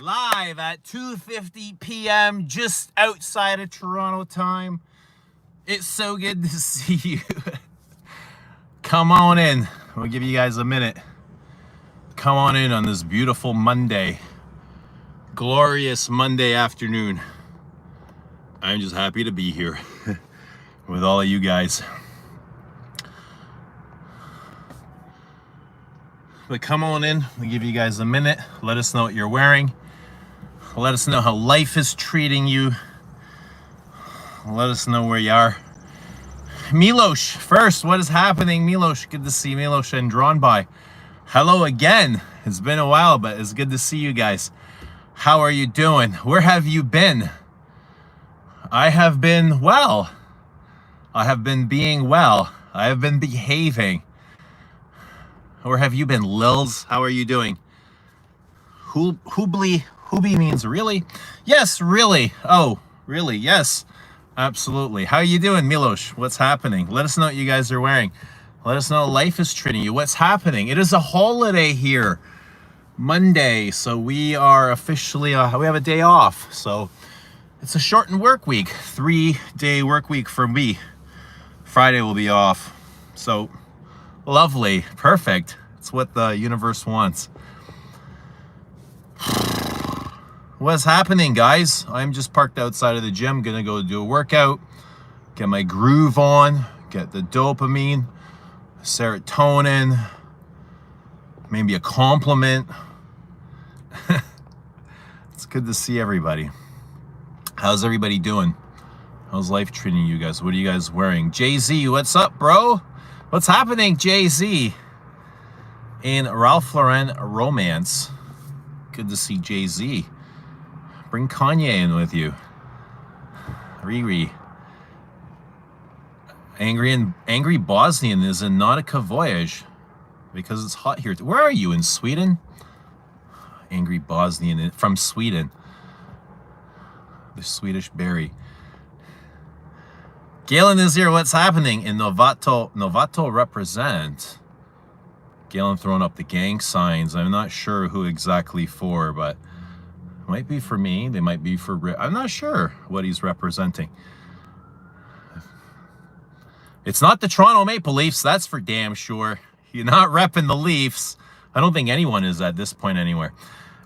live at 2:50 p.m. just outside of Toronto time. It's so good to see you. Come on in. We'll give you guys a minute. Come on in on this beautiful Monday. Glorious Monday afternoon. I'm just happy to be here with all of you guys. But come on in. We'll give you guys a minute. Let us know what you're wearing. Let us know how life is treating you. Let us know where you are. Milos, first, what is happening? Milos, good to see Milos and Drawn By. Hello again. It's been a while, but it's good to see you guys. How are you doing? Where have you been? I have been well. I have been being well. I have been behaving. Where have you been, Lils? How are you doing? Hoobly means really? Yes, really. Oh, really? Yes, absolutely. How are you doing, Milos? What's happening? Let us know what you guys are wearing. Let us know how life is treating you. What's happening? It is a holiday here. Monday, so we are officially, we have a day off. So it's a shortened work week. 3-day work week for me. Friday will be off. So lovely. Perfect. It's what the universe wants. What's happening, guys? I'm just parked outside of the gym. Gonna go do a workout, get my groove on, get the dopamine, serotonin, maybe a compliment. It's good to see everybody. How's everybody doing? How's life treating you guys? What are you guys wearing? Jay-Z, what's up, bro? What's happening, Jay-Z? In Ralph Lauren romance. Good to see Jay-Z. Bring Kanye in with you. Riri. Angry Bosnian is in Nautica Voyage because it's hot here. Where are you, in Sweden? Angry Bosnian from Sweden. The Swedish berry. Galen is here. What's happening in Novato represent? Galen throwing up the gang signs. I'm not sure who exactly for, but it might be for me. They might be for Rick. I'm not sure what he's representing. It's not the Toronto Maple Leafs. That's for damn sure. You're not repping the Leafs. I don't think anyone is at this point anywhere.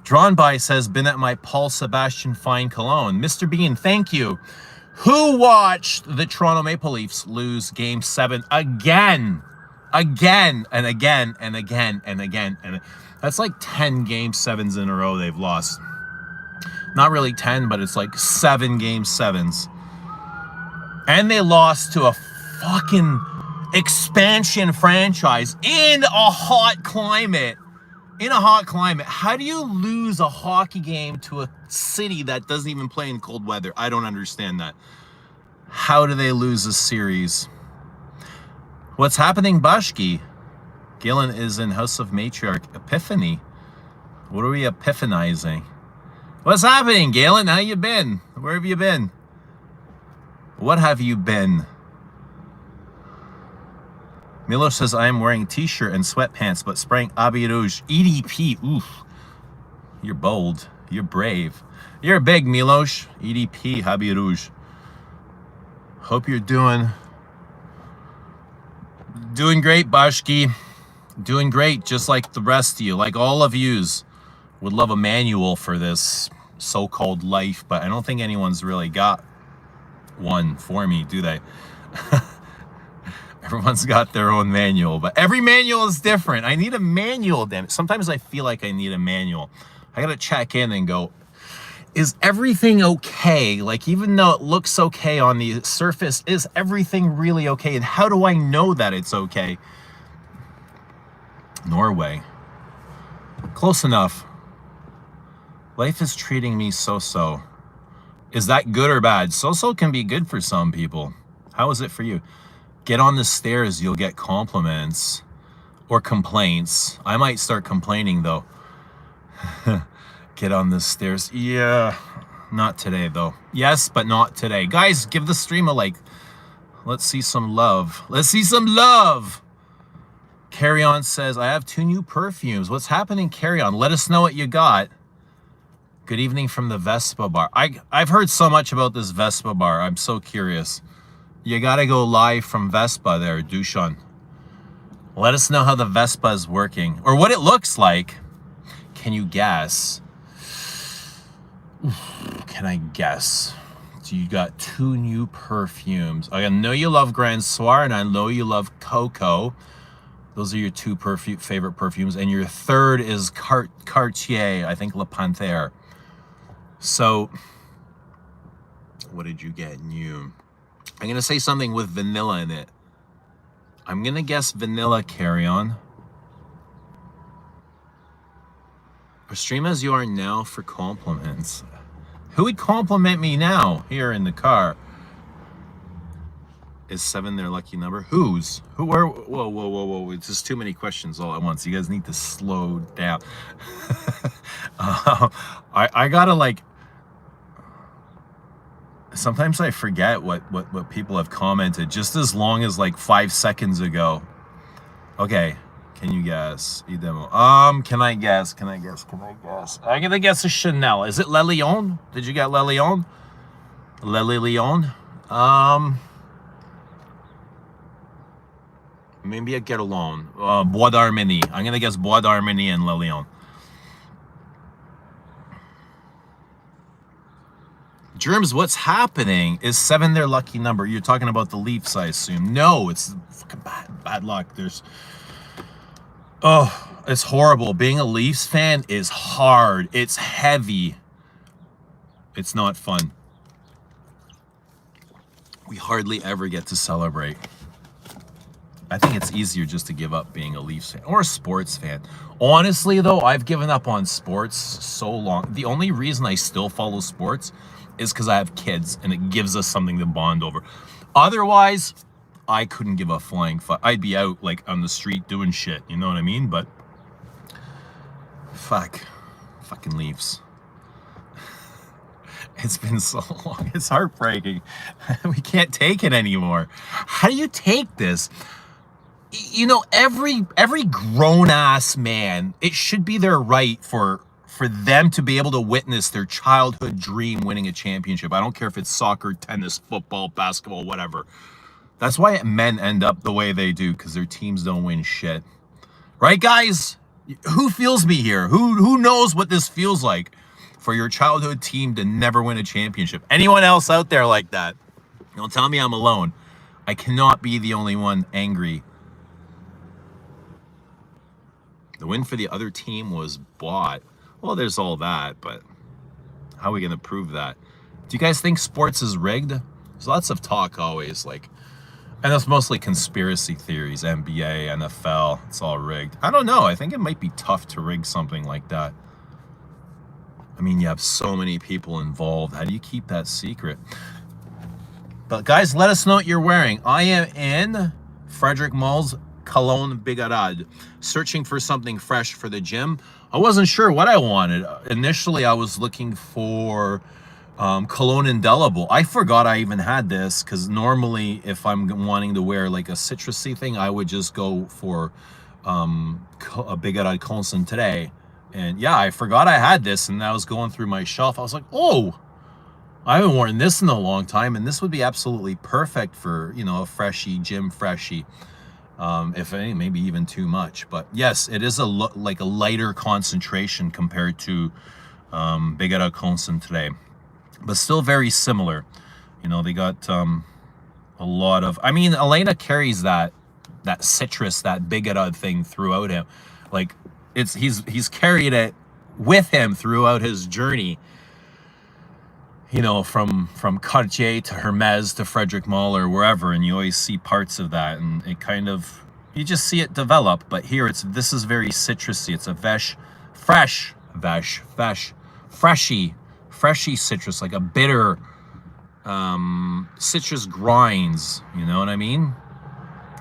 Drawn By says, been at my Paul Sebastian Fine Cologne. Mr. Bean, thank you. Who watched the Toronto Maple Leafs lose Game 7 again? Again and again and again and again. And that's like 10 Game 7s in a row they've lost. Not really 10, but it's like 7 Game 7s. And they lost to a fucking expansion franchise in a hot climate. In a hot climate. How do you lose a hockey game to a city that doesn't even play in cold weather? I don't understand that. How do they lose a series? What's happening, Bashki? Galen is in House of Matriarch. Epiphany. What are we epiphanizing? What's happening, Galen? How you been? Where have you been? What have you been? Milo says, I am wearing a t-shirt and sweatpants, but spraying Abbey Rouge. EDP. Oof. You're bold. You're brave. You're big, Milos. EDP, Abbey Rouge. Hope you're doing great, Bashki. Doing great, just like the rest of you. Like all of yous would love a manual for this so-called life, but I don't think anyone's really got one for me, do they? Everyone's got their own manual, but every manual is different. I need a manual, damn it. Sometimes I feel like I need a manual. I gotta check in and go, is everything okay? Like, even though it looks okay on the surface, is everything really okay? And how do I know that it's okay? Norway. Close enough. Life is treating me so-so. Is that good or bad? So-so can be good for some people. How is it for you? Get on the stairs, you'll get compliments or complaints. I might start complaining though. Get on the stairs. Yeah, not today though. Yes, but not today. Guys, give the stream a like. Let's see some love. Let's see some love. Carry On says, I have 2 new perfumes. What's happening, Carry On? Let us know what you got. Good evening from the Vespa bar. I've heard so much about this Vespa bar. I'm so curious. You gotta go live from Vespa there, Dushan. Let us know how the Vespa is working or what it looks like. Can you guess? Can I guess? So you got 2 new perfumes. I know you love Grand Soir and I know you love Coco. Those are your 2 favorite perfumes. And your third is Cartier, I think Le Panthère. So, what did you get new? I'm going to say something with vanilla in it. I'm going to guess vanilla carry-on. Or stream as you are now for compliments. Who would compliment me now here in the car? Is 7 their lucky number? Whose? Who? Where? Whoa. It's just too many questions all at once. You guys need to slow down. I gotta like... Sometimes I forget what people have commented just as long as like 5 seconds ago. Okay. Can you guess? Can I guess? I'm gonna guess a Chanel. Is it Le Lion? Did you get Le Lion? Le Lion? Maybe a Guerlain. Bois d'Armenie. I'm gonna guess Bois d'Armenie and Le Lion. Germs, what's happening? Is 7 their lucky number? You're talking about the Leafs, I assume. No, it's fucking bad luck. Oh, it's horrible. Being a Leafs fan is hard. It's heavy. It's not fun. We hardly ever get to celebrate. I think it's easier just to give up being a Leafs fan or a sports fan. Honestly, though, I've given up on sports so long. The only reason I still follow sports is because I have kids and it gives us something to bond over. Otherwise, I couldn't give a flying fuck. I'd be out like on the street doing shit, you know what I mean? But fucking Leafs. It's been so long. It's heartbreaking. We can't take it anymore. How do you take this? You know, every grown-ass man, it should be their right for them to be able to witness their childhood dream winning a championship. I don't care if it's soccer, tennis, football, basketball, whatever. That's why men end up the way they do, because their teams don't win shit. Right, guys? Who feels me here? Who knows what this feels like for your childhood team to never win a championship? Anyone else out there like that? Don't tell me I'm alone. I cannot be the only one angry. The win for the other team was bought. Well, there's all that, but how are we going to prove that? Do you guys think sports is rigged? There's lots of talk always, like, and it's mostly conspiracy theories, NBA, NFL, it's all rigged. I don't know. I think it might be tough to rig something like that. I mean, you have so many people involved. How do you keep that secret? But guys, let us know what you're wearing. I am in Frederic Malle's Cologne Bigarade, searching for something fresh for the gym. I wasn't sure what I wanted. Initially, I was looking for Cologne Indelible. I forgot I even had this, because normally if I'm wanting to wear like a citrusy thing, I would just go for a Bigarade Concentré. And yeah, I forgot I had this, and I was going through my shelf. I was like, oh, I haven't worn this in a long time, and this would be absolutely perfect for, you know, a freshie, gym freshie. If any, maybe even too much. But yes, it is like a lighter concentration compared to Bigarade Concentré, but still very similar. You know, they got a lot of, I mean, Elena carries that citrus, that Bigarade thing throughout him. Like, he's carried it with him throughout his journey. You know, from Cartier to Hermes to Frederic Malle or wherever, and you always see parts of that, and it kind of, you just see it develop. But here this is very citrusy. It's a freshy citrus, like a bitter citrus grinds, you know what I mean?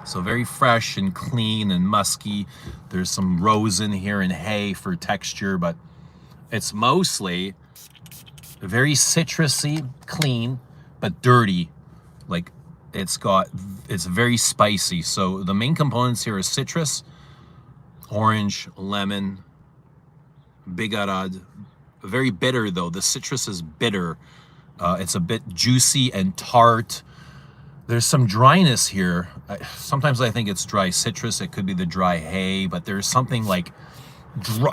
So very fresh and clean and musky. There's some rose in here and hay for texture, but it's mostly very citrusy, clean, but dirty. Like, it's very spicy. So the main components here are citrus, orange, lemon, Bigarade, Very bitter though. The citrus is bitter. It's a bit juicy and tart. There's some dryness here. Sometimes I think it's dry citrus. It could be the dry hay, but there's something like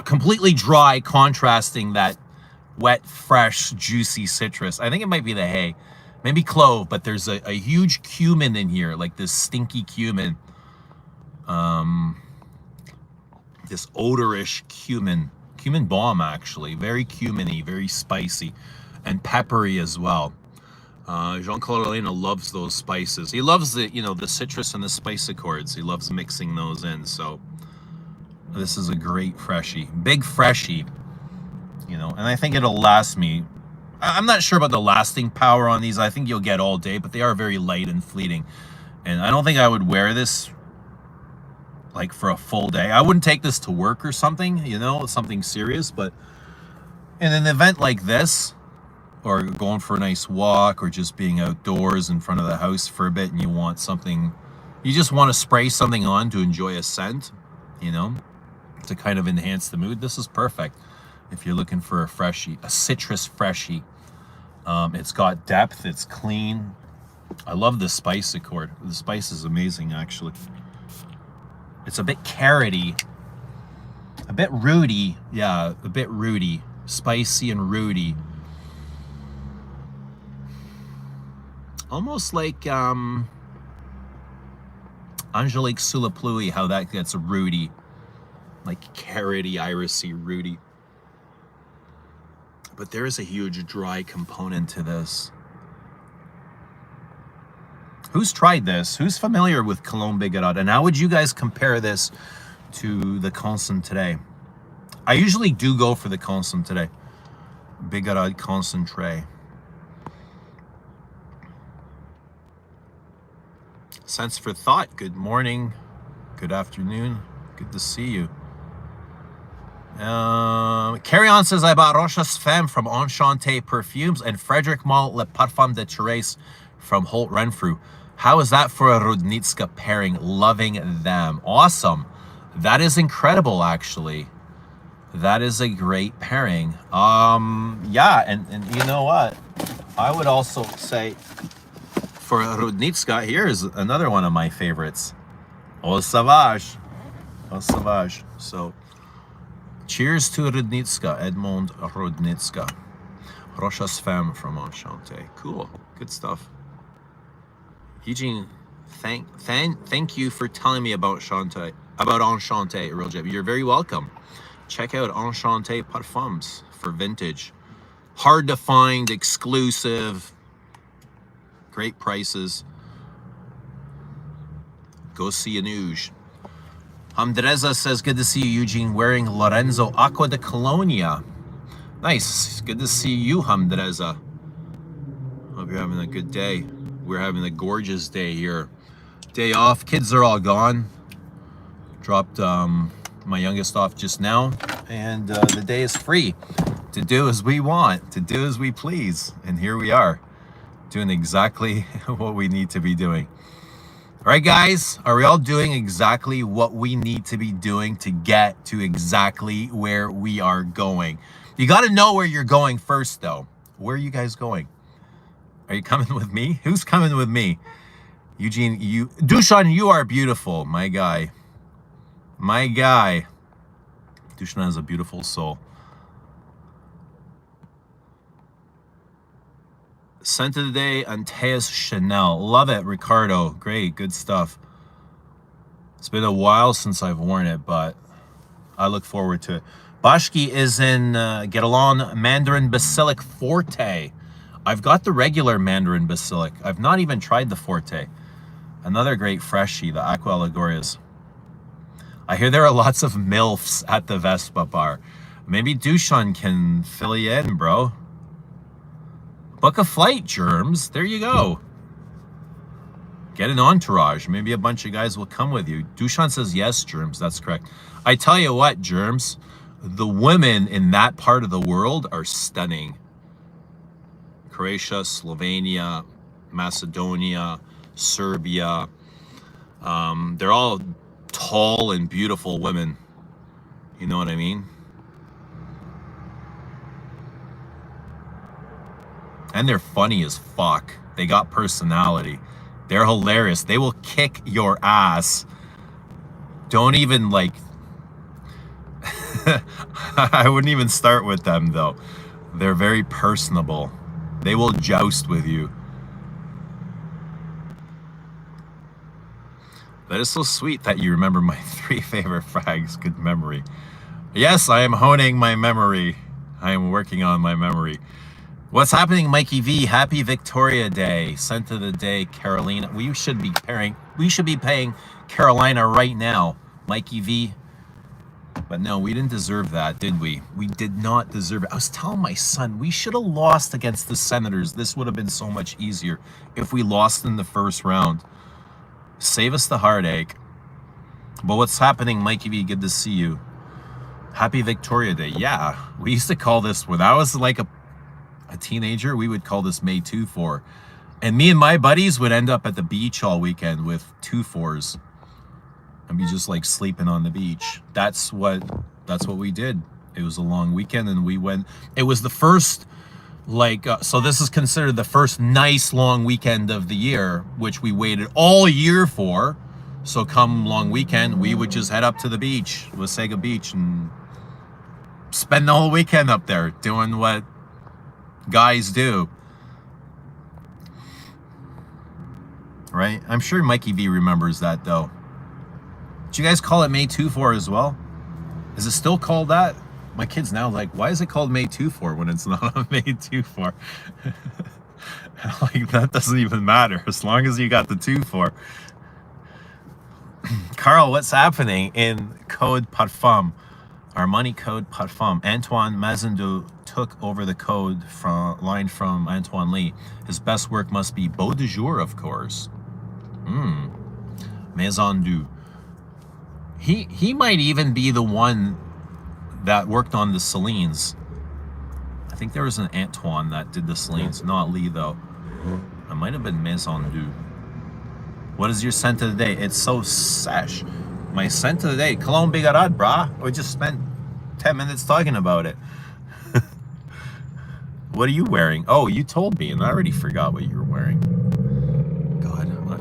completely dry contrasting that wet, fresh, juicy citrus. I think it might be the hay. Maybe clove, but there's a huge cumin in here, like this stinky cumin. This odorish cumin. Cumin bomb, actually. Very cuminy, very spicy, and peppery as well. Jean-Claude Elena loves those spices. He loves the, the citrus and the spice accords. He loves mixing those in. So this is a great freshie, big freshie, and I think it'll last me. I'm not sure about the lasting power on these. I think you'll get all day, but they are very light and fleeting. And I don't think I would wear this like for a full day. I wouldn't take this to work or something, something serious, but in an event like this, or going for a nice walk, or just being outdoors in front of the house for a bit, and you want something, you just want to spray something on to enjoy a scent, to kind of enhance the mood. This is perfect if you're looking for a freshie, a citrus freshie. It's got depth, it's clean. I love the spice accord. The spice is amazing, actually. It's a bit carroty, a bit rooty. Yeah, a bit rooty, spicy and rooty. Almost like Angelique Sulapluie, how that gets rooty, like carroty, irisy, rooty. But there is a huge dry component to this. Who's tried this? Who's familiar with Cologne Bigarade? And how would you guys compare this to the Concentré? I usually do go for the Concentré. Bigarade Concentré. Sense for thought. Good morning. Good afternoon. Good to see you. Carry On says, I bought Rochas Femme from Enchanté Perfumes and Frederic Malle Le Parfum de Thérèse from Holt Renfrew. How is that for a Rudnitska pairing? Loving them. Awesome. That is incredible, actually. That is a great pairing. Yeah, and you know what? I would also say for Rudnitska, here is another one of my favorites. Au Sauvage. Au Sauvage. So, cheers to Rudnitska, Edmond Rudnitska. Rochas Femme from Enchanté. Cool. Good stuff. Eugene, thank you for telling me about Enchanté, Real Jeb. You're very welcome. Check out Enchanté Parfums for vintage. Hard to find, exclusive, great prices. Go see a Nuge. Hamdreza says, good to see you, Eugene, wearing Lorenzo Acqua de Colonia. Nice. Good to see you, Hamdreza. Hope you're having a good day. We're having a gorgeous day here. Day off. Kids are all gone. Dropped my youngest off just now. And the day is free to do as we want, to do as we please. And here we are, doing exactly what we need to be doing. All right, guys, are we all doing exactly what we need to be doing to get to exactly where we are going? You got to know where you're going first, though. Where are you guys going? Are you coming with me? Who's coming with me? Eugene, Dushan, you are beautiful, my guy. My guy. Dushan has a beautiful soul. Scent of the day, Antaeus Chanel. Love it, Ricardo. Great, good stuff. It's been a while since I've worn it, but I look forward to it. Bashki is in Get Along Mandarin Basilic Forte. I've got the regular Mandarin Basilic. I've not even tried the Forte. Another great freshie, the Aqua Allegorias. I hear there are lots of MILFs at the Vespa bar. Maybe Dushan can fill you in, bro. Book a flight, Germs. There you go. Get an entourage. Maybe a bunch of guys will come with you. Dushan says yes, Germs. That's correct. I tell you what, Germs, the women in that part of the world are stunning. Croatia, Slovenia, Macedonia, Serbia. They're all tall and beautiful women. You know what I mean? And they're funny as fuck. They got personality. They're hilarious. They will kick your ass. Don't even like... I wouldn't even start with them though. They're very personable. They will joust with you. That is so sweet that you remember my 3 favorite frags. Good memory. Yes, I am honing my memory. I am working on my memory. What's happening, Mikey V? Happy Victoria Day. Scent of the day, Carolina. We should be paying Carolina right now, Mikey V. But no, we didn't deserve that, did we? We did not deserve it. I was telling my son, we should have lost against the Senators. This would have been so much easier if we lost in the first round. Save us the heartache. But what's happening, Mikey V? Good to see you. Happy Victoria Day. Yeah, we used to call this, when I was like a teenager, we would call this May 2-4. And me and my buddies would end up at the beach all weekend with 2-4s. And be just like sleeping on the beach. That's what we did. It was a long weekend and we went, it was the first, like, so this is considered the first nice long weekend of the year, which we waited all year for. So come long weekend, we would just head up to the beach, Wasaga Beach, and spend the whole weekend up there doing what guys do. Right? I'm sure Mikey V remembers that though. Did you guys call it May 2-4 as well? Is it still called that? My kids now like, why is it called May 2-4 when it's not on May 2-4? Like, that doesn't even matter as long as you got the 2-4. Carl, what's happening in Code Parfum? Armani Code Parfum. Antoine Mazindu took over the code line from Antoine Lee. His best work must be Beau de Jour, of course. Maison du. He might even be the one that worked on the Celine's. I think there was an Antoine that did the Celine's, not Lee though. It might have been Maison du. What is your scent of the day? It's so sesh. My scent of the day, Cologne Bigarade, brah. We just spent 10 minutes talking about it. What are you wearing? Oh, you told me and I already forgot what you were wearing.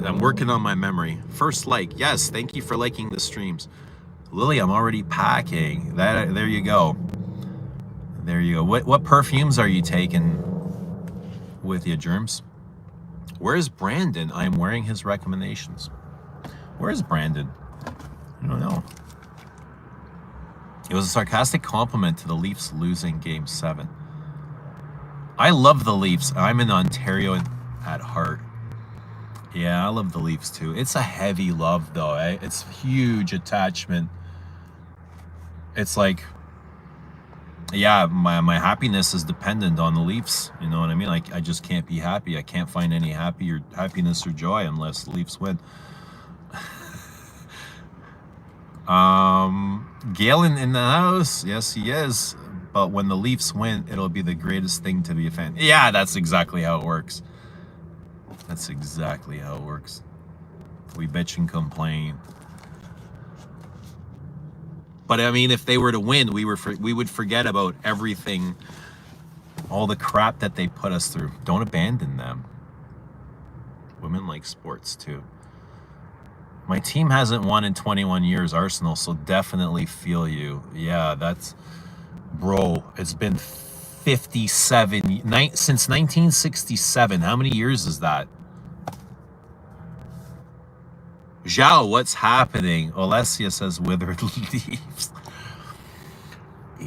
I'm working on my memory. First like, yes, thank you for liking the streams. Lily, I'm already packing. There you go. There you go. What perfumes are you taking with you, Germs? Where's Brandon? I'm wearing his recommendations. Where's Brandon? I don't know. It was a sarcastic compliment to the Leafs losing Game 7. I love the Leafs. I'm in Ontario at heart. Yeah, I love the Leafs too. It's a heavy love though, eh? It's huge attachment. It's like, yeah, my happiness is dependent on the Leafs. You know what I mean? Like, I just can't be happy. I can't find any happiness or joy unless the Leafs win. Galen in the house. Yes, he is. But when the Leafs win, it'll be the greatest thing to be a fan. Yeah, that's exactly how it works. That's exactly how it works. We bitch and complain. But I mean, if they were to win, we would forget about everything, all the crap that they put us through. Don't abandon them. Women like sports too. My team hasn't won in 21 years, Arsenal, so definitely feel you. Yeah, that's, bro, it's been 57, since 1967. How many years is that? Zhao, what's happening? Alessia says withered leaves.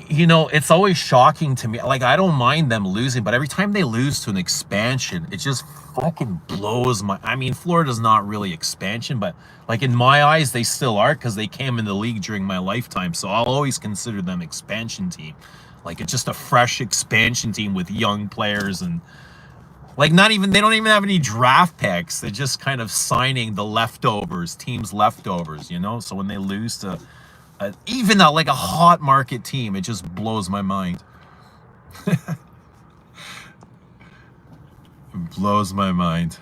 You know, it's always shocking to me. Like, I don't mind them losing, but every time they lose to an expansion, it just fucking blows my... I mean, Florida's not really expansion, but like in my eyes, they still are because they came in the league during my lifetime. So I'll always consider them expansion team. Like, it's just a fresh expansion team with young players and... Like, they don't even have any draft picks. They're just kind of signing the leftovers, teams' leftovers, you know? So when they lose to even like a hot market team, it just blows my mind. It blows my mind.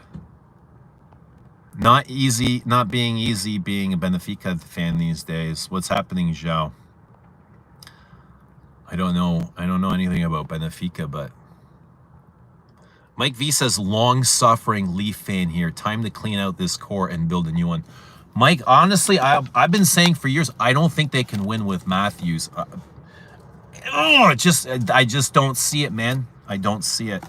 Not being easy being a Benfica fan these days. What's happening, Zhao? I don't know anything about Benfica, but Mike V says, long-suffering Leaf fan here. Time to clean out this core and build a new one. Mike, honestly, I've been saying for years, I don't think they can win with Matthews. I just don't see it, man. I don't see it.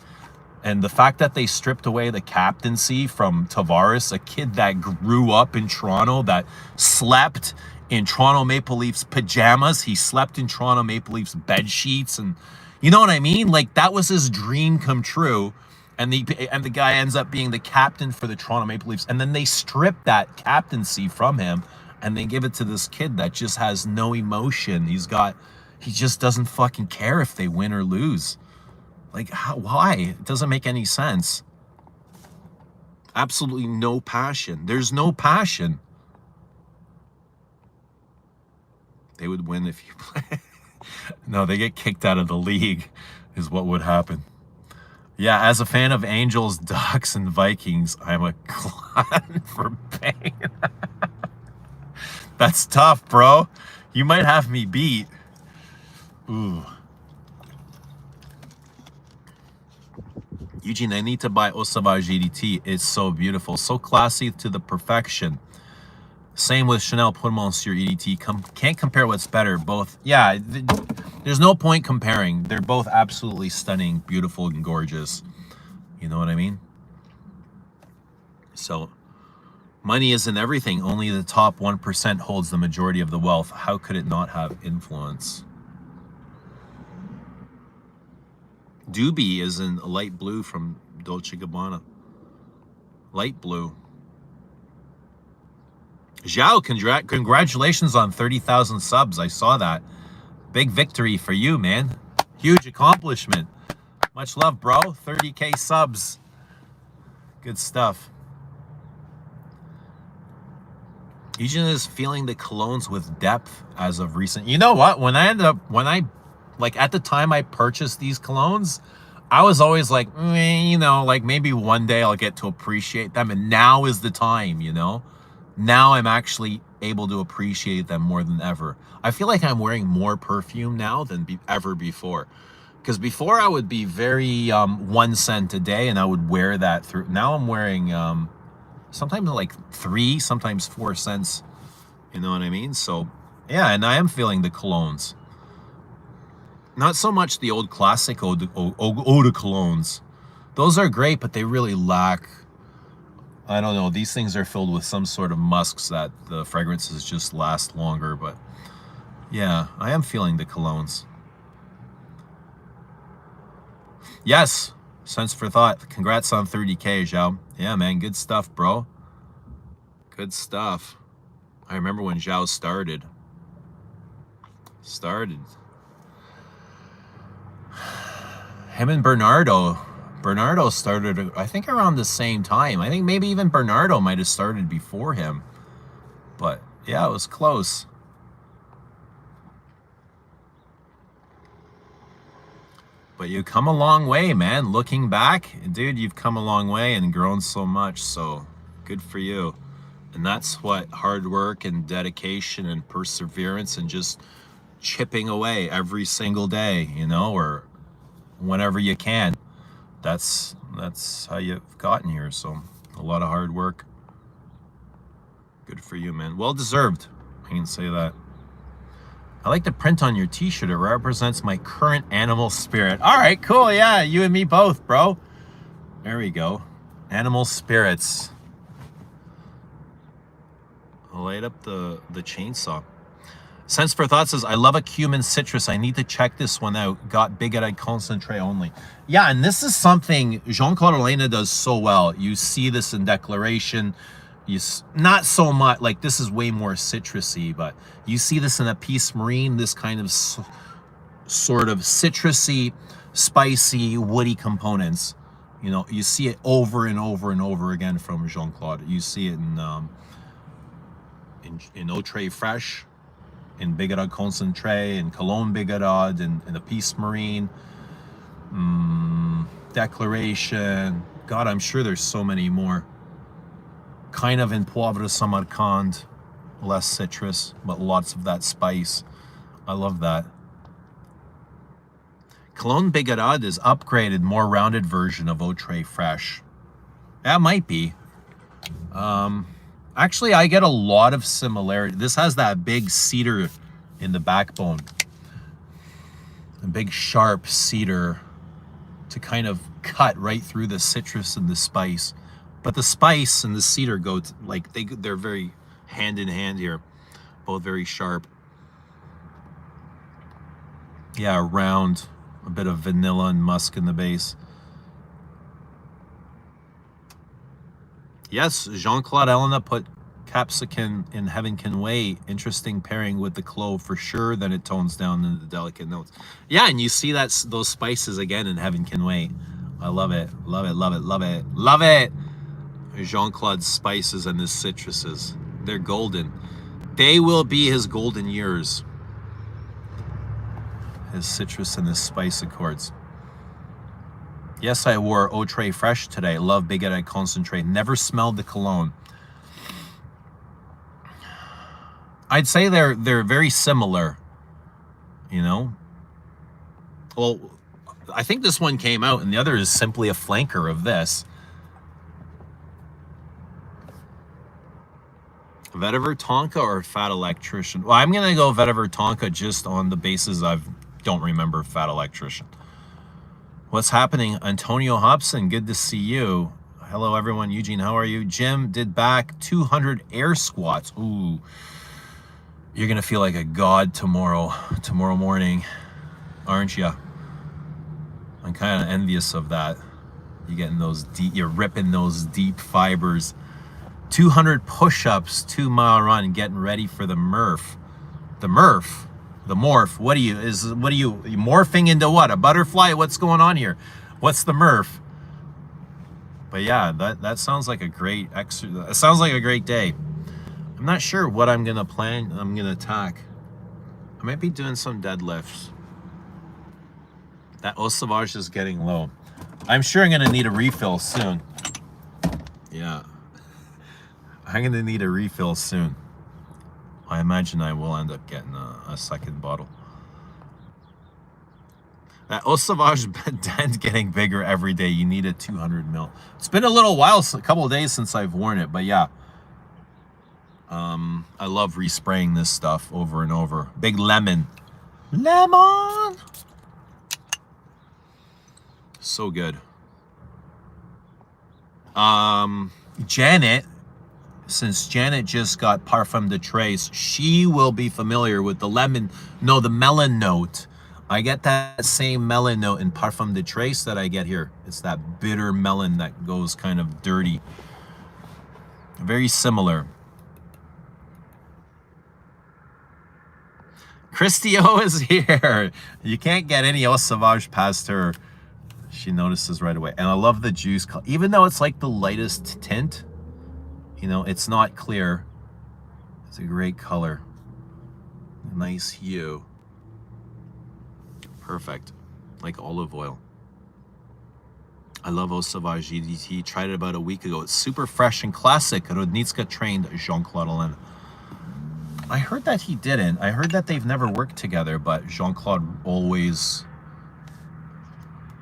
And the fact that they stripped away the captaincy from Tavares, a kid that grew up in Toronto, that slept in Toronto Maple Leafs pajamas. He slept in Toronto Maple Leafs bed sheets, and you know what I mean? Like, that was his dream come true. And the guy ends up being the captain for the Toronto Maple Leafs. And then they strip that captaincy from him and they give it to this kid that just has no emotion. He just doesn't fucking care if they win or lose. Like, why? It doesn't make any sense. Absolutely no passion. There's no passion. They would win if you play. No, they get kicked out of the league is what would happen. Yeah, as a fan of Angels, Ducks, and Vikings, I'm a glutton for pain. That's tough, bro. You might have me beat. Ooh. Eugene, I need to buy Osavage EDT. It's so beautiful. So classy to the perfection. Same with Chanel Pour Monsieur EDT. Can't compare what's better. Both, yeah, there's no point comparing. They're both absolutely stunning, beautiful, and gorgeous. You know what I mean? So, money isn't everything. Only the top 1% holds the majority of the wealth. How could it not have influence? Doobie is in light blue from Dolce & Gabbana. Light blue. Zhao, congratulations on 30,000 subs. I saw that. Big victory for you, man. Huge accomplishment. Much love, bro. 30K subs. Good stuff. Eugene is feeling the Colognes with depth as of recent. You know what? Like, at the time I purchased these Colognes, I was always like, you know, like maybe one day I'll get to appreciate them. And now is the time, you know? Now I'm actually able to appreciate them more than ever. I feel like I'm wearing more perfume now than ever before. Because before I would be very 1 cent a day and I would wear that through. Now I'm wearing sometimes like 3, sometimes 4 cents. You know what I mean? So yeah, and I am feeling the Colognes. Not so much the old classic eau de Colognes. Those are great, but they really lack, I don't know, these things are filled with some sort of musks that the fragrances just last longer. But yeah, I am feeling the Colognes. Yes, sense for thought. Congrats on 30K, Zhao. Yeah, man, good stuff, bro. Good stuff. I remember when Zhao started. Him and Bernardo started, I think, around the same time. I think maybe even Bernardo might have started before him. But yeah, it was close. But you've come a long way, man. Looking back, dude, you've come a long way and grown so much. So good for you. And that's what hard work and dedication and perseverance and just chipping away every single day, you know, or whenever you can. That's how you've gotten here. So a lot of hard work. Good for you, man. Well deserved. I can say that. I like the print on your t-shirt. It represents my current animal spirit. All right, cool. Yeah, you and me both, bro. There we go. Animal spirits. I'll light up the chainsaw. Sense for Thought says, I love a cumin citrus. I need to check this one out. Got Bigarade concentrate only. Yeah, and this is something Jean-Claude Elena does so well. You see this in Declaration. Not so much, like this is way more citrusy, but you see this in a Peace Marine, this kind of sort of citrusy, spicy, woody components. You know, you see it over and over and over again from Jean-Claude. You see it in Autre Fresh, in Bigarade Concentré, in Cologne Bigarade, in the Peace Marine, Declaration. God, I'm sure there's so many more. Kind of in Poivre Samarkand, less citrus, but lots of that spice. I love that. Cologne Bigarade is upgraded, more rounded version of Eau Très Fresh. That might be. Actually, I get a lot of similarity. This has that big cedar in the backbone. A big sharp cedar to kind of cut right through the citrus and the spice. But the spice and the cedar go like they're very hand in hand here. Both very sharp. Yeah, round, a bit of vanilla and musk in the base. Yes, Jean-Claude Elena put capsicum in Heaven Can Wait. Interesting pairing with the clove for sure. Then it tones down into the delicate notes. Yeah, and you see those spices again in Heaven Can Wait. I love it, love it, love it, love it, love it. Jean-Claude's spices and his citruses. They're golden. They will be his golden years. His citrus and his spice accords. Yes, I wore Eau Très Fresh today. Love Bigarade Concentrate. Never smelled the cologne. I'd say they're very similar, you know? Well, I think this one came out and the other is simply a flanker of this. Vetiver Tonka or Fat Electrician? Well, I'm going to go Vetiver Tonka just on the basis I don't remember Fat Electrician. What's happening? Antonio Hobson, good to see you. Hello, everyone. Eugene, how are you? Jim did back 200 air squats. Ooh, you're going to feel like a god tomorrow morning, aren't you? I'm kind of envious of that. You're getting those deep, you're ripping those deep fibers. 200 push-ups, 2-mile run, getting ready for the Murph. The Murph? The morph. What are you morphing into what? A butterfly? What's going on here? What's the Murph? But yeah, that sounds like a great exercise. It sounds like a great day. I'm not sure what I'm gonna plan. I'm gonna attack. I might be doing some deadlifts. That Eau Sauvage is getting low. I'm sure I'm gonna need a refill soon. Yeah. I'm gonna need a refill soon. I imagine I will end up getting a second bottle. That Eau Sauvage dent getting bigger every day. You need a 200 ml. It's been a little while, a couple of days since I've worn it, but yeah. I love respraying this stuff over and over. Big lemon. Lemon! So good. Janet, since Janet just got Parfum de Trace, she will be familiar with the the melon note. I get that same melon note in Parfum de Trace that I get here. It's that bitter melon that goes kind of dirty. Very similar. Christy O is here. You can't get any Eau Sauvage past her. She notices right away. And I love the juice color. Even though it's like the lightest tint, you know, it's not clear. It's a great color. Nice hue. Perfect. Like olive oil. I love Eau Sauvage EDT. Tried it about a week ago. It's super fresh and classic. Rodnitska trained Jean-Claude Alain. I heard that he didn't. I heard that they've never worked together, but Jean-Claude always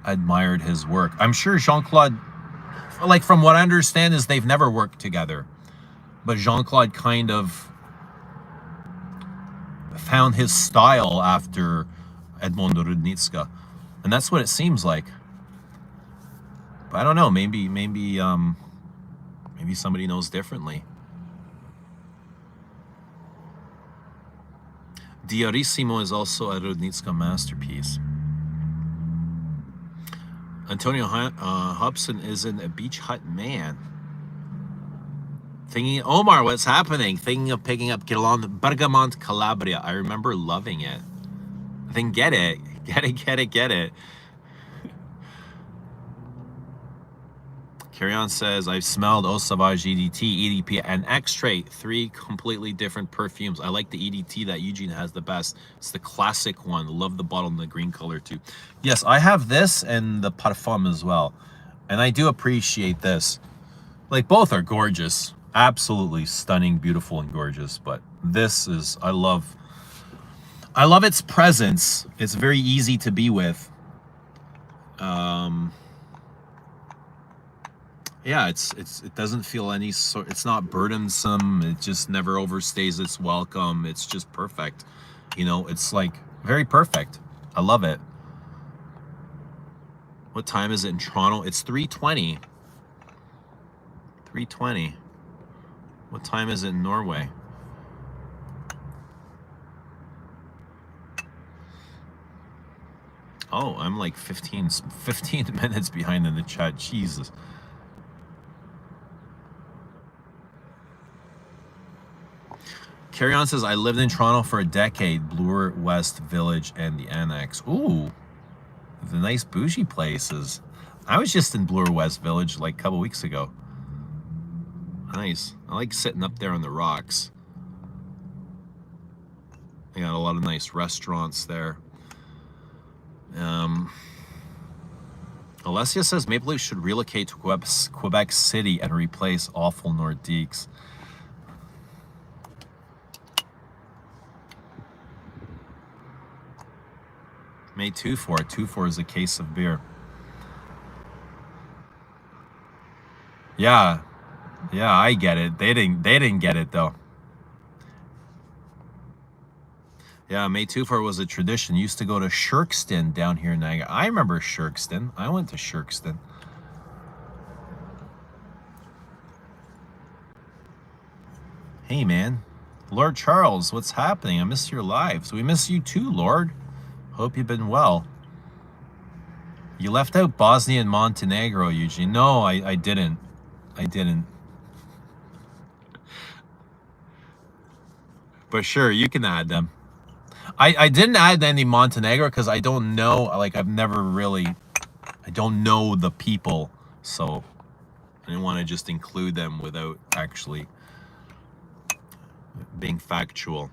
admired his work. I'm sure Jean-Claude, like from what I understand, is they've never worked together. But Jean-Claude kind of found his style after Edmond Rudnitska. And that's what it seems like. But I don't know, maybe somebody knows differently. Diarissimo is also a Rudnitska masterpiece. Antonio Hobson isn't a beach hut man. Thinking, Omar, what's happening? Thinking of picking up Cologne, Bergamont, Calabria. I remember loving it. Then get it. Get it. Carry-On says, I've smelled Eau Sauvage EDT, EDP, and X-Trait. 3 completely different perfumes. I like the EDT that Eugene has the best. It's the classic one. Love the bottle in the green color too. Yes, I have this and the Parfum as well. And I do appreciate this. Like, both are gorgeous. Absolutely stunning, beautiful, and gorgeous. But this is, I love its presence. It's very easy to be with. Yeah, it doesn't feel any sort. It's not burdensome. It just never overstays its welcome. It's just perfect. You know, it's like very perfect. I love it. What time is it in Toronto? It's 3:20. 3:20. What time is it in Norway? Oh, I'm like 15 minutes behind in the chat. Jesus. Carry On says, I lived in Toronto for a decade, Bloor West Village and the Annex. Ooh, the nice bougie places. I was just in Bloor West Village like a couple weeks ago. Nice. I like sitting up there on the rocks. They got a lot of nice restaurants there. Alessia says Maple Leafs should relocate to Quebec City and replace awful Nordiques. May 2-4. 2-4 is a case of beer. Yeah, I get it. They didn't get it though. Yeah, May 2-4 was a tradition. Used to go to Shirkston down here in Niagara. I remember Shirkston. I went to Shirkston. Hey man, Lord Charles, what's happening? I miss your lives. We miss you too, Lord. Hope you've been well. You left out Bosnia and Montenegro, Eugene. No, I didn't. I didn't. But sure, you can add them. I didn't add any Montenegro because I don't know. Like, I don't know the people. So I didn't want to just include them without actually being factual.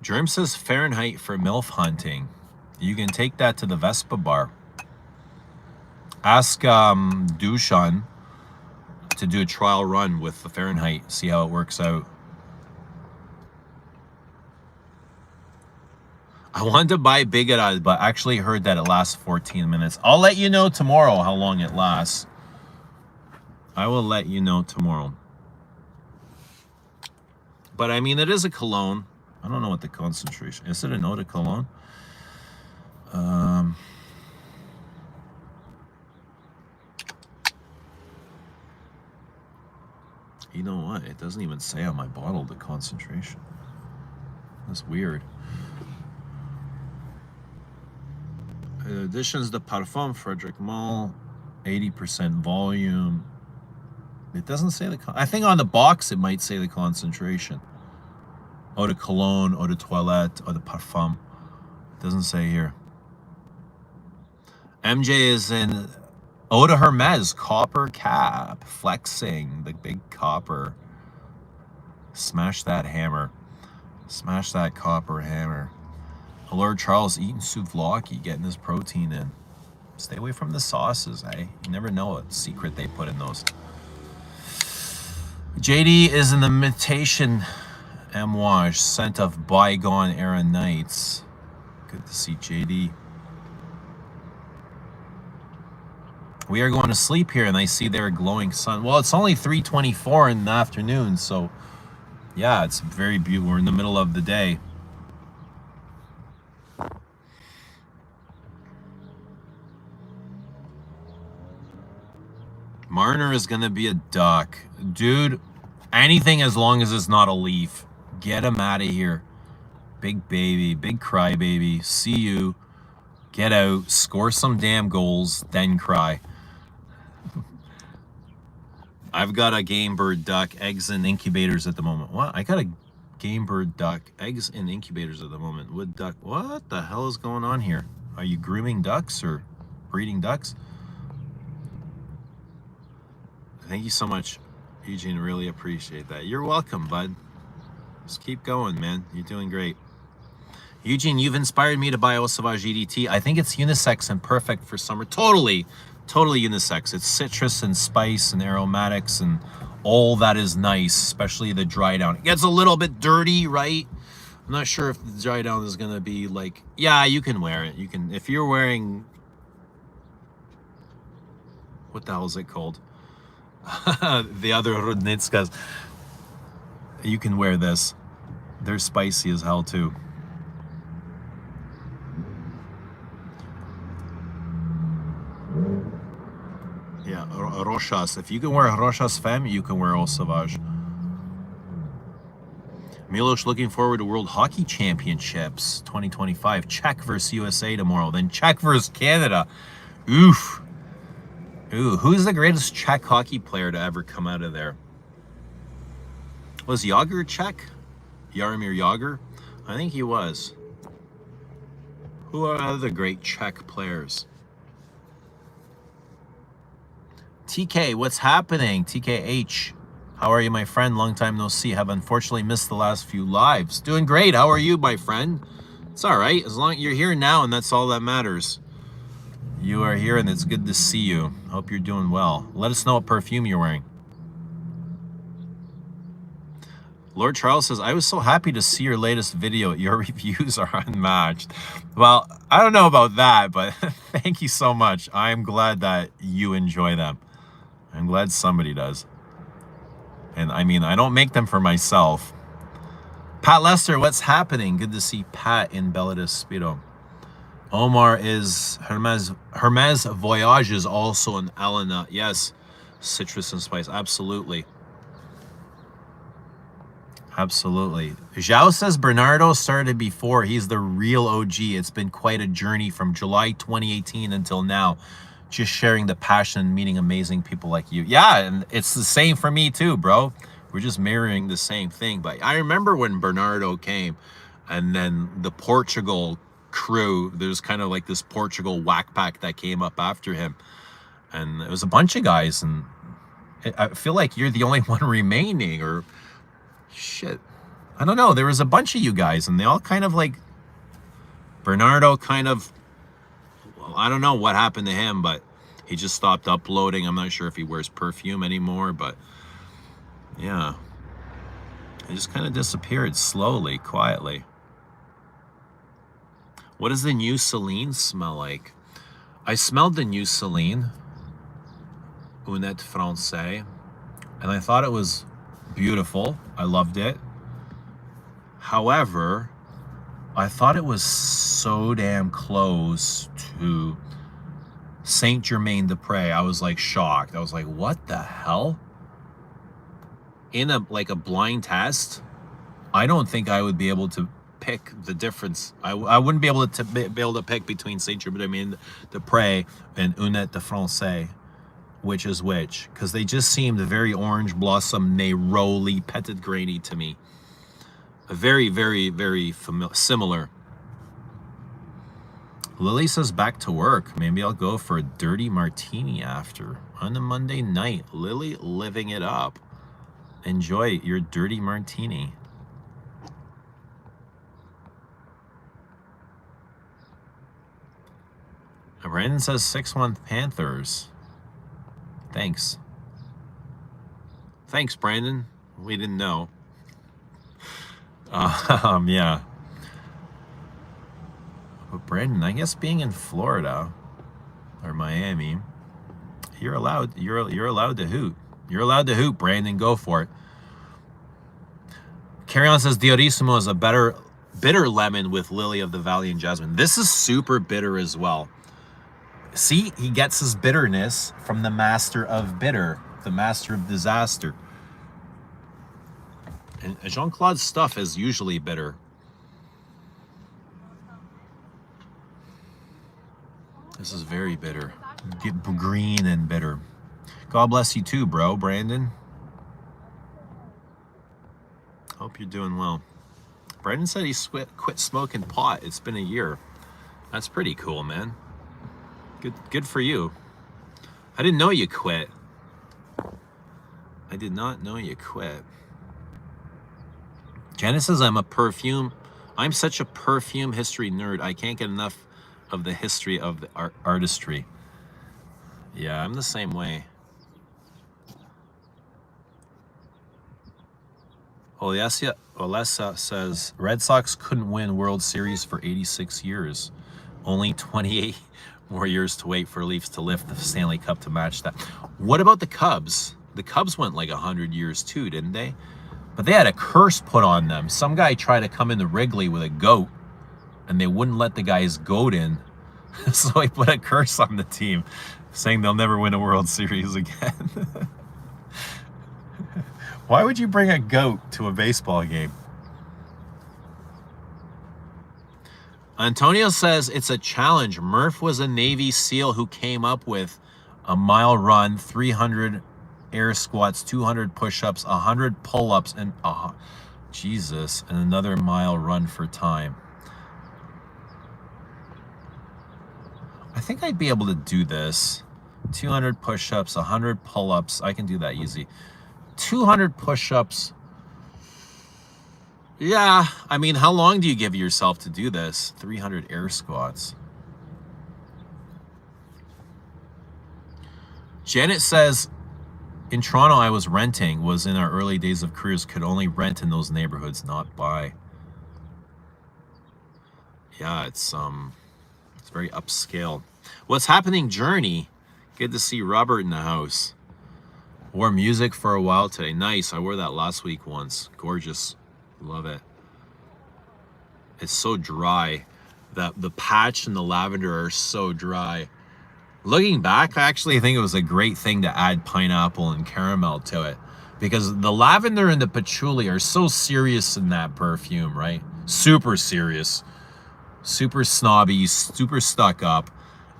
Germ says Fahrenheit for MILF hunting. You can take that to the Vespa bar. Ask Dushan to do a trial run with the Fahrenheit, see how it works out. I wanted to buy Bigarade, but actually heard that it lasts 14 minutes. I'll let you know tomorrow how long it lasts. I will let you know tomorrow. But I mean, it is a cologne. I don't know what the concentration is. It an eau de cologne? You know what? It doesn't even say on my bottle the concentration. That's weird. Additions de Parfum, Frederic Malle, 80% volume. It doesn't say the. I think on the box it might say the concentration. Eau de Cologne, Eau de Toilette, Eau de Parfum. It doesn't say here. MJ is in Eau de Hermes, copper cap, flexing the big copper. Smash that hammer. Smash that copper hammer. Lord Charles eating souvlaki, getting his protein in. Stay away from the sauces, eh? You never know what secret they put in those. JD is an imitation amouage, scent of bygone era nights. Good to see JD. We are going to sleep here, and I see their glowing sun. Well, it's only 3:24 in the afternoon, so yeah, it's very beautiful. We're in the middle of the day. Marner is going to be a duck. Dude, anything as long as it's not a Leaf. Get him out of here. Big baby, big crybaby. See you. Get out. Score some damn goals, then cry. I've got a game bird duck, eggs in incubators at the moment. What? I got a game bird duck, eggs in incubators at the moment. Wood duck. What the hell is going on here? Are you grooming ducks or breeding ducks? Thank you so much, Eugene. Really appreciate that. You're welcome, bud. Just keep going, man. You're doing great. Eugene, you've inspired me to buy Eau Sauvage EDT. I think it's unisex and perfect for summer. Totally. totally unisex. It's citrus and spice and aromatics and all that is nice, especially the dry down. It gets a little bit dirty, right? I'm not sure if the dry down is going to be like, yeah, you can wear it. You can, if you're wearing, what the hell is it called? The other Rudnitskas. You can wear this. They're spicy as hell too. Yeah, Rochas. If you can wear Rochas Femme, you can wear Eau Sauvage. Milos looking forward to World Hockey Championships 2025. Czech versus USA tomorrow. Then Czech versus Canada. Oof. Ooh, who's the greatest Czech hockey player to ever come out of there? Was Jágr Czech? Jaromír Jágr? I think he was. Who are other great Czech players? TK, what's happening? TKH, how are you, my friend? Long time no see. Have unfortunately missed the last few lives. Doing great. How are you, my friend? It's all right. As long as you're here now, and that's all that matters. You are here, and it's good to see you. Hope you're doing well. Let us know what perfume you're wearing. Lord Charles says, I was so happy to see your latest video. Your reviews are unmatched. Well, I don't know about that, but thank you so much. I'm glad that you enjoy them. I'm glad somebody does. And I mean, I don't make them for myself. Pat Lester, what's happening? Good to see Pat in Bella Spiro. Omar is Hermes Voyage is also an Elena. Yes, citrus and spice. Absolutely. Absolutely. Zhao says Bernardo started before. He's the real OG. It's been quite a journey from July 2018 until now. Just sharing the passion and meeting amazing people like you. Yeah, and it's the same for me too, bro. We're just mirroring the same thing. But I remember when Bernardo came and then the Portugal crew, there's kind of like this Portugal whack pack that came up after him. And it was a bunch of guys. And I feel like you're the only one remaining or shit. I don't know. There was a bunch of you guys and they all kind of like Bernardo kind of, well, I don't know what happened to him, but he just stopped uploading. I'm not sure if he wears perfume anymore, but yeah, he just kind of disappeared slowly, quietly. What does the new Celine smell like? I smelled the new Celine, Honnête Français, and I thought it was beautiful. I loved it. However, I thought it was so damn close to Saint Germain des Prés. I was like shocked. I was like, what the hell? In a like a blind test, I don't think I would be able to pick the difference. I wouldn't be able to pick between Saint Germain des Prés and Honnête Français, which is which, because they just seemed very orange blossom, neroli, petit grainy to me. Very, very, very similar. Lily says back to work. Maybe I'll go for a dirty martini after on a Monday night. Lily living it up. Enjoy your dirty martini. Brandon says 6-1 Panthers. Thanks. Thanks, Brandon. We didn't know. Yeah. But Brandon, I guess being in Florida or Miami, you're allowed to hoot. You're allowed to hoot, Brandon. Go for it. Carry On says Diorissimo is a better bitter lemon with Lily of the Valley and Jasmine. This is super bitter as well. See, he gets his bitterness from the master of bitter, the master of disaster. And Jean-Claude's stuff is usually bitter. This is very bitter. Get green and bitter. God bless you too, bro, Brandon. Hope you're doing well. Brandon said he quit smoking pot. It's been a year. That's pretty cool, man. Good for you. I didn't know you quit. I did not know you quit. Janice says I'm such a perfume history nerd. I can't get enough of the history of the artistry. Yeah, I'm the same way. Olesa says, Red Sox couldn't win World Series for 86 years. Only 28 more years to wait for Leafs to lift the Stanley Cup to match that. What about the Cubs? The Cubs went like 100 years too, didn't they? But they had a curse put on them. Some guy tried to come into Wrigley with a goat, and they wouldn't let the guy's goat in. So he put a curse on the team, saying they'll never win a World Series again. Why would you bring a goat to a baseball game? Antonio says it's a challenge. Murph was a Navy SEAL who came up with a mile run, 300 air squats, 200 push-ups, 100 pull-ups, and Jesus, and another mile run for time. I think I'd be able to do this. 200 push-ups, 100 pull-ups. I can do that easy. 200 push-ups. Yeah, I mean, how long do you give yourself to do this? 300 air squats. Janet says, in Toronto, I was renting, was in our early days of careers, could only rent in those neighborhoods, not buy. Yeah, it's very upscale. What's happening, Journey? Good to see Robert in the house. Wore music for a while today. Nice. I wore that last week once. Gorgeous. Love it. It's so dry. The patch and the lavender are so dry. Looking back, I actually think it was a great thing to add pineapple and caramel to it, because the lavender and the patchouli are so serious in that perfume, right? Super serious, super snobby, super stuck up.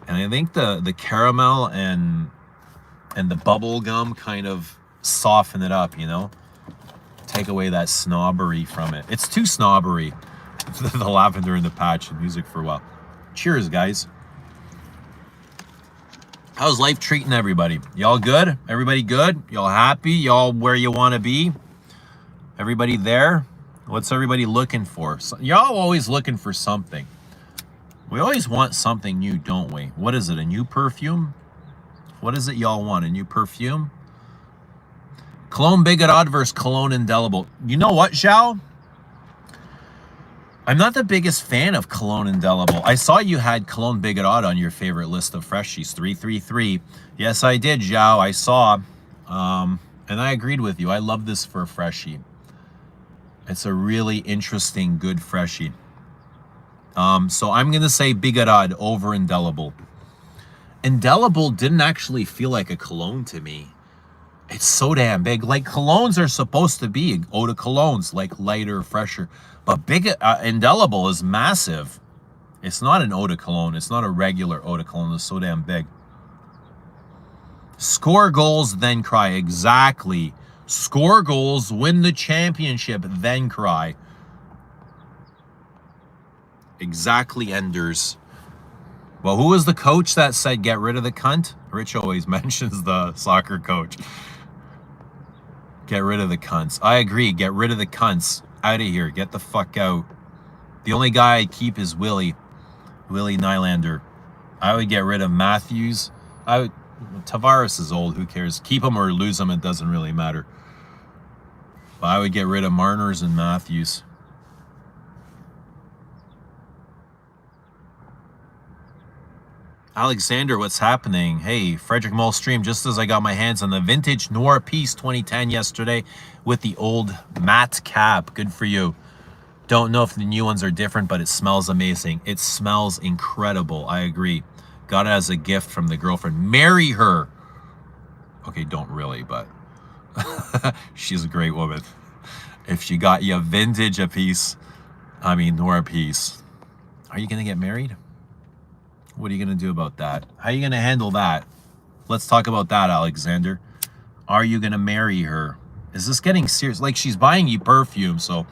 And I think the caramel and the bubble gum kind of soften it up, you know? Take away that snobbery from it. It's too snobbery, the lavender and the patch and music for a while. Cheers, guys. How's life treating everybody? Y'all good? Everybody good? Y'all happy? Y'all where you want to be? Everybody there? What's everybody looking for? Y'all always looking for something. We always want something new, don't we? What is it, a new perfume? What is it y'all want, a new perfume? Cologne Bigarade versus Cologne Indelible. You know what, Zhao? I'm not the biggest fan of Cologne Indelible. I saw you had Cologne Bigarade on your favorite list of freshies, 333. Yes, I did, Zhao. I saw, and I agreed with you. I love this for a freshie. It's a really interesting, good freshie. So I'm going to say Bigarade over Indelible. Indelible didn't actually feel like a cologne to me. It's so damn big. Like, colognes are supposed to be eau de colognes, like lighter, fresher. But Indelible is massive. It's not an eau de cologne. It's not a regular eau de cologne. It's so damn big. Score goals, then cry. Exactly. Score goals, win the championship, then cry. Exactly, Enders. Well, who was the coach that said get rid of the cunt? Rich always mentions the soccer coach. Get rid of the cunts. I agree. Get rid of the cunts. Out of here. Get the fuck out. The only guy I keep is Willie Nylander. I would get rid of Matthews. Tavares is old. Who cares? Keep him or lose him. It doesn't really matter. But I would get rid of Marners and Matthews. Alexander, what's happening? Hey, Frederic Mull stream, just as I got my hands on the vintage Noir Peace 2010 yesterday with the old matte cap. Good for you. Don't know if the new ones are different, but it smells amazing. It smells incredible. I agree. Got it as a gift from the girlfriend. Marry her. Okay, don't really, but she's a great woman. If she got you a vintage Noir Peace, are you going to get married? What are you going to do about that? How are you going to handle that? Let's talk about that, Alexander. Are you going to marry her? Is this getting serious? Like, she's buying you perfume, so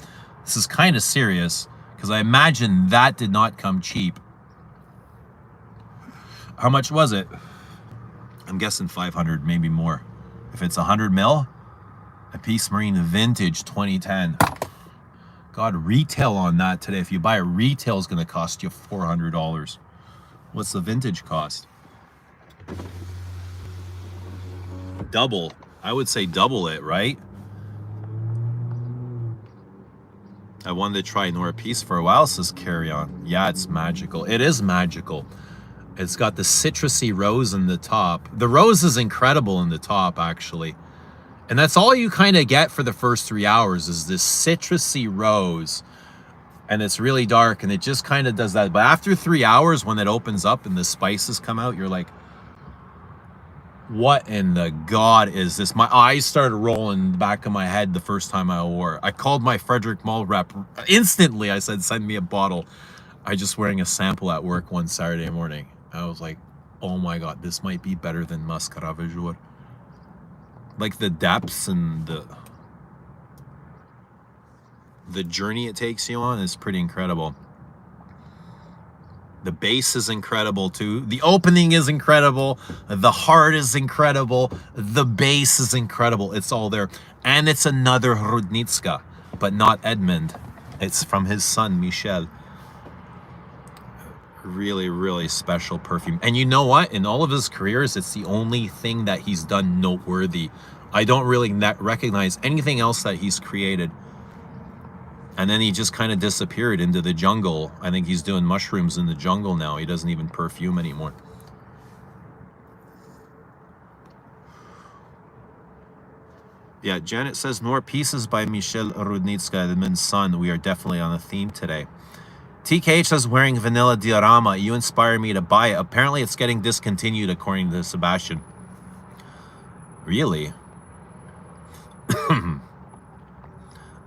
this is kind of serious, because I imagine that did not come cheap. How much was it? I'm guessing 500, maybe more. If it's 100 mil, a Peace Marine vintage 2010. God, retail on that today. If you buy a retail, it's going to cost you $400. What's the vintage cost? double. I would say double it, right? I wanted to try Nora Peace for a while, says Carry On. Yeah, it's magical. It is magical. It's got the citrusy rose in the top. The rose is incredible in the top, actually. And that's all you kind of get for the first 3 hours is this citrusy rose. And it's really dark, and it just kind of does that. But after 3 hours, when it opens up and the spices come out, you're like, what in the God is this? My eyes started rolling in the back of my head the first time I wore it. I called my Frederic Malle rep. Instantly, I said, send me a bottle. I just wearing a sample at work one Saturday morning. I was like, oh my God, this might be better than Mascara Visual. Like the depths and the journey it takes you on is pretty incredible. The bass is incredible too. The opening is incredible. The heart is incredible. The bass is incredible. It's all there. And it's another Rudnitska, but not Edmund. It's from his son, Michel. Really, really special perfume. And you know what? In all of his careers, it's the only thing that he's done noteworthy. I don't really recognize anything else that he's created. And then he just kind of disappeared into the jungle. I think he's doing mushrooms in the jungle now. He doesn't even perfume anymore. Yeah, Janet says, Nor Pieces by Michel Rudnitska, Edmund's son. We are definitely on a theme today. TKH says, wearing vanilla diorama. You inspired me to buy it. Apparently it's getting discontinued, according to Sebastian. Really?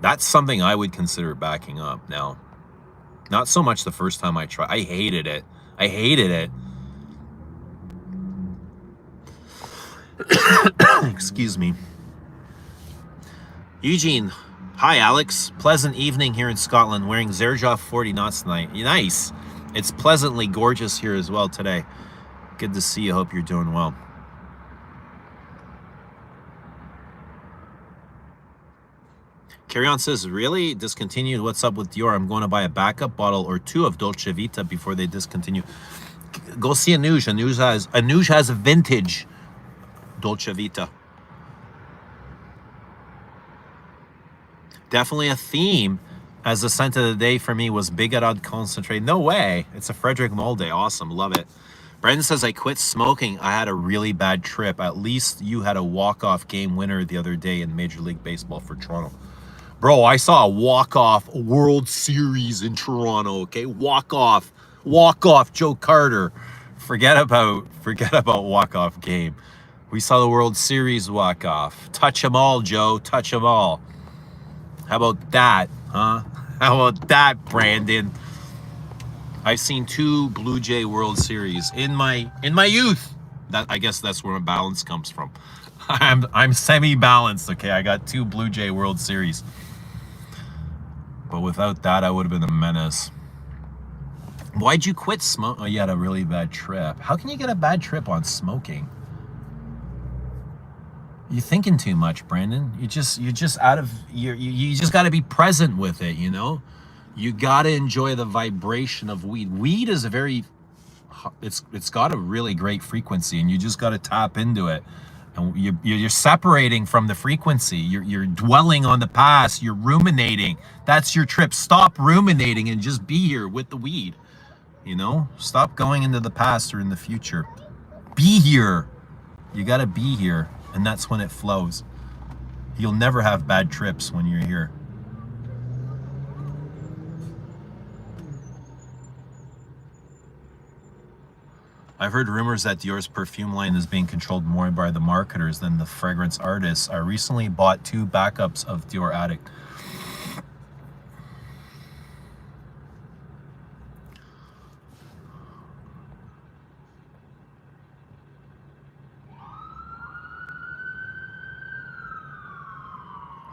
That's something I would consider backing up now. Not so much the first time I tried. I hated it. I hated it. Excuse me. Eugene. Hi, Alex. Pleasant evening here in Scotland, wearing Xerjoff 40 knots tonight. Nice. It's pleasantly gorgeous here as well today. Good to see you. Hope you're doing well. Carry On says, really? Discontinued? What's up with Dior? I'm going to buy a backup bottle or two of Dolce Vita before they discontinue. Go see Anuj. Anuj has a vintage Dolce Vita. Definitely a theme, as the scent of the day for me was Bigarade Concentrate. No way. It's a Frederic Malle day. Awesome. Love it. Brendan says, I quit smoking. I had a really bad trip. At least you had a walk-off game winner the other day in Major League Baseball for Toronto. Bro, I saw a walk-off World Series in Toronto, okay? Walk-off Joe Carter. Forget about walk-off game. We saw the World Series walk-off. Touch 'em all, Joe. Touch 'em all. How about that, huh? How about that, Brandon? I've seen 2 Blue Jay World Series in my youth. I guess that's where my balance comes from. I'm semi-balanced, okay? I got 2 Blue Jay World Series. But without that, I would have been a menace. Why'd you quit smoking? Oh, you had a really bad trip. How can you get a bad trip on smoking? You're thinking too much, Brandon. You just got to be present with it, you know? You got to enjoy the vibration of weed. Weed is it's got a really great frequency, and you just got to tap into it. And you're separating from the frequency. You're dwelling on the past. You're ruminating. That's your trip. Stop ruminating and just be here with the weed. You know? Stop going into the past or in the future. Be here. You got to be here. And that's when it flows. You'll never have bad trips when you're here. I've heard rumors that Dior's perfume line is being controlled more by the marketers than the fragrance artists. I recently bought 2 backups of Dior Addict.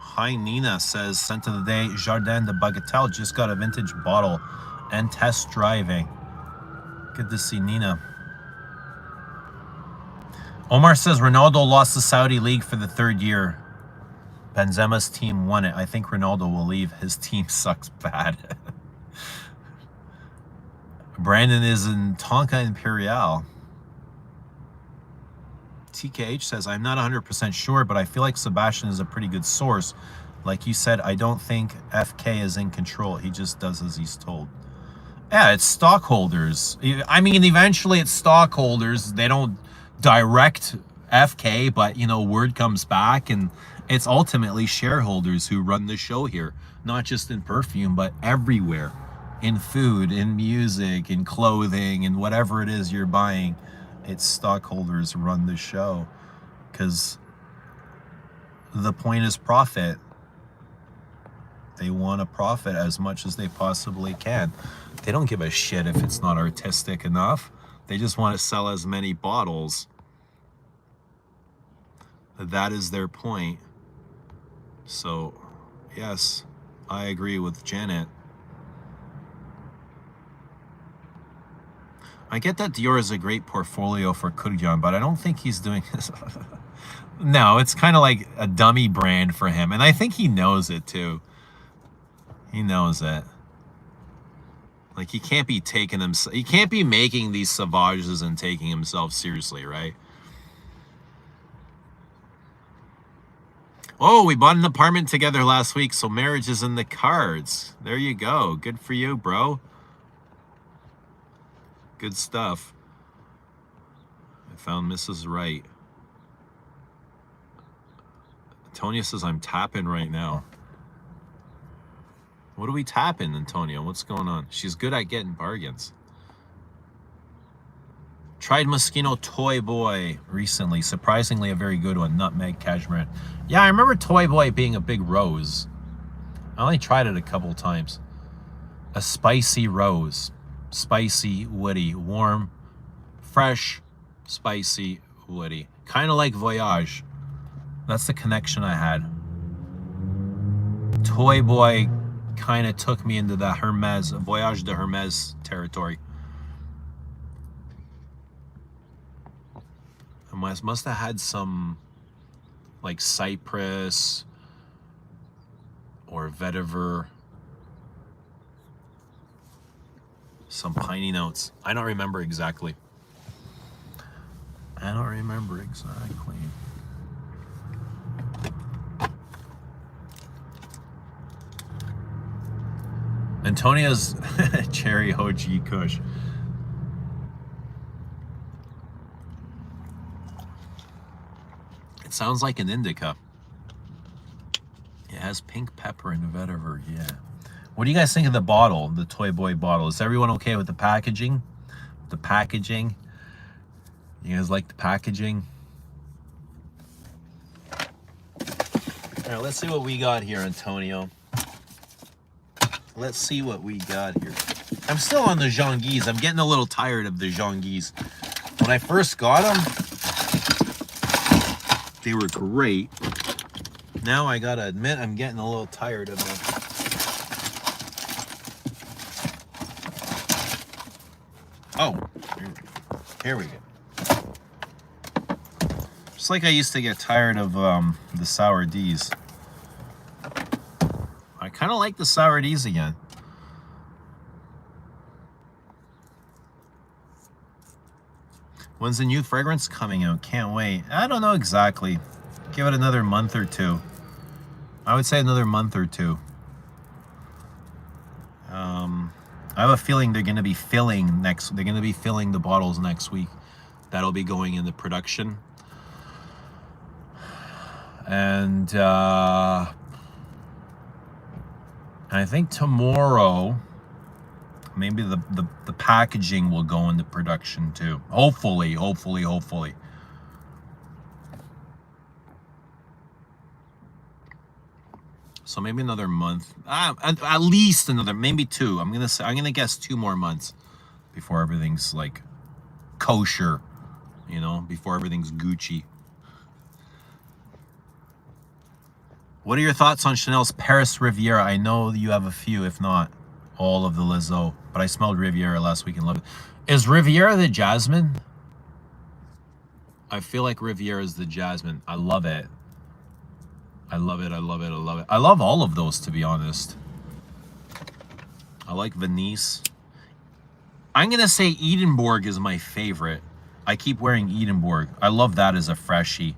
Hi, Nina says, scent of the day, Jardin de Bagatelle. Just got a vintage bottle and test driving. Good to see Nina. Omar says Ronaldo lost the Saudi League for the 3rd year. Benzema's team won it. I think Ronaldo will leave. His team sucks bad. Brandon is in Tonka Imperial. TKH says, I'm not 100% sure, but I feel like Sebastian is a pretty good source. Like you said, I don't think FK is in control. He just does as he's told. Yeah, it's stockholders. I mean, eventually it's stockholders. They don't direct FK, but, you know, word comes back, and it's ultimately shareholders who run the show here. Not just in perfume, but everywhere. In food, in music, in clothing, and whatever it is you're buying. It's stockholders who run the show. Because the point is profit. They want to profit as much as they possibly can. They don't give a shit if it's not artistic enough. They just want to sell as many bottles. That is their point. So, yes, I agree with Janet. I get that Dior is a great portfolio for Kurjan, but I don't think he's doing this. No, it's kind of like a dummy brand for him. And I think he knows it too. He knows it. Like, he can't be taking himself, he can't be making these Sauvages and taking himself seriously, right? Oh, we bought an apartment together last week, so marriage is in the cards. There you go. Good for you, bro. Good stuff. I found Mrs. Right. Antonia says, I'm tapping right now. What are we tapping, Antonio? What's going on? She's good at getting bargains. Tried Moschino Toy Boy recently. Surprisingly, a very good one. Nutmeg, cashmere. Yeah, I remember Toy Boy being a big rose. I only tried it a couple times. A spicy rose. Spicy, woody, warm, fresh, spicy, woody. Kind of like Voyage. That's the connection I had. Toy Boy kind of took me into the Hermes, Voyage de Hermes territory. I must have had some like cypress or vetiver, some piney notes. I don't remember exactly. Antonia's Cherry OG Kush. It sounds like an indica. It has pink pepper and vetiver, yeah. What do you guys think of the bottle, the Toy Boy bottle? Is everyone okay with the packaging? The packaging? You guys like the packaging? All right, let's see what we got here, Antonio. Let's see what we got here. I'm still on the Jean-Guys. I'm getting a little tired of the Jean-Guys. When I first got them, they were great. Now I gotta admit, I'm getting a little tired of them. Oh, here we go. Just like I used to get tired of the Sour D's. I kind of like the Sour D's again. When's the new fragrance coming out? Can't wait. I don't know exactly. Give it another month or two. I would say another month or two. I have a feeling they're going to be filling the bottles next week. That'll be going into production. And I think tomorrow, maybe the packaging will go into production too. Hopefully. So maybe another month, at least another, maybe two. I'm gonna guess 2 more months before everything's like kosher, you know, before everything's Gucci. What are your thoughts on Chanel's Paris Riviera? I know you have a few, if not all of the Lizzo, but I smelled Riviera last week and loved it. Is Riviera the jasmine? I feel like Riviera is the jasmine. I love it. I love it. I love all of those, to be honest. I like Venice. I'm going to say Edinburgh is my favorite. I keep wearing Edinburgh. I love that as a freshie.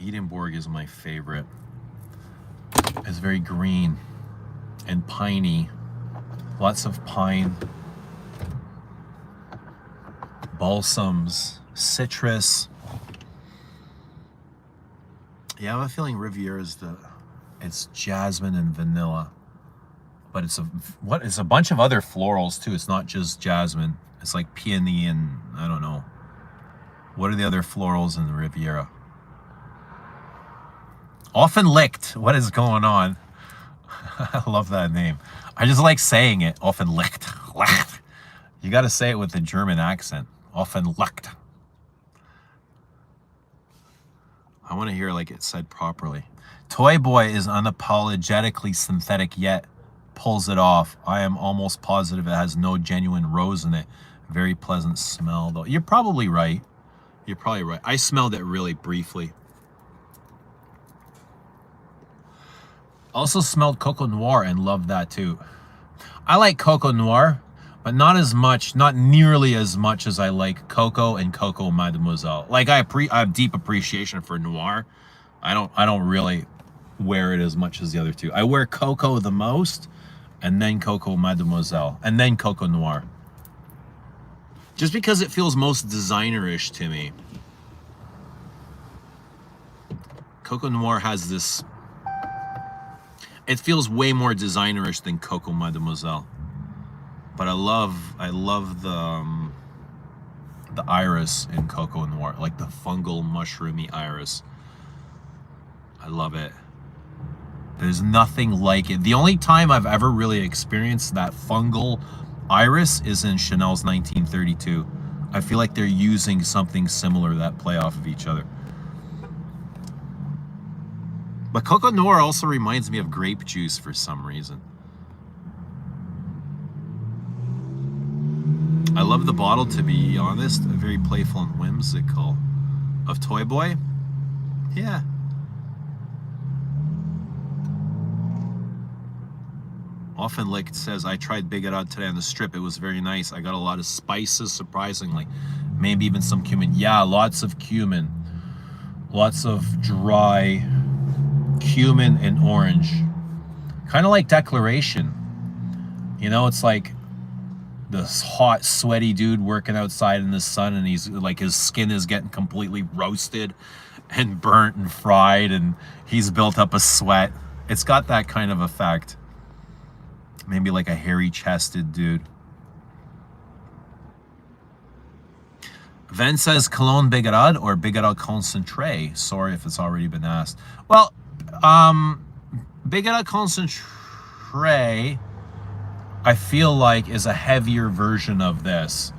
Edinburgh is my favorite. It's very green and piney. Lots of pine. Balsams, citrus. Yeah, I have a feeling Riviera is it's jasmine and vanilla. But it's a bunch of other florals too. It's not just jasmine. It's like peony and I don't know. What are the other florals in the Riviera? Often licked. What is going on? I love that name. I just like saying it. Often licked. Licked. You got to say it with a German accent. Often licked. I want to hear like it said properly. Toy Boy is unapologetically synthetic yet pulls it off. I am almost positive it has no genuine rose in it. Very pleasant smell though. You're probably right. You're probably right. I smelled it really briefly. Also smelled Coco Noir and loved that too. I like Coco Noir, but not as much, not nearly as much as I like Coco and Coco Mademoiselle. Like I have deep appreciation for Noir. I don't really wear it as much as the other two. I wear Coco the most, and then Coco Mademoiselle, and then Coco Noir. Just because it feels most designer-ish to me. Coco Noir has this. It feels way more designer-ish than Coco Mademoiselle. But I love the iris in Coco Noir, like the fungal mushroomy iris. I love it. There's nothing like it. The only time I've ever really experienced that fungal iris is in Chanel's 1932. I feel like they're using something similar that play off of each other. But Coco Noir also reminds me of grape juice for some reason. I love the bottle, to be honest. Very playful and whimsical. Of Toy Boy? Yeah. Often Licked says, I tried Bigarade today on the strip. It was very nice. I got a lot of spices, surprisingly. Maybe even some cumin. Yeah, lots of cumin. Lots of dry cumin and orange. Kind of like Declaration. You know, it's like this hot, sweaty dude working outside in the sun, and he's like, his skin is getting completely roasted and burnt and fried, and he's built up a sweat. It's got that kind of effect. Maybe like a hairy-chested dude. Ven says Cologne Bigarade or Bigarade Concentré. Sorry if it's already been asked. Well, Bigarade Concentré, I feel like, is a heavier version of this.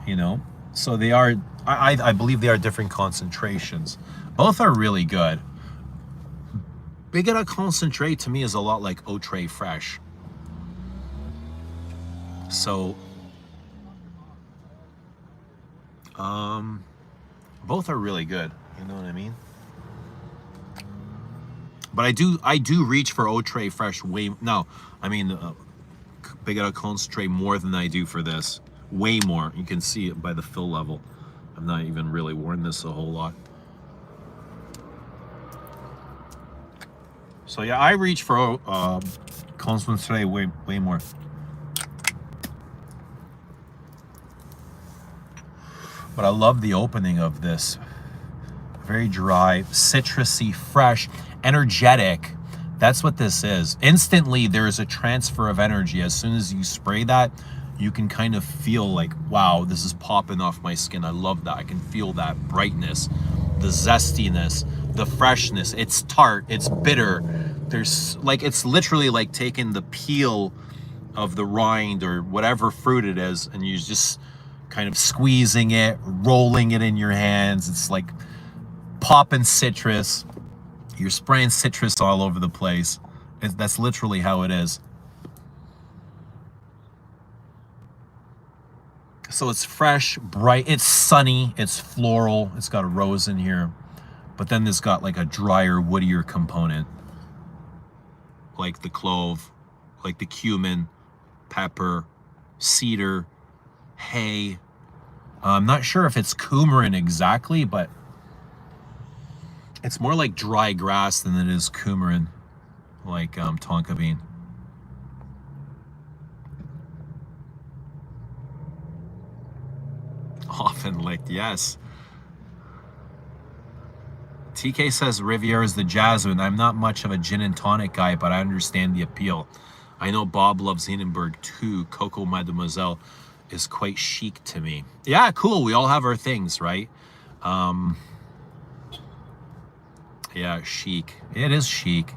You know? So they are, I believe they are different concentrations. Both are really good. Bigarade Concentré to me is a lot like Outre Fresh. So, both are really good. You know what I mean? But I do reach for Outre Fresh way. No, I mean Bigarade Concentré more than I do for this. Way more. You can see it by the fill level. I've not even really worn this a whole lot. So yeah, I reach for Concentré way more. But I love the opening of this. Very dry, citrusy, fresh, energetic. That's what this is. Instantly, there is a transfer of energy. As soon as you spray that, you can kind of feel like, wow, this is popping off my skin. I love that. I can feel that brightness, the zestiness, the freshness. It's tart, it's bitter. There's like, it's literally like taking the peel of the rind or whatever fruit it is, and you just kind of squeezing it, rolling it in your hands. It's like popping citrus. You're spraying citrus all over the place. That's literally how it is. So it's fresh, bright, it's sunny, it's floral, it's got a rose in here, but then it's got like a drier, woodier component, like the clove like the cumin, pepper, cedar, hay. I'm not sure if it's coumarin exactly, but it's more like dry grass than it is coumarin, like tonka bean. Often licked, yes. TK says Riviera is the jasmine. I'm not much of a gin and tonic guy, but I understand the appeal. I know Bob loves Hindenburg too. Coco Mademoiselle is quite chic to me. Yeah, cool. We all have our things, right? Yeah, chic. It is chic.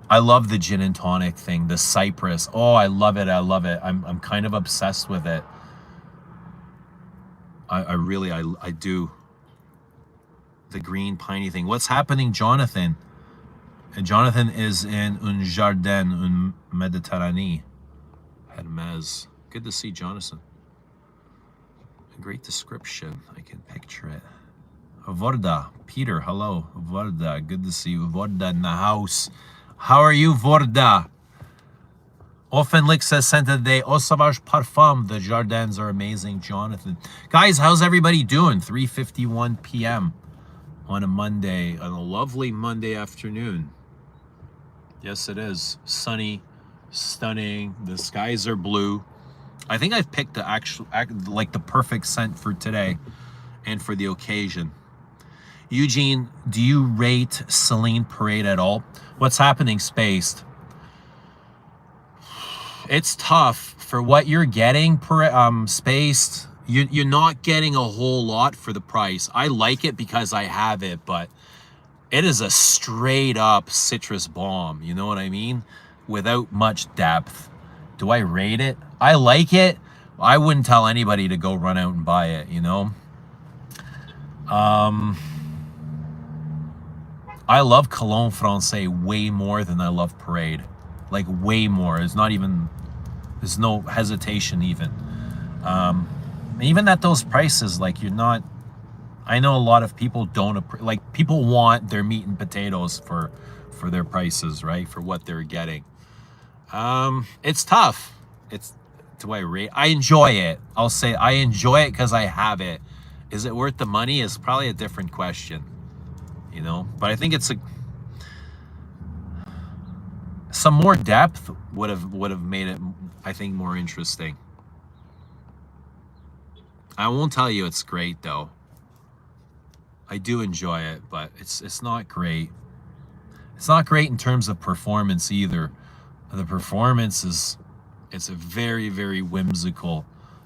I love the gin and tonic thing, the cypress. Oh, I love it. I love it. I'm kind of obsessed with it. I really do. The green piney thing. What's happening, Jonathan? And Jonathan is in Un Jardin, Un Méditerranée. Hermes. Good to see Jonathan. A great description. I can picture it. Vorda. Peter, hello. Vorda. Good to see you. Vorda in the house. How are you, Vorda? Offenlick says, Santa de Eau Sauvage Parfum. The Jardins are amazing, Jonathan. Guys, how's everybody doing? 3:51 p.m. on a Monday, on a lovely Monday afternoon. Yes, it is. Sunny, stunning. The skies are blue. I think I've picked the like the perfect scent for today and for the occasion. Eugene, do you rate Celine Parade at all? What's happening, Spaced? It's tough for what you're getting, Spaced. You're not getting a whole lot for the price. I like it because I have it, but it is a straight up citrus bomb. You know what I mean? Without much depth. Do I rate it? I like it. I wouldn't tell anybody to go run out and buy it, you know? I love Cologne Francais way more than I love Parade. Like way more. There's no hesitation even. Even at those prices, like you're not, I know a lot of people don't, like people want their meat and potatoes for their prices, right? For what they're getting. It's tough. Do I rate? I enjoy it. I'll say I enjoy it because I have it. Is it worth the money? Is probably a different question, you know? But I think it's some more depth would have made it, I think, more interesting. I won't tell you it's great though. I do enjoy it, but it's not great. It's not great in terms of performance either. The performance it's a very, very whimsical,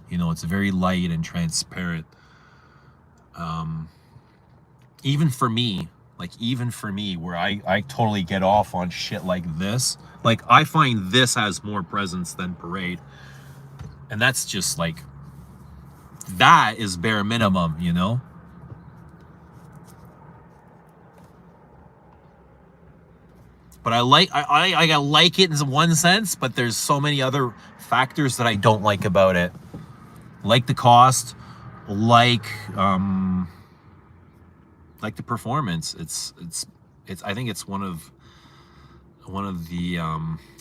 you know, it's very light and transparent. Even for me, where I totally get off on shit like this, like I find this has more presence than Parade. And that's just like, that is bare minimum, you know? But I like it in one sense, but there's so many other factors that I don't like about it. Like the cost, like the performance. It's I think it's one of the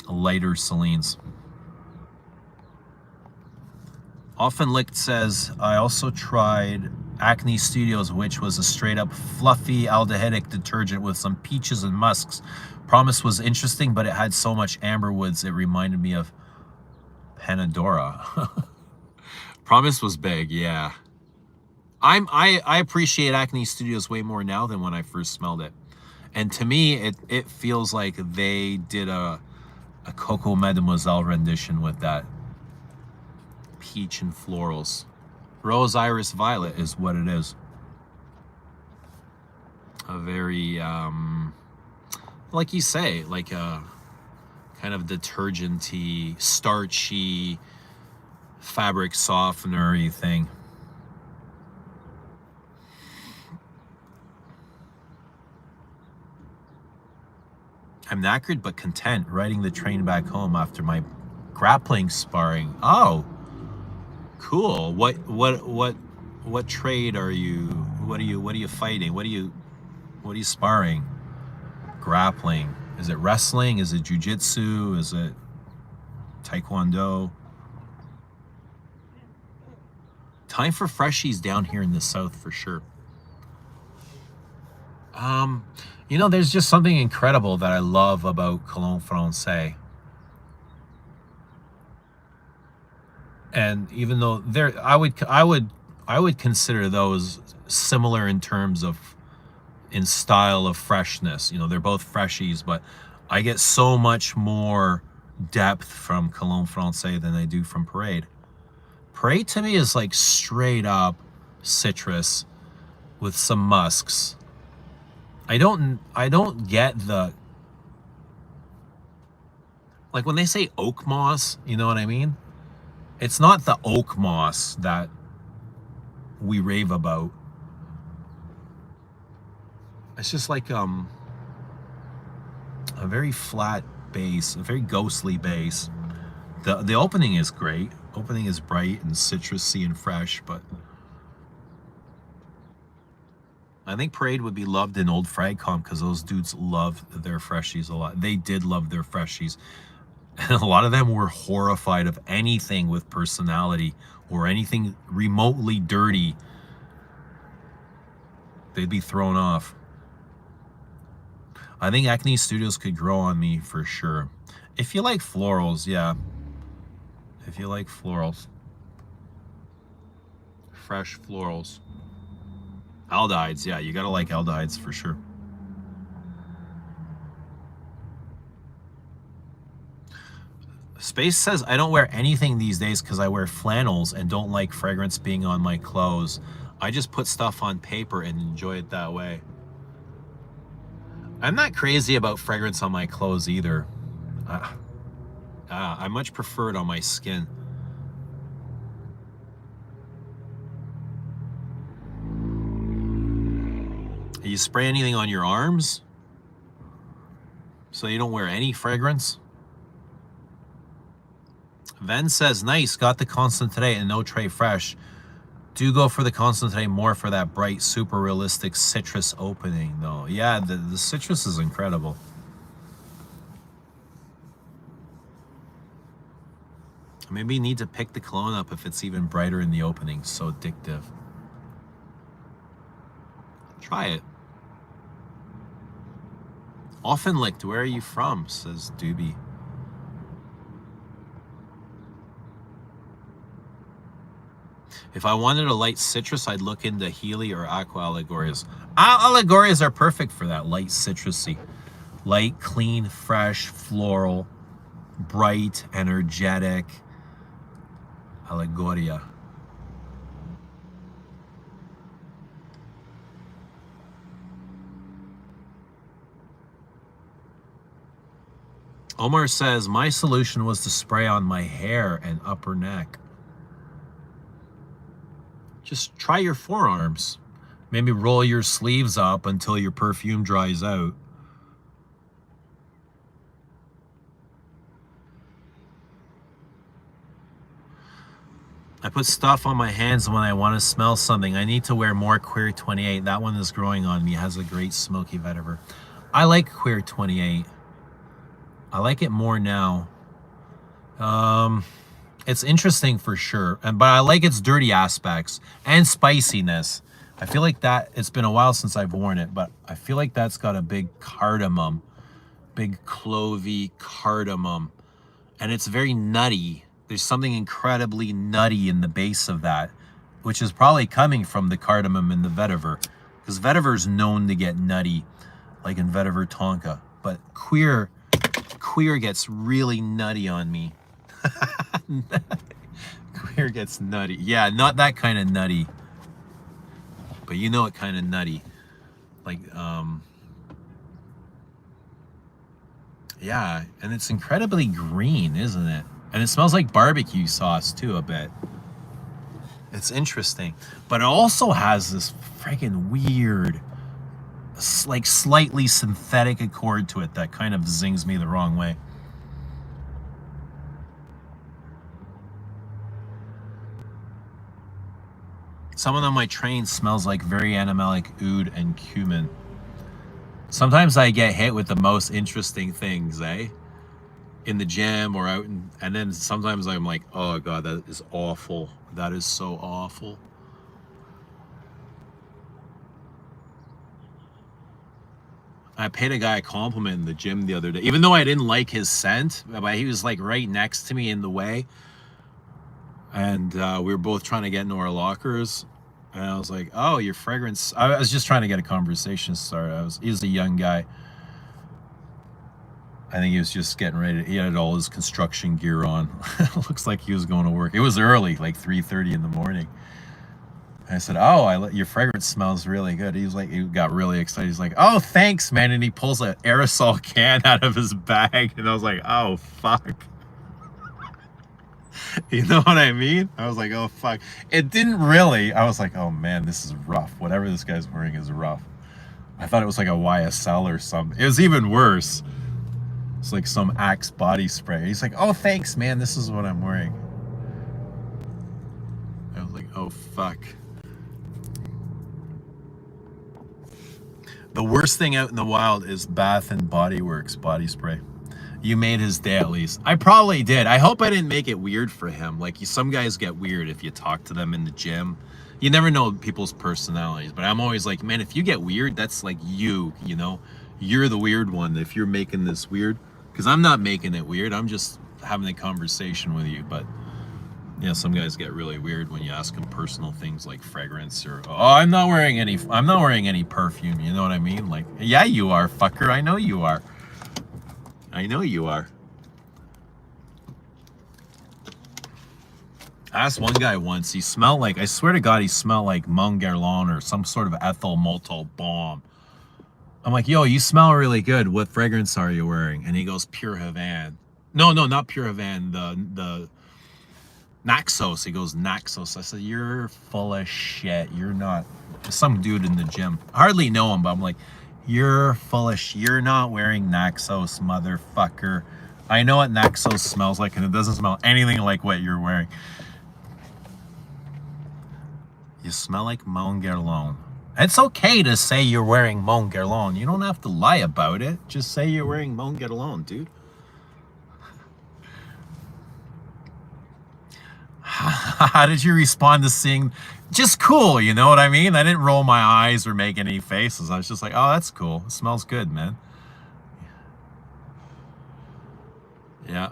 lighter Celines. Often Licked says, I also tried Acne Studios, which was a straight up fluffy aldehydic detergent with some peaches and musks. Promise was interesting, but it had so much amber woods, it reminded me of Panadora. Promise was big, yeah. I appreciate Acne Studios way more now than when I first smelled it. And to me, it feels like they did a Coco Mademoiselle rendition with that. Peach and florals. Rose, iris, violet is what it is. A very, like you say, like a kind of detergent-y, starchy, fabric softener-y thing. I'm knackered but content riding the train back home after my grappling sparring. Oh, cool. What trade are you? What are you fighting? What are you sparring? Grappling. Is it wrestling? Is it jujitsu? Is it taekwondo? Time for freshies down here in the south for sure. You know, there's just something incredible that I love about Cologne Francais. And even though I would consider those similar in terms of in style of freshness. You know, they're both freshies, but I get so much more depth from Cologne Francais than I do from Parade. Parade to me is like straight up citrus with some musks. I don't get the, like when they say oak moss, you know what I mean? It's not the oak moss that we rave about. It's just like a very flat base, a very ghostly base. The opening is great. Opening is bright and citrusy and fresh, but I think Parade would be loved in Old Fragcom because those dudes love their freshies a lot. They did love their freshies. And a lot of them were horrified of anything with personality or anything remotely dirty. They'd be thrown off. I think Acne Studios could grow on me for sure. If you like florals, yeah. If you like florals. Fresh florals. Aldehydes, yeah, you gotta like aldehydes for sure. Space says, I don't wear anything these days because I wear flannels and don't like fragrance being on my clothes. I just put stuff on paper and enjoy it that way. I'm not crazy about fragrance on my clothes either. I much prefer it on my skin. You spray anything on your arms? So you don't wear any fragrance? Ven says, nice, got the concentrate and no tray fresh. Do go for the concentrate more for that bright, super realistic citrus opening, though. Yeah, the citrus is incredible. Maybe you need to pick the cologne up if it's even brighter in the opening. So addictive. Try it. Often licked, where are you from? Says Doobie. If I wanted a light citrus, I'd look into Healy or Aqua Allegorias. Allegorias are perfect for that, light citrusy. Light, clean, fresh, floral, bright, energetic. Allegoria. Omar says, my solution was to spray on my hair and upper neck. Just try your forearms. Maybe roll your sleeves up until your perfume dries out. I put stuff on my hands when I want to smell something. I need to wear more Queer 28. That one is growing on me. It has a great smoky vetiver. I like Queer 28. I like it more now. It's interesting for sure, but I like its dirty aspects and spiciness. I feel like that, it's been a while since I've worn it, but I feel like that's got a big cardamom, big clovey cardamom, and it's very nutty. There's something incredibly nutty in the base of that, which is probably coming from the cardamom and the vetiver, because vetiver is known to get nutty, like in vetiver tonka, but queer gets really nutty on me. Queer gets nutty. Yeah, not that kind of nutty, but you know what kind of nutty. Like, yeah, and it's incredibly green, isn't it? And it smells like barbecue sauce too a bit. It's interesting, but it also has this freaking weird, like slightly synthetic accord to it that kind of zings me the wrong way. Someone on my train smells like very animalic oud and cumin. Sometimes I get hit with the most interesting things, eh? In the gym or out, and then sometimes I'm like, oh God, that is awful. That is so awful. I paid a guy a compliment in the gym the other day, even though I didn't like his scent, but he was like right next to me in the way. And we were both trying to get into our lockers. And I was like, oh, your fragrance. I was just trying to get a conversation started. He was a young guy. I think he was just getting ready. He had all his construction gear on. Looks like he was going to work. It was early, like 3:30 in the morning. I said, oh, your fragrance smells really good. He got really excited. He's like, oh, thanks, man. And he pulls an aerosol can out of his bag. And I was like, oh, fuck. You know what I mean? I was like, oh, fuck. It didn't really. I was like, oh, man, this is rough. Whatever this guy's wearing is rough. I thought it was like a YSL or something. It was even worse. It's like some Axe body spray. He's like, oh, thanks, man. This is what I'm wearing. I was like, oh, fuck. The worst thing out in the wild is Bath and Body Works body spray. You made his day at least. I probably did. I hope I didn't make it weird for him. Like, some guys get weird if you talk to them in the gym. You never know people's personalities. But I'm always like, man, if you get weird, that's like you know? You're the weird one if you're making this weird. Because I'm not making it weird. I'm just having a conversation with you. But yeah, some guys get really weird when you ask them personal things like fragrance or, oh, I'm not wearing any perfume. You know what I mean? Like, yeah, you are, fucker. I know you are. I know you are. I asked one guy once, he smelled like, I swear to God, he smelled like Mont Guerlain or some sort of ethyl maltol bomb. I'm like, yo, you smell really good. What fragrance are you wearing? And he goes, Pure Havane. No, not Pure Havane. The Naxos. He goes, Naxos. I said, you're full of shit. You're not. Some dude in the gym. I hardly know him, but I'm like, you're full of shit. You're not wearing Naxos, motherfucker. I know what Naxos smells like, and it doesn't smell anything like what you're wearing. You smell like Mont Guerlain. It's okay to say you're wearing Mont Guerlain. You don't have to lie about it. Just say you're wearing Mont Guerlain, dude. How did you respond to seeing? Just cool, you know what I mean? I didn't roll my eyes or make any faces. I was just like, oh, that's cool. It smells good, man. Yeah.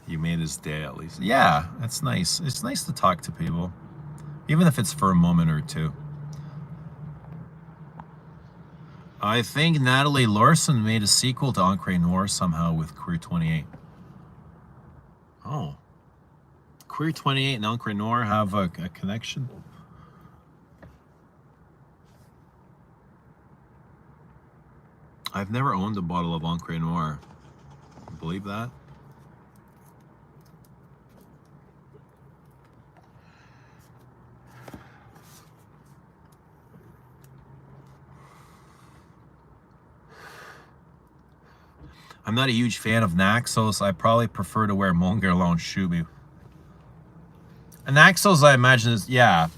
You made his day at least. Yeah, it's nice. It's nice to talk to people, even if it's for a moment or two. I think Natalie Larson made a sequel to Encre Noir somehow with Queer 28. Oh. Queer 28 and Encre Noir have a connection? I've never owned a bottle of Encre Noir. Believe that? I'm not a huge fan of Naxos. I probably prefer to wear Mont Guerlain Shubu. And Naxos, I imagine, is, yeah.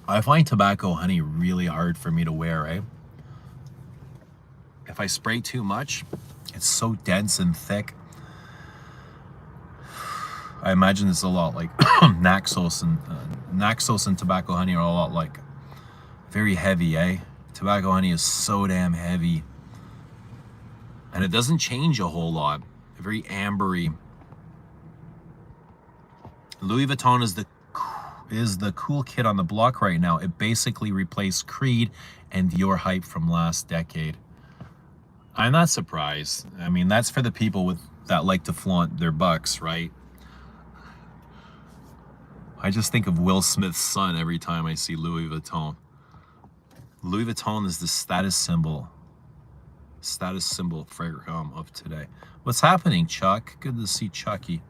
I find tobacco honey really hard for me to wear, right? If I spray too much, it's so dense and thick. I imagine it's a lot like Naxos and tobacco honey are a lot like very heavy, eh? Tobacco honey is so damn heavy. And it doesn't change a whole lot. Very ambery. Louis Vuitton is the cool kid on the block right now. It basically replaced Creed and Dior hype from last decade. I'm not surprised. I mean, that's for the people that like to flaunt their bucks, right? I just think of Will Smith's son every time I see Louis Vuitton. Louis Vuitton is the status symbol of today. What's happening, Chuck? Good to see Chucky.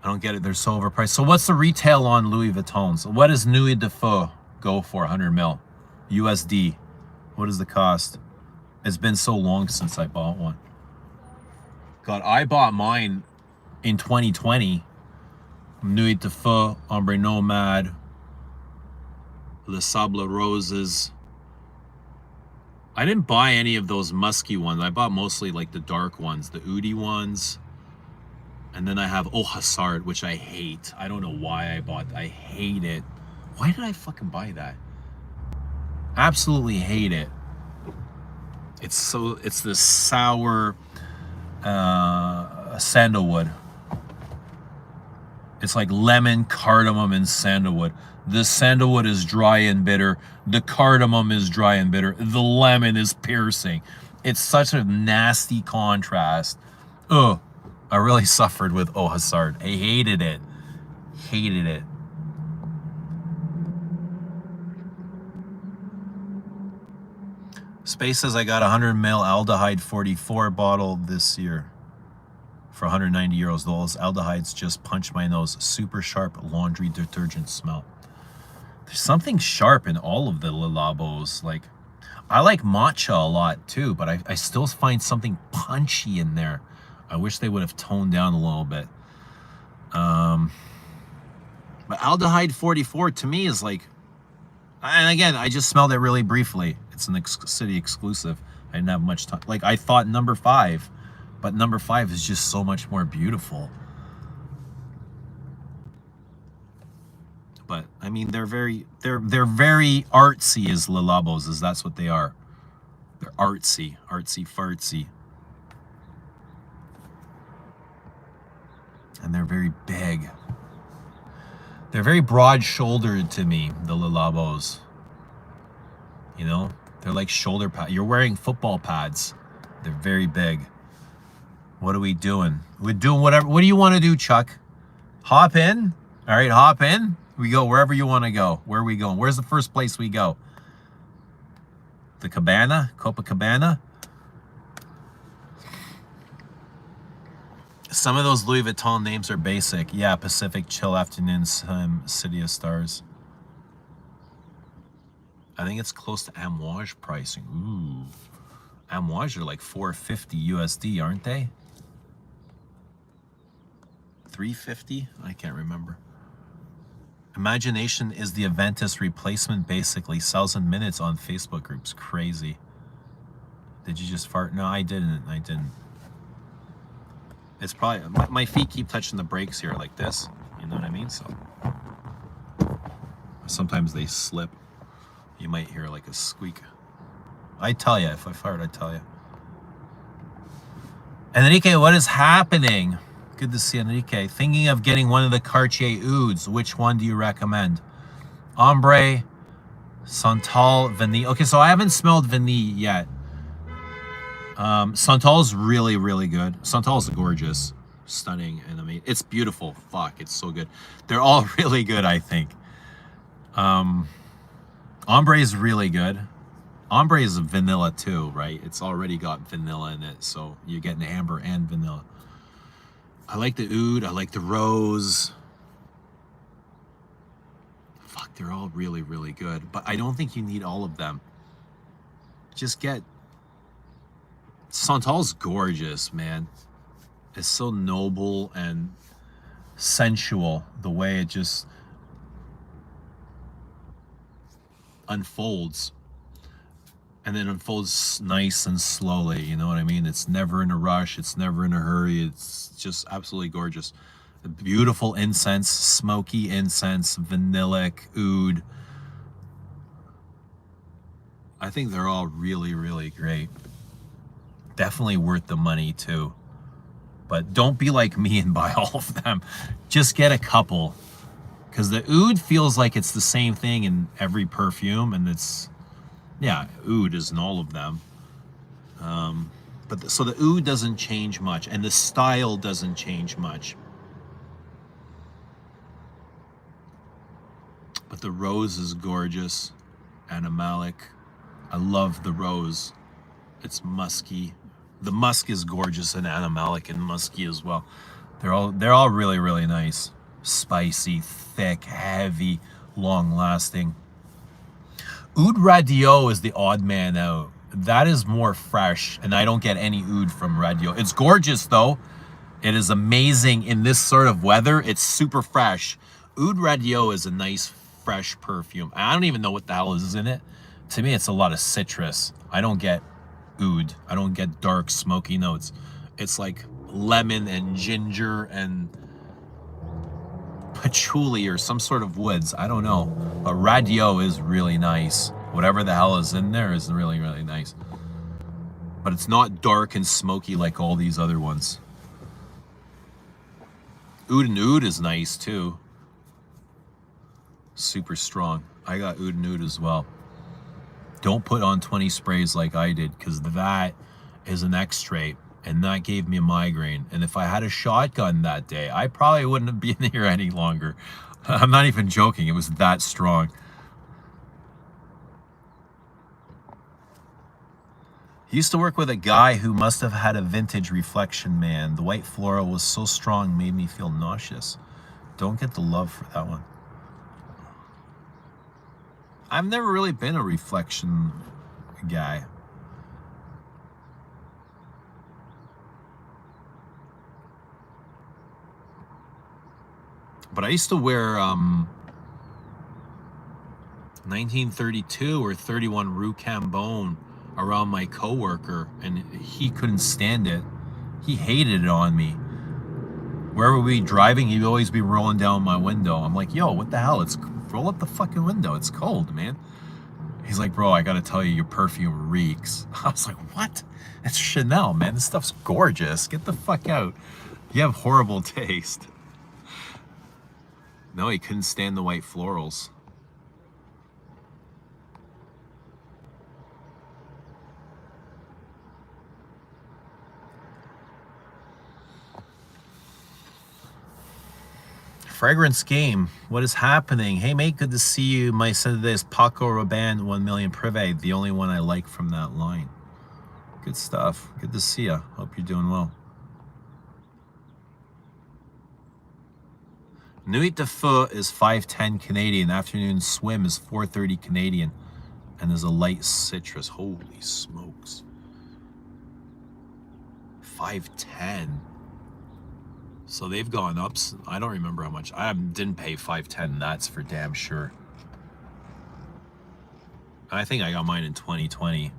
I don't get it. They're so overpriced. So what's the retail on Louis Vuittons? What does Nuit de Feu go for? 100 mil USD. What is the cost? It's been so long since I bought one. God, I bought mine in 2020. Nuit de Feu, Ombre Nomade, Le Sable Roses. I didn't buy any of those musky ones. I bought mostly like the dark ones, the oudy ones. And then I have Au Hasard, which I hate. I don't know why I bought. I hate it. Why did I fucking buy that? Absolutely hate it. It's this sour sandalwood. It's like lemon, cardamom, and sandalwood. The sandalwood is dry and bitter. The cardamom is dry and bitter. The lemon is piercing. It's such a nasty contrast. Ugh. I really suffered with Au Hasard. I hated it. Hated it. Space says I got 100 ml aldehyde 44 bottle this year for 190 euros. Those aldehydes just punched my nose. Super sharp laundry detergent smell. There's something sharp in all of the Le Labos. Like, I like matcha a lot too, but I still find something punchy in there. I wish they would have toned down a little bit. But aldehyde 44 to me is like, and again, I just smelled it really briefly. It's an city exclusive. I didn't have much time. Like, I thought number 5, but number 5 is just so much more beautiful. But I mean, they're very artsy as Le Labos, as that's what they are. They're artsy fartsy. And they're very big. They're very broad-shouldered to me, the Le Labos. You know, they're like shoulder pads. You're wearing football pads. They're very big. What are we doing? We're doing whatever. What do you want to do, Chuck? Hop in? All right, hop in. We go wherever you want to go. Where are we going? Where's the first place we go? The Cabana? Copacabana? Some of those Louis Vuitton names are basic. Yeah, Pacific Chill Afternoons, City of Stars. I think it's close to Amouage pricing. Ooh. Amouage are like $450 USD, aren't they? $350? I can't remember. Imagination is the Aventus replacement, basically. 1,000 minutes on Facebook groups. Crazy. Did you just fart? No, I didn't. It's probably, my feet keep touching the brakes here like this. You know what I mean? So sometimes they slip. You might hear like a squeak. I tell you, if I fart, I tell you. Enrique, what is happening? Good to see Enrique. Thinking of getting one of the Cartier Ouds. Which one do you recommend? Ombre, Santal, Vanille. Okay, so I haven't smelled Vanille yet. Santal's really, really good. Santal's gorgeous, stunning, and I mean, it's beautiful. Fuck, it's so good. They're all really good, I think. Ombre is really good. Ombre is vanilla too, right? It's already got vanilla in it, so you're getting amber and vanilla. I like the oud. I like the rose. Fuck, they're all really, really good. But I don't think you need all of them. Just get... Santal's gorgeous, man. It's so noble and sensual, the way it just unfolds. And then unfolds nice and slowly, you know what I mean? It's never in a rush, it's never in a hurry, it's just absolutely gorgeous. The beautiful incense, smoky incense, vanillic, oud. I think they're all really, really great. Definitely worth the money too. But don't be like me and buy all of them. Just get a couple. Because the oud feels like it's the same thing in every perfume, and it's... Yeah, oud is in all of them. So the oud doesn't change much, and the style doesn't change much. But the rose is gorgeous. Animalic. I love the rose. It's musky. The musk is gorgeous and animalic and musky as well. They're all really, really nice. Spicy, thick, heavy, long-lasting. Oud Radio is the odd man out. That is more fresh, and I don't get any oud from Radio. It's gorgeous, though. It is amazing in this sort of weather. It's super fresh. Oud Radio is a nice, fresh perfume. I don't even know what the hell is in it. To me, it's a lot of citrus. I don't get oud. I don't get dark, smoky notes. It's like lemon and ginger and patchouli or some sort of woods. I don't know. But radio is really nice. Whatever the hell is in there is really, really nice. But it's not dark and smoky like all these other ones. Oud and oud is nice too. Super strong. I got oud and oud as well. Don't put on 20 sprays like I did, because that is an X-ray, and that gave me a migraine. And if I had a shotgun that day, I probably wouldn't have been here any longer. I'm not even joking. It was that strong. He used to work with a guy who must have had a vintage reflection, man. The white floral was so strong, made me feel nauseous. Don't get the love for that one. I've never really been a reflection guy. But I used to wear 1932 or 31 Rue Cambon around my coworker, and he couldn't stand it. He hated it on me. Wherever we driving, he'd always be rolling down my window. I'm like, yo, what the hell? Roll up the fucking window. It's cold, man. He's like, bro, I gotta tell you, your perfume reeks. I was like, what? It's Chanel, man. This stuff's gorgeous. Get the fuck out. You have horrible taste. No, he couldn't stand the white florals. Fragrance Game, what is happening? Hey mate, good to see you. My son today is Paco Rabanne 1 Million Privé, the only one I like from that line. Good stuff. Good to see you. Hope you're doing well. Nuit de Feu is 5.10 Canadian. Afternoon Swim is 4.30 Canadian. And there's a light citrus. Holy smokes. 5.10. So they've gone up. I don't remember how much. I didn't pay 5.10. That's for damn sure. I think I got mine in 2020.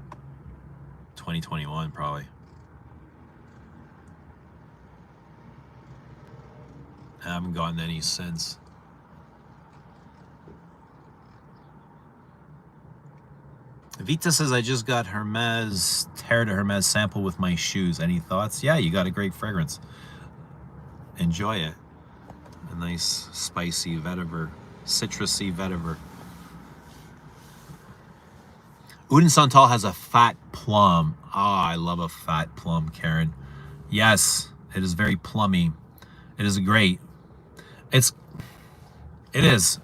2021 probably. I haven't gotten any since. Vita says, I just got Hermes, Terre de Hermes sample with my shoes. Any thoughts? Yeah, you got a great fragrance. Enjoy it. A nice spicy vetiver, citrusy vetiver. Oud and Santal has a fat plum. Ah, I love a fat plum, Karen. Yes, it is very plummy. It is great. It is.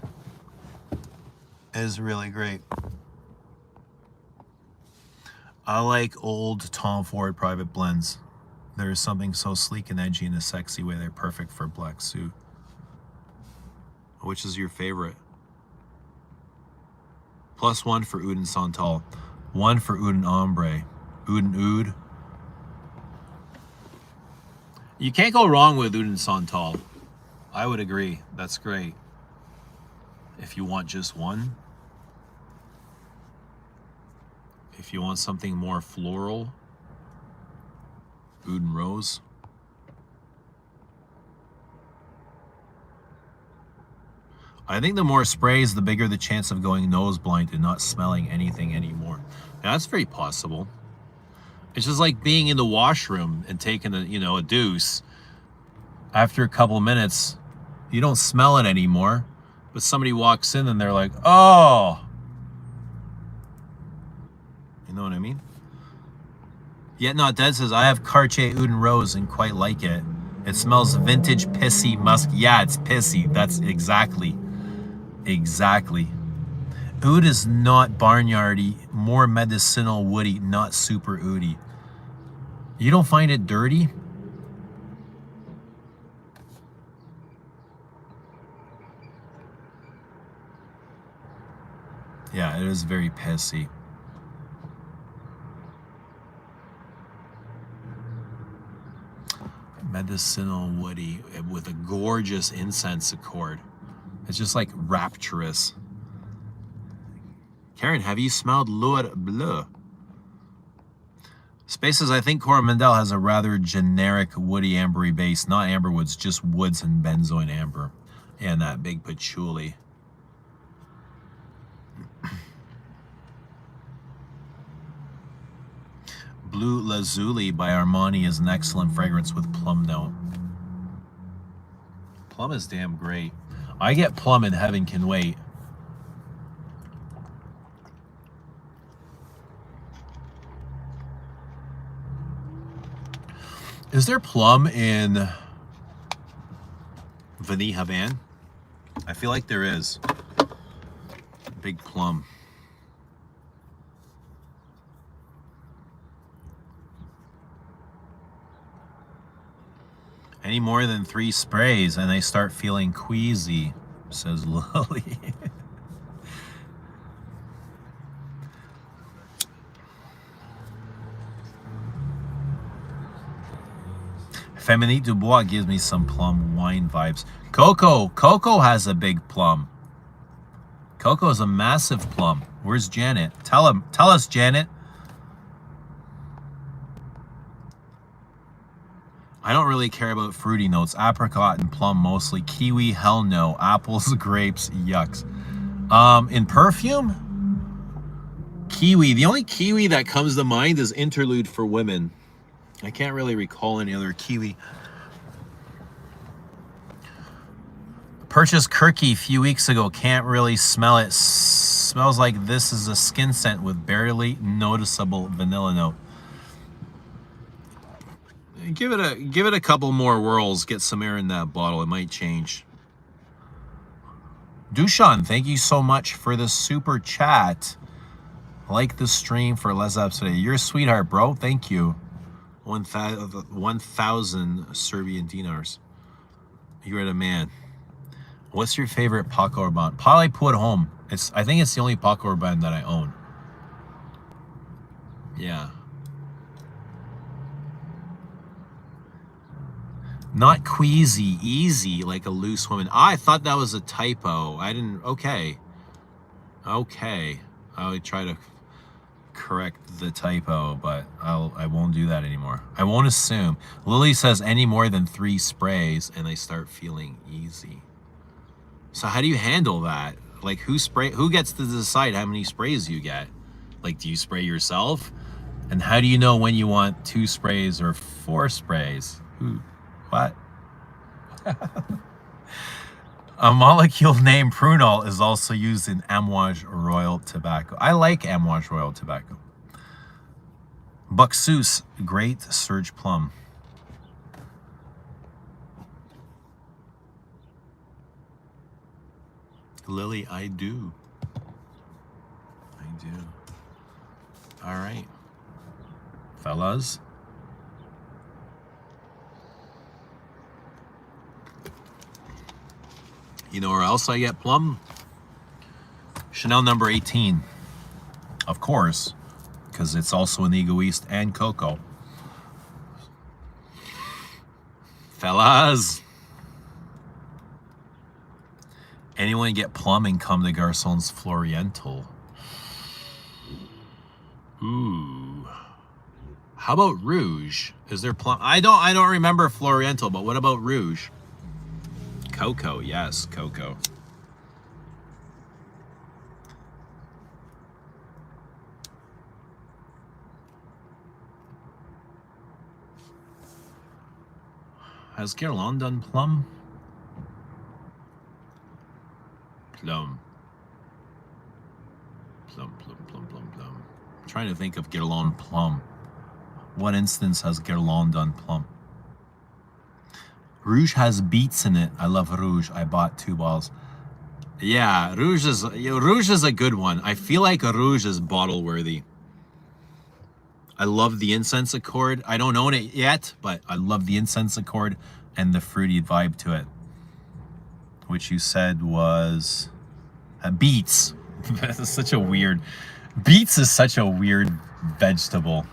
It is really great. I like old Tom Ford private blends. There is something so sleek and edgy in a sexy way. They're perfect for a black suit. Which is your favorite? +1 for Oud and Santal. 1 for Oud and Ombre. Oud and Oud. You can't go wrong with Oud and Santal. I would agree. That's great. If you want just one. If you want something more floral, Oud and Rose. I think the more sprays, the bigger the chance of going nose blind and not smelling anything anymore. Now, that's very possible. It's just like being in the washroom and taking a deuce. After a couple of minutes, you don't smell it anymore, but somebody walks in and they're like, oh. You know what I mean? Yet Not Dead says, I have Cartier Oud and Rose and quite like it. It smells vintage, pissy, musk. Yeah, it's pissy. That's exactly. Oud is not barnyardy, more medicinal, woody, not super oudy. You don't find it dirty? Yeah, it is very pissy. Medicinal woody with a gorgeous incense accord. It's just like rapturous. Karen, have you smelled Loire Bleu? Spaces, I think Coromandel has a rather generic woody ambery base. Not amberwoods, just woods and benzoin amber. And that big patchouli. Blue Lazuli by Armani is an excellent fragrance with plum note. Plum is damn great. I get plum in Heaven Can Wait. Is there plum in Vanille Havane? I feel like there is. Big plum. Any more than 3 sprays and they start feeling queasy, says Lily. Féminine Dubois gives me some plum wine vibes. Coco has a big plum. Coco is a massive plum. Where's Janet? Tell us, Janet. I don't really care about fruity notes. Apricot and plum mostly. Kiwi, hell no. Apples, grapes, yucks. In perfume, kiwi. The only kiwi that comes to mind is Interlude for Women. I can't really recall any other kiwi. Purchased Kirky a few weeks ago. Can't really smell it. Smells like this is a skin scent with barely noticeable vanilla note. Give it a couple more whirls. Get some air in that bottle. It might change. Dushan, thank you so much for the super chat. Like the stream for Les Apps today. You're a sweetheart, bro. Thank you. 1,000 Serbian dinars. You're the man. What's your favorite Paco Rabanne? Probably Put Home. I think it's the only Paco Rabanne that I own. Yeah. Not queasy, easy like a loose woman. I thought that was a typo. I didn't. Okay. I would try to correct the typo, but I won't do that anymore. I won't assume. Lily says any more than 3 sprays and they start feeling easy. So how do you handle that? Like who gets to decide how many sprays you get? Like, do you spray yourself? And how do you know when you want 2 sprays or 4 sprays? What? A molecule named Prunol is also used in Amouage Royal Tobacco. I like Amouage Royal Tobacco. Buxus, great Surge Plum. Lily, I do. All right. Fellas. You know where else I get plum? Chanel number 18. Of course, because it's also an Egoist and Coco. Fellas. Anyone get plum and come to Garçon's Floriental? Ooh. How about Rouge? Is there plum? I don't remember Floriental, but what about Rouge? Coco, yes, Coco. Has Guerlain done plum? Plum. I'm trying to think of Guerlain plum. What instance has Guerlain done plum? Rouge has beets in it. I love Rouge. I bought 2 bottles. Yeah, Rouge is a good one. I feel like Rouge is bottle worthy. I love the incense accord. I don't own it yet, but I love the incense accord and the fruity vibe to it, which you said was beets. That's such a weird. Beets is such a weird vegetable.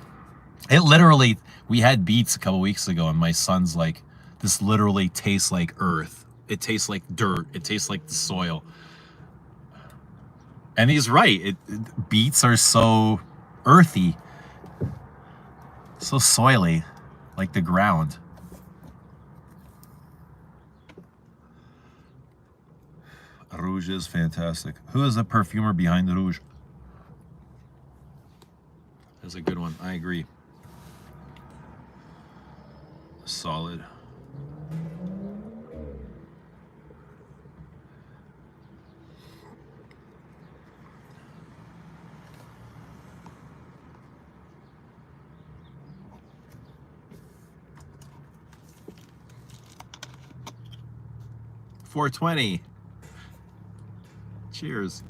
It literally, we had beets a couple weeks ago, and my son's like, this literally tastes like earth. It tastes like dirt. It tastes like the soil. And he's right. Beets are so earthy, so soily, like the ground. Rouge is fantastic. Who is the perfumer behind the Rouge? That's a good one. I agree. Solid. $4.20. Cheers.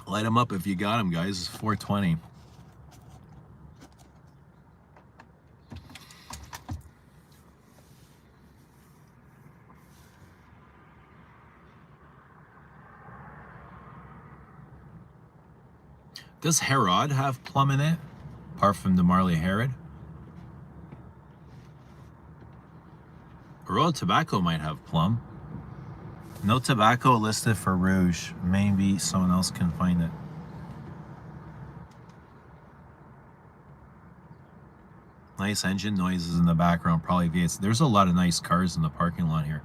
Light them up if you got them, guys. It's $4.20. Does Herod have plum in it? Apart from the Malle Herod? Royal Tobacco might have plum. No tobacco listed for Rouge. Maybe someone else can find it. Nice engine noises in the background, probably V8s. There's a lot of nice cars in the parking lot here.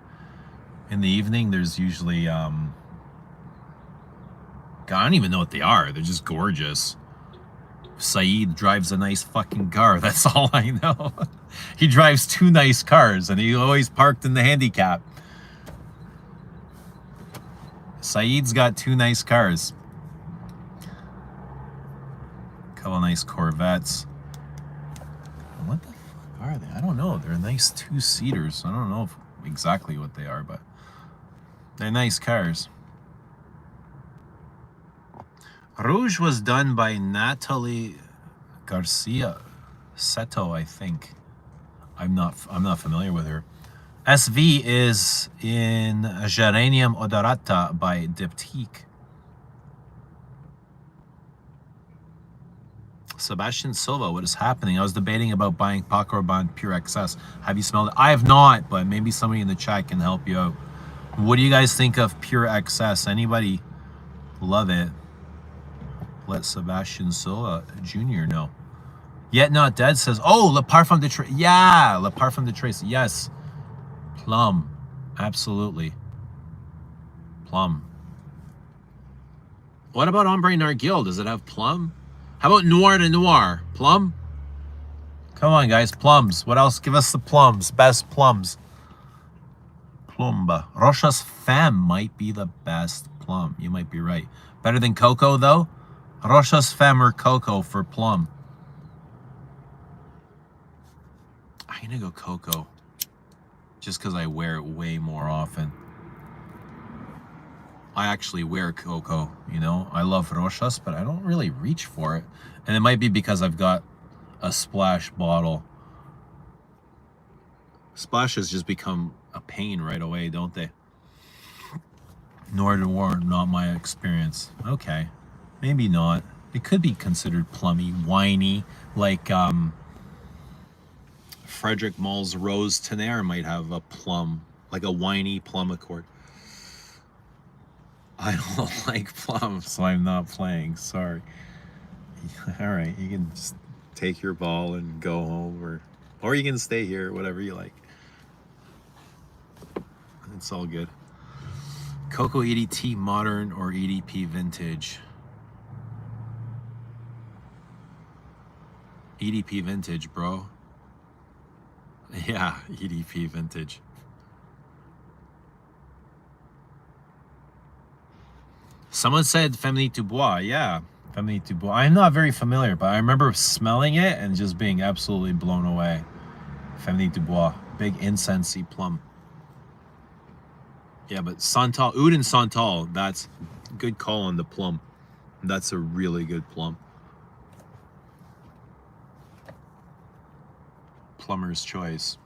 In the evening, there's usually, God, I don't even know what they are. They're just gorgeous. Saeed drives a nice fucking car. That's all I know. He drives 2 nice cars, and he always parked in the handicap. Saeed's got 2 nice cars. Couple nice Corvettes. What the fuck are they? I don't know. They're nice 2-seaters. I don't know exactly what they are, but they're nice cars. Rouge was done by Natalie Garcia Seto, I think. I'm not familiar with her. SV is in Geranium Odorata by Diptyque. Sebastian Silva, what is happening? I was debating about buying Paco Rabanne Pure XS. Have you smelled it? I have not, but maybe somebody in the chat can help you out. What do you guys think of Pure XS? Anybody love it? Let Sebastian Silva Jr. know. Yet Not Dead says, oh, Le Parfum de Trace. Yeah, Le Parfum de Trace. Yes. Plum. Absolutely. Plum. What about Ombre Narguil? Does it have plum? How about Noir de Noir? Plum? Come on, guys. Plums. What else? Give us the plums. Best plums. Plumba. Rochas Femme might be the best plum. You might be right. Better than cocoa, though? Rochas Femme or cocoa for plum? I'm gonna go cocoa. Just because I wear it way more often. I actually wear cocoa, you know? I love Rochas, but I don't really reach for it. And it might be because I've got a Splash bottle. Splashes just become a pain right away, don't they? Noir de Noir, not my experience. Okay. Maybe not. It could be considered plummy, winey, like Frederic Malle's Rose Tenaire might have a plum, like a winey plum accord. I don't like plum, so I'm not playing. Sorry. All right, you can just take your ball and go home, or you can stay here, whatever you like. It's all good. Cocoa EDT modern or EDP vintage? EDP vintage, bro. Yeah, EDP vintage. Someone said Famille du Bois. Yeah, Famille du Bois. I'm not very familiar, but I remember smelling it and just being absolutely blown away. Famille du Bois. Big incensey plum. Yeah, but Santal, Oud and Santal, that's a good call on the plum. That's a really good plum. Plumber's choice.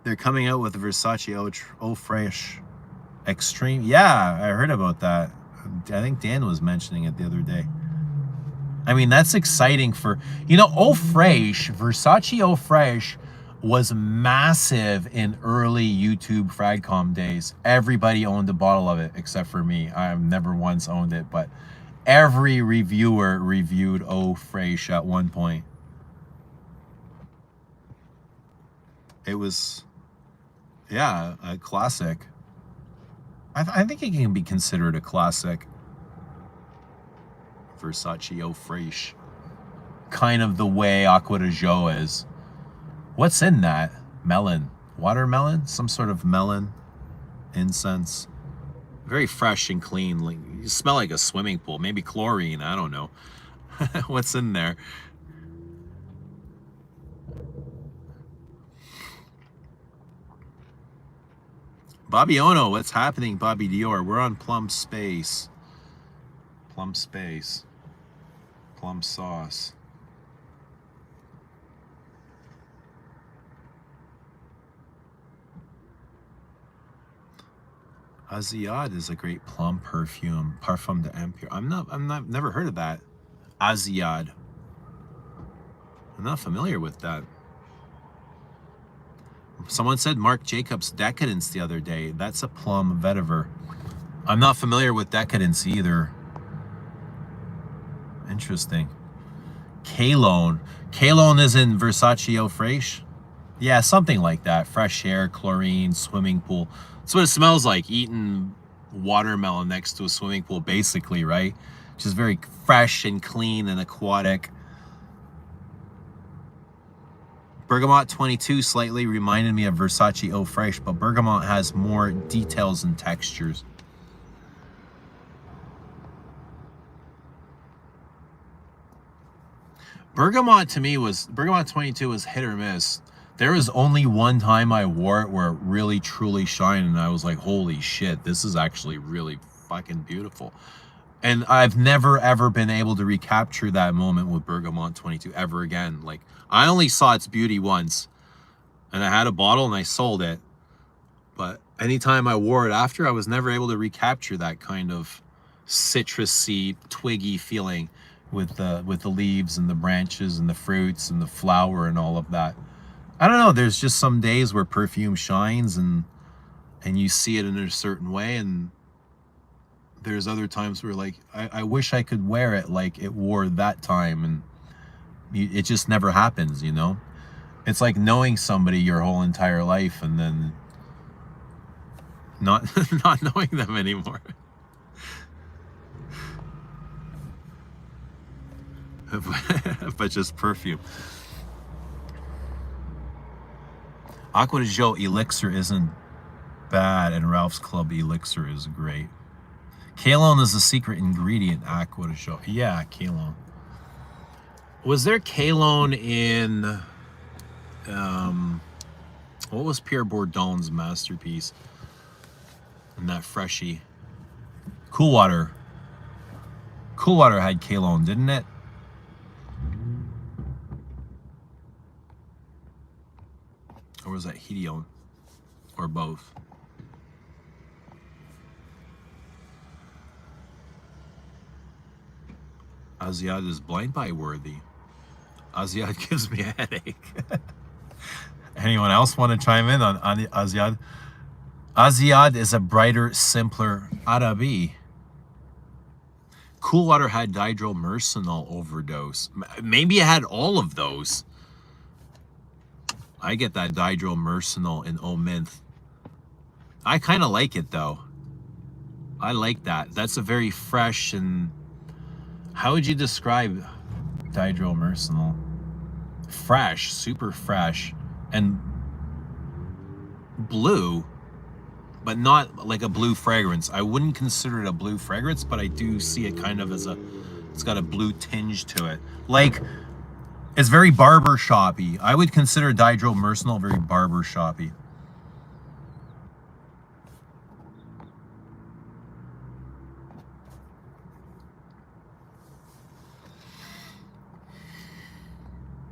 They're coming out with Versace Eau Fraiche Extreme. Yeah, I heard about that. I think Dan was mentioning it the other day. I mean, that's exciting for, you know, Eau Fraiche, Versace Eau Fraiche. was massive in early YouTube Fragcom days. Everybody owned a bottle of it except for me. I've never once owned it, but every reviewer reviewed Eau Fraiche at one point. It was, yeah, a classic. I think it can be considered a classic. Versace Eau Fraiche. Kind of the way Aqua de Jo is. What's in that? Melon. Watermelon? Some sort of melon incense. Very fresh and clean. Like, you smell like a swimming pool. Maybe chlorine. I don't know. What's in there? Bobby Ono, what's happening, Bobby Dior? We're on Plum Space. Plum Space. Plum Sauce. Aziad is a great plum perfume. Parfum d'Empire. Never heard of that. Aziad. I'm not familiar with that. Someone said Marc Jacobs Decadence the other day. That's a plum vetiver. I'm not familiar with Decadence either. Interesting. Cologne. Cologne is in Versace Eau Fraiche? Yeah, something like that. Fresh air, chlorine, swimming pool. That's what it smells like, eating watermelon next to a swimming pool, basically, right? Just very fresh and clean and aquatic. Bergamot 22 slightly reminded me of Versace Eau Fraiche, but Bergamot has more details and textures. Bergamot to me was, Bergamot 22 was hit or miss. There was only one time I wore it where it really truly shined and I was like, holy shit, this is actually really fucking beautiful. And I've never ever been able to recapture that moment with Bergamot 22 ever again. Like, I only saw its beauty once and I had a bottle and I sold it. But anytime I wore it after, I was never able to recapture that kind of citrusy, twiggy feeling with the leaves and the branches and the fruits and the flower and all of that. I don't know, there's just some days where perfume shines and you see it in a certain way, and there's other times where, like, I wish I could wear it like it wore that time, and it just never happens, you know? It's like knowing somebody your whole entire life and then not not knowing them anymore. But just perfume. Aqua de Jo Elixir isn't bad, and Ralph's Club Elixir is great. Cologne is the secret ingredient, Aqua de Jo. Yeah, Cologne. Was there Cologne in... what was Pierre Bourdon's masterpiece? And that freshie. Cool Water. Cool Water had Cologne, didn't it? Or was that Hedione? Or both? Aziad is blind buy worthy. Aziad gives me a headache. Anyone else want to chime in on Aziad? Aziad is a brighter, simpler Arabi. Cool Water had dihydromercenol overdose. Maybe it had all of those. I get that dihydromercenol in Eau Mint. I kind of like it though. I like that. That's a very fresh and... How would you describe dihydromercenol? Fresh, super fresh, and blue, but not like a blue fragrance. I wouldn't consider it a blue fragrance, but I do see it kind of as a... It's got a blue tinge to it. Like... It's very barber shoppy. I would consider dihydromercenol very barber shoppy.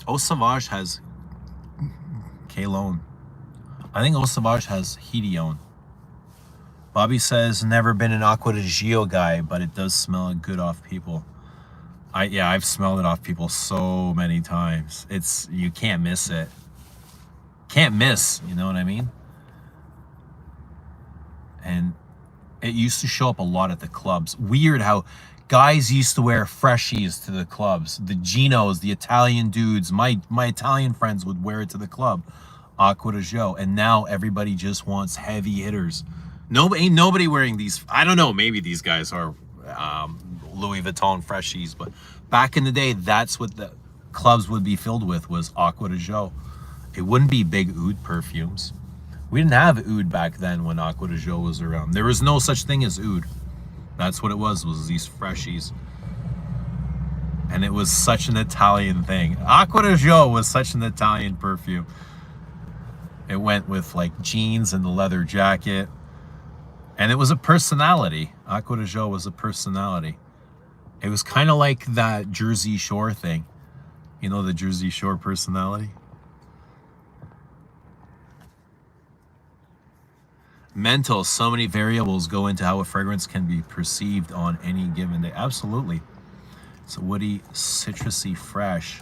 Eau Sauvage has Cologne. I think Eau Sauvage has Hedione. Bobby says, never been an Aqua de Jo guy, but it does smell good off people. I've smelled it off people so many times. You can't miss it. Can't miss, you know what I mean? And it used to show up a lot at the clubs. Weird how guys used to wear freshies to the clubs. The Ginos, the Italian dudes, my Italian friends would wear it to the club. Acqua di Gio. And now everybody just wants heavy hitters. Ain't nobody wearing these. I don't know, maybe these guys are Louis Vuitton freshies, but back in the day, that's what the clubs would be filled with, was Acqua di Gio. It wouldn't be big oud perfumes. We didn't have oud back then when Acqua di Gio was around. There was no such thing as oud. That's what it was these freshies. And it was such an Italian thing. Acqua di Gio was such an Italian perfume. It went with like jeans and the leather jacket. And it was a personality. Acqua di Gio was a personality. It was kind of like that Jersey Shore thing. You know, the Jersey Shore personality? Mental, so many variables go into how a fragrance can be perceived on any given day. Absolutely. It's a woody, citrusy, fresh.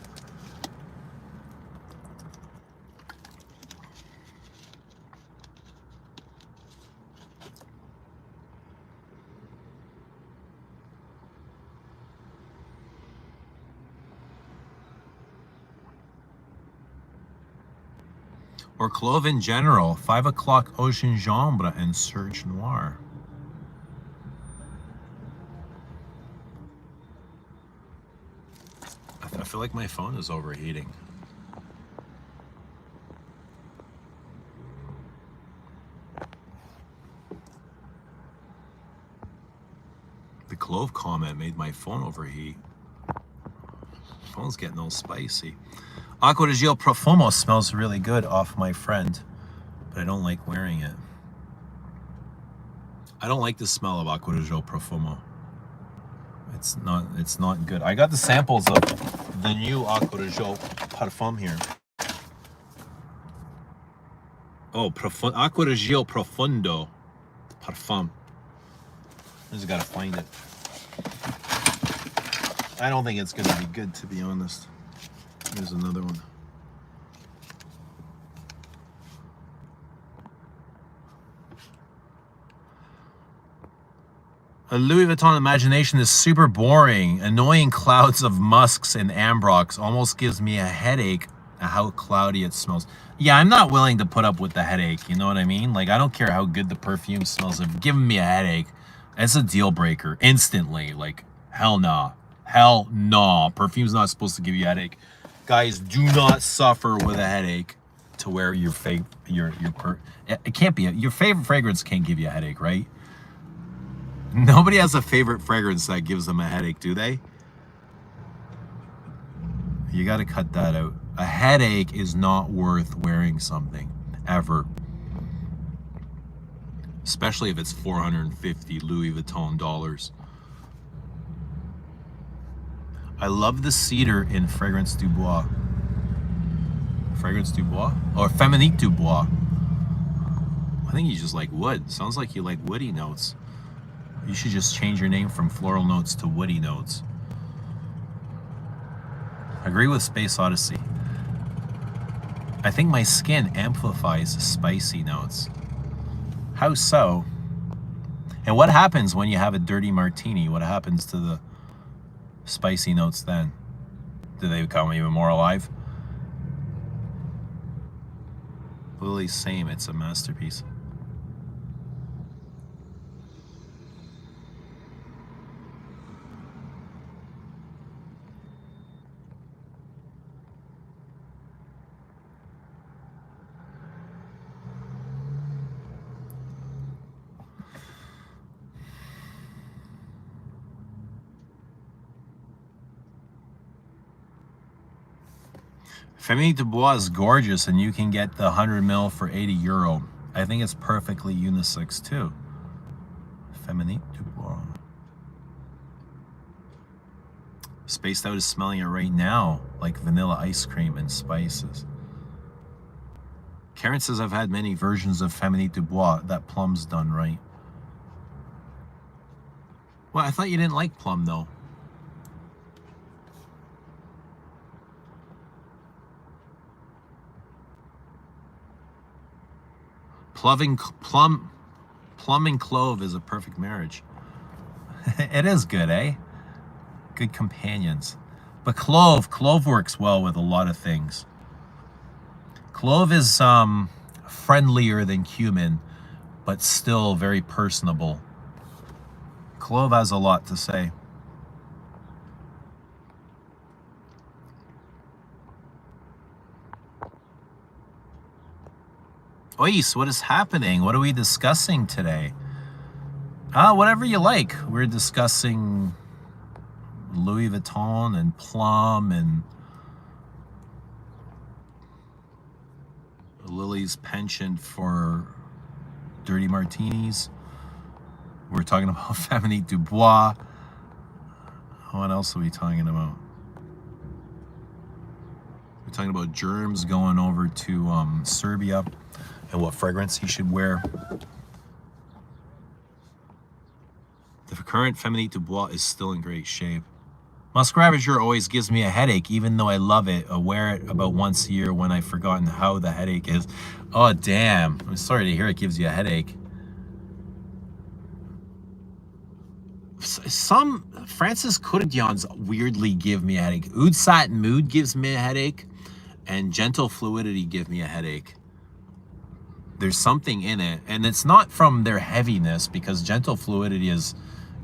Or clove in general. 5 o'clock Eau Gingembre and Serge Noir. I feel like my phone is overheating. The clove comment made my phone overheat. Phone's getting all spicy. Acqua di Gio Profumo smells really good off my friend, but I don't like wearing it. I don't like the smell of Acqua di Gio Profumo. It's not good. I got the samples of the new Acqua di Gio Parfum here. Oh, Acqua di Gio Profundo Parfum. I just gotta find it. I don't think it's gonna be good, to be honest. Here's another one. A Louis Vuitton imagination is super boring. Annoying clouds of musks and ambrox almost gives me a headache at how cloudy it smells. Yeah, I'm not willing to put up with the headache, you know what I mean? Like, I don't care how good the perfume smells. If giving me a headache, it's a deal breaker instantly. Like, hell nah. Hell no. Perfume's not supposed to give you a headache. Guys, do not suffer with a headache to wear your it can't be your favorite fragrance can't give you a headache, right? Nobody has a favorite fragrance that gives them a headache, do they? You got to cut that out. A headache is not worth wearing something ever. Especially if it's 450 Louis Vuitton dollars. I love the cedar in Fragrance du Bois. Fragrance du Bois? Or Féminique du Bois. I think you just like wood. Sounds like you like woody notes. You should just change your name from floral notes to woody notes. Agree with Space Odyssey. I think my skin amplifies spicy notes. How so? And what happens when you have a dirty martini? What happens to the spicy notes then? Do they become even more alive? Lily, same. It's a masterpiece. Féminique du Bois is gorgeous, and you can get the 100 ml for €80. I think it's perfectly unisex too. Féminique du Bois. Spaced Out is smelling it right now, like vanilla ice cream and spices. Karen says I've had many versions of Féminique du Bois. That plum's done right. Well, I thought you didn't like plum though. Plum and clove is a perfect marriage. It is good, eh? Good companions. But clove works well with a lot of things. Clove is friendlier than cumin, but still very personable. Clove has a lot to say. Ois, what is happening? What are we discussing today? Whatever you like. We're discussing Louis Vuitton and Plum and Lily's penchant for dirty martinis. We're talking about Feminique Dubois. What else are we talking about? We're talking about germs going over to Serbia and what fragrance he should wear. The current Feminique Dubois is still in great shape. Musk Ravager always gives me a headache, even though I love it. I wear it about once a year when I've forgotten how the headache is. Oh, damn. I'm sorry to hear it gives you a headache. Some Francis Courtillons weirdly give me a headache. Oud Satin Mood gives me a headache, and Gentle Fluidity give me a headache. There's something in it, and it's not from their heaviness, because Gentle Fluidity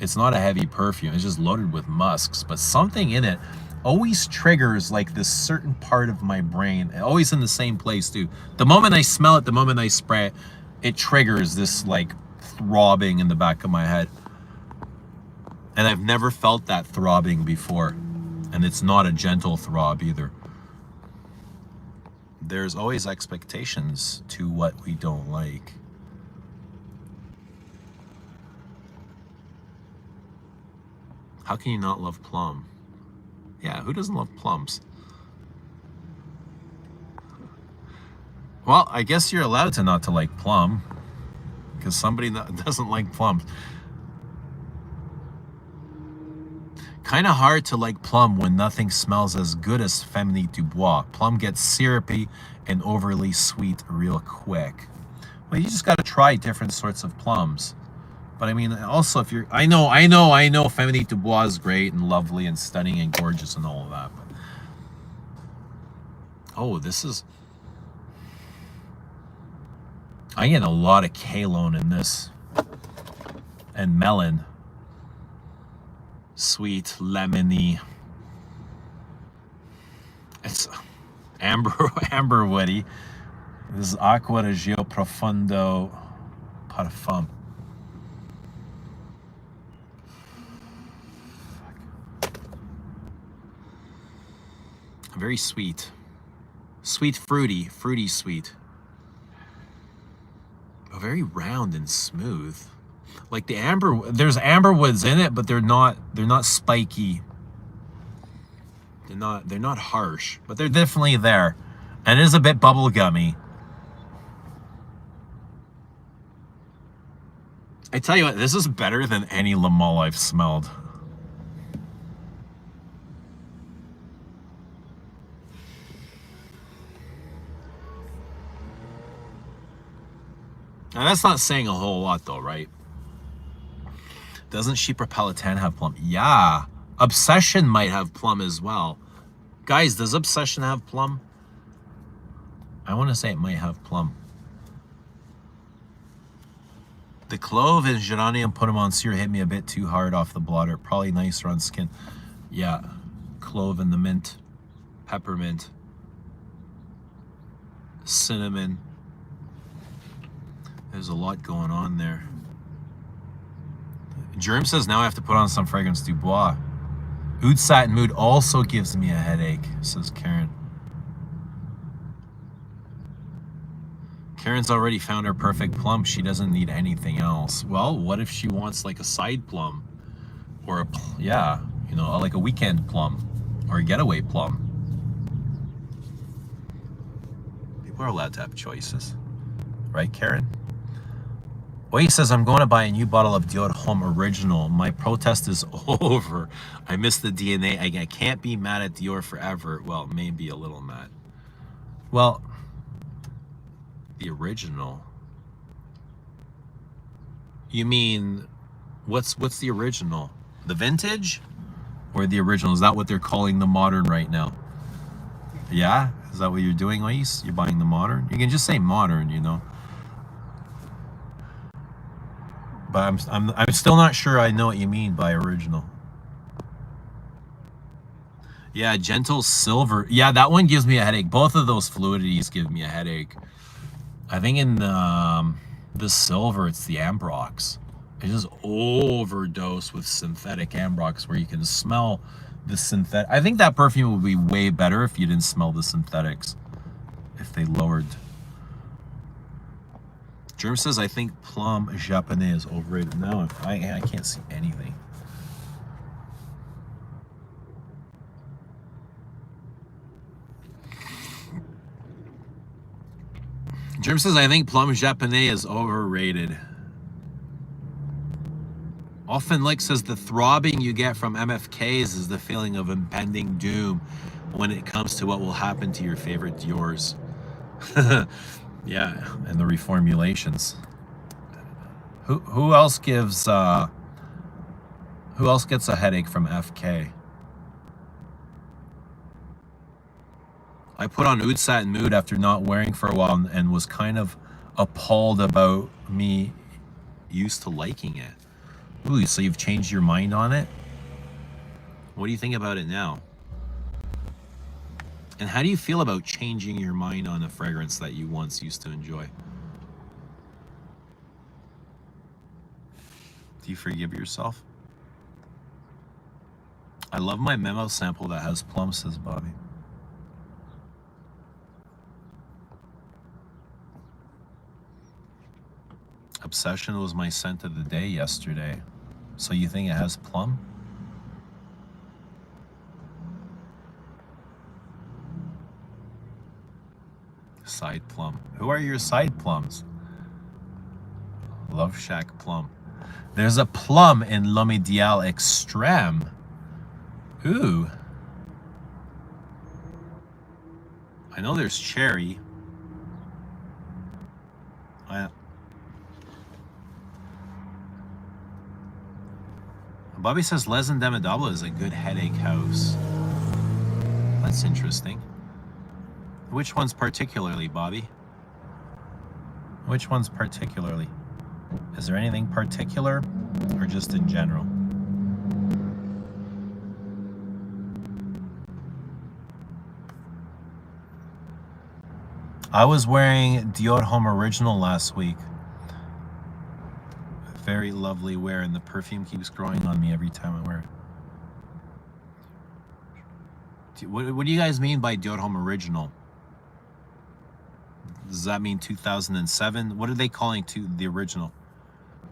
it's not a heavy perfume. It's just loaded with musks, but something in it always triggers like this certain part of my brain, always in the same place too. The moment I smell it, the moment I spray it, it triggers this like throbbing in the back of my head. And I've never felt that throbbing before. And it's not a gentle throb either. There's always expectations to what we don't like. How can you not love plum? Yeah, who doesn't love plums? Well, I guess you're allowed to not to like plum, because somebody that doesn't like plums. Kind of hard to like plum when nothing smells as good as Feminique Dubois. Plum gets syrupy and overly sweet real quick. Well, you just got to try different sorts of plums. But I mean, also if you're, I know Feminique Dubois is great and lovely and stunning and gorgeous and all of that. But, oh, this is, I get a lot of Cologne in this. And melon. Sweet, lemony. It's amber woody. This is Acqua Reggio Profondo Parfum. Very sweet. Sweet, fruity sweet. But very round and smooth. Like the amber, there's amber woods in it, but they're not spiky. They're not harsh, but they're definitely there. And it is a bit bubblegummy. I tell you what, this is better than any La Malle I've smelled. Now that's not saying a whole lot though, right? Doesn't Chypre Palatin have plum? Yeah. Obsession might have plum as well. Guys, does Obsession have plum? I want to say it might have plum. The clove and geranium put them on sear hit me a bit too hard off the blotter. Probably nicer on skin. Yeah. Clove and the mint. Peppermint. Cinnamon. There's a lot going on there. Germ says now I have to put on some fragrance Dubois. Oud Satin Mood also gives me a headache, says Karen. Karen's already found her perfect plum. She doesn't need anything else. Well, what if she wants like a side plum? Or a, yeah, you know, like a weekend plum. Or a getaway plum. People are allowed to have choices. Right, Karen? Wait, says, I'm going to buy a new bottle of Dior Homme Original. My protest is over. I miss the DNA. I can't be mad at Dior forever. Well, maybe a little mad. Well, the original. You mean, what's the original? The vintage? Or the original? Is that what they're calling the modern right now? Yeah? Is that what you're doing, Lise? You're buying the modern? You can just say modern, you know. But I'm still not sure I know what you mean by original. Yeah, gentle silver. Yeah, that one gives me a headache. Both of those fluidities give me a headache. I think in the silver, it's the Ambrox. I just overdose with synthetic Ambrox where you can smell the synthetic. I think that perfume would be way better if you didn't smell the synthetics. If they lowered. Germ says, I think Plum Japonais is overrated. No, I can't see anything. Germ says, I think Plum Japonais is overrated. Often Lick says, the throbbing you get from MFKs is the feeling of impending doom when it comes to what will happen to your favorite Dior's. Yeah, and the reformulations. Who else gives who else gets a headache from FK? I put on Oud Satin Mood after not wearing for a while and was kind of appalled about me used to liking it. Ooh, so you've changed your mind on it? What do you think about it now? And how do you feel about changing your mind on a fragrance that you once used to enjoy? Do you forgive yourself? I love my memo sample that has plum, says Bobby. Obsession was my scent of the day yesterday. So you think it has plum? Side plum. Who are your side plums? Love Shack plum. There's a plum in L'Homme Ideal Extreme. Ooh. I know there's cherry. Bobby says Les Indomitable is a good headache house. That's interesting. Which one's particularly, Bobby? Which one's particularly? Is there anything particular or just in general? I was wearing Dior Homme Original last week. Very lovely wear, and the perfume keeps growing on me every time I wear it. What do you guys mean by Dior Homme Original? Does that mean 2007? What are they calling to the original?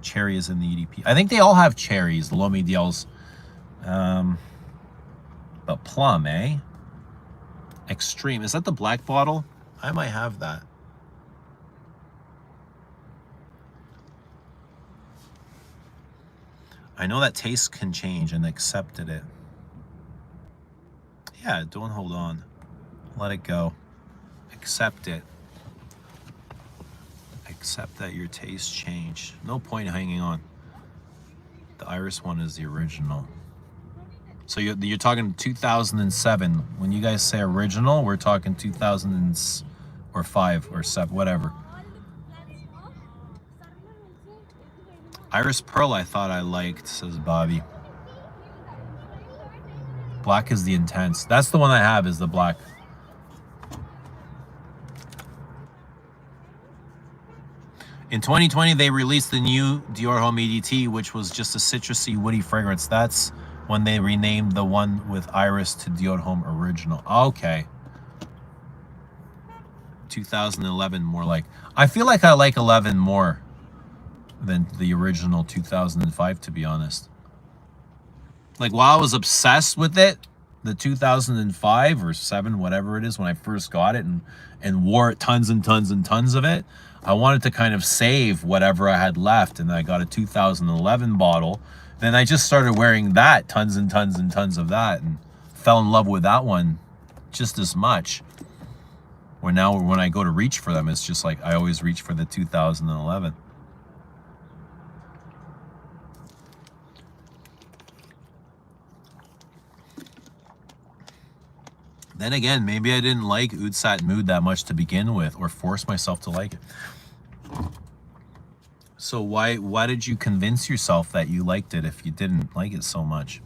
Cherry is in the EDP. I think they all have cherries, the L'Homme Ideals. But plum, eh? Extreme. Is that the black bottle? I might have that. I know that taste can change and accepted it. Yeah, don't hold on. Let it go. Accept it. Accept that your taste changed. No point hanging on. The Iris one is the original. So you're talking 2007. When you guys say original, we're talking 2005 or 7, whatever. Iris Pearl I thought I liked, says Bobby. Black is the intense. That's the one I have, is the black. In 2020, they released the new Dior Homme EDT, which was just a citrusy, woody fragrance. That's when they renamed the one with Iris to Dior Homme Original. Okay. 2011 more like. I feel like I like 11 more than the original 2005, to be honest. Like, while I was obsessed with it, the 2005 or 7, whatever it is, when I first got it and wore it tons and tons and tons of it, I wanted to kind of save whatever I had left, and I got a 2011 bottle. Then I just started wearing that, tons and tons and tons of that, and fell in love with that one just as much. Where now when I go to reach for them, it's just like I always reach for the 2011. Then again, maybe I didn't like Oud Sat Mood that much to begin with, or force myself to like it. So why did you convince yourself that you liked it if you didn't like it so much?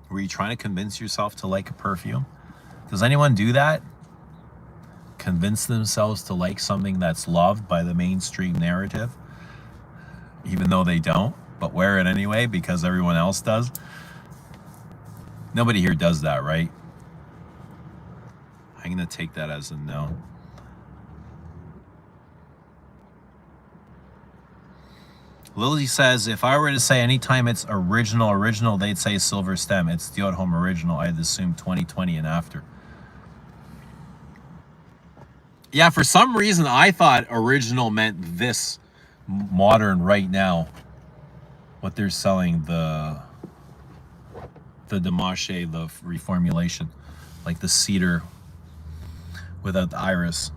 Were you trying to convince yourself to like a perfume? Does anyone do that? Convince themselves to like something that's loved by the mainstream narrative, even though they don't, but wear it anyway because everyone else does? Nobody here does that, right? I'm gonna take that as a no. Lily says, if I were to say anytime it's original, they'd say Silver Stem. It's the Oud Home original. I'd assume 2020 and after. Yeah, for some reason, I thought original meant this modern right now. What they're selling, the Demache, the reformulation, like the cedar without the iris.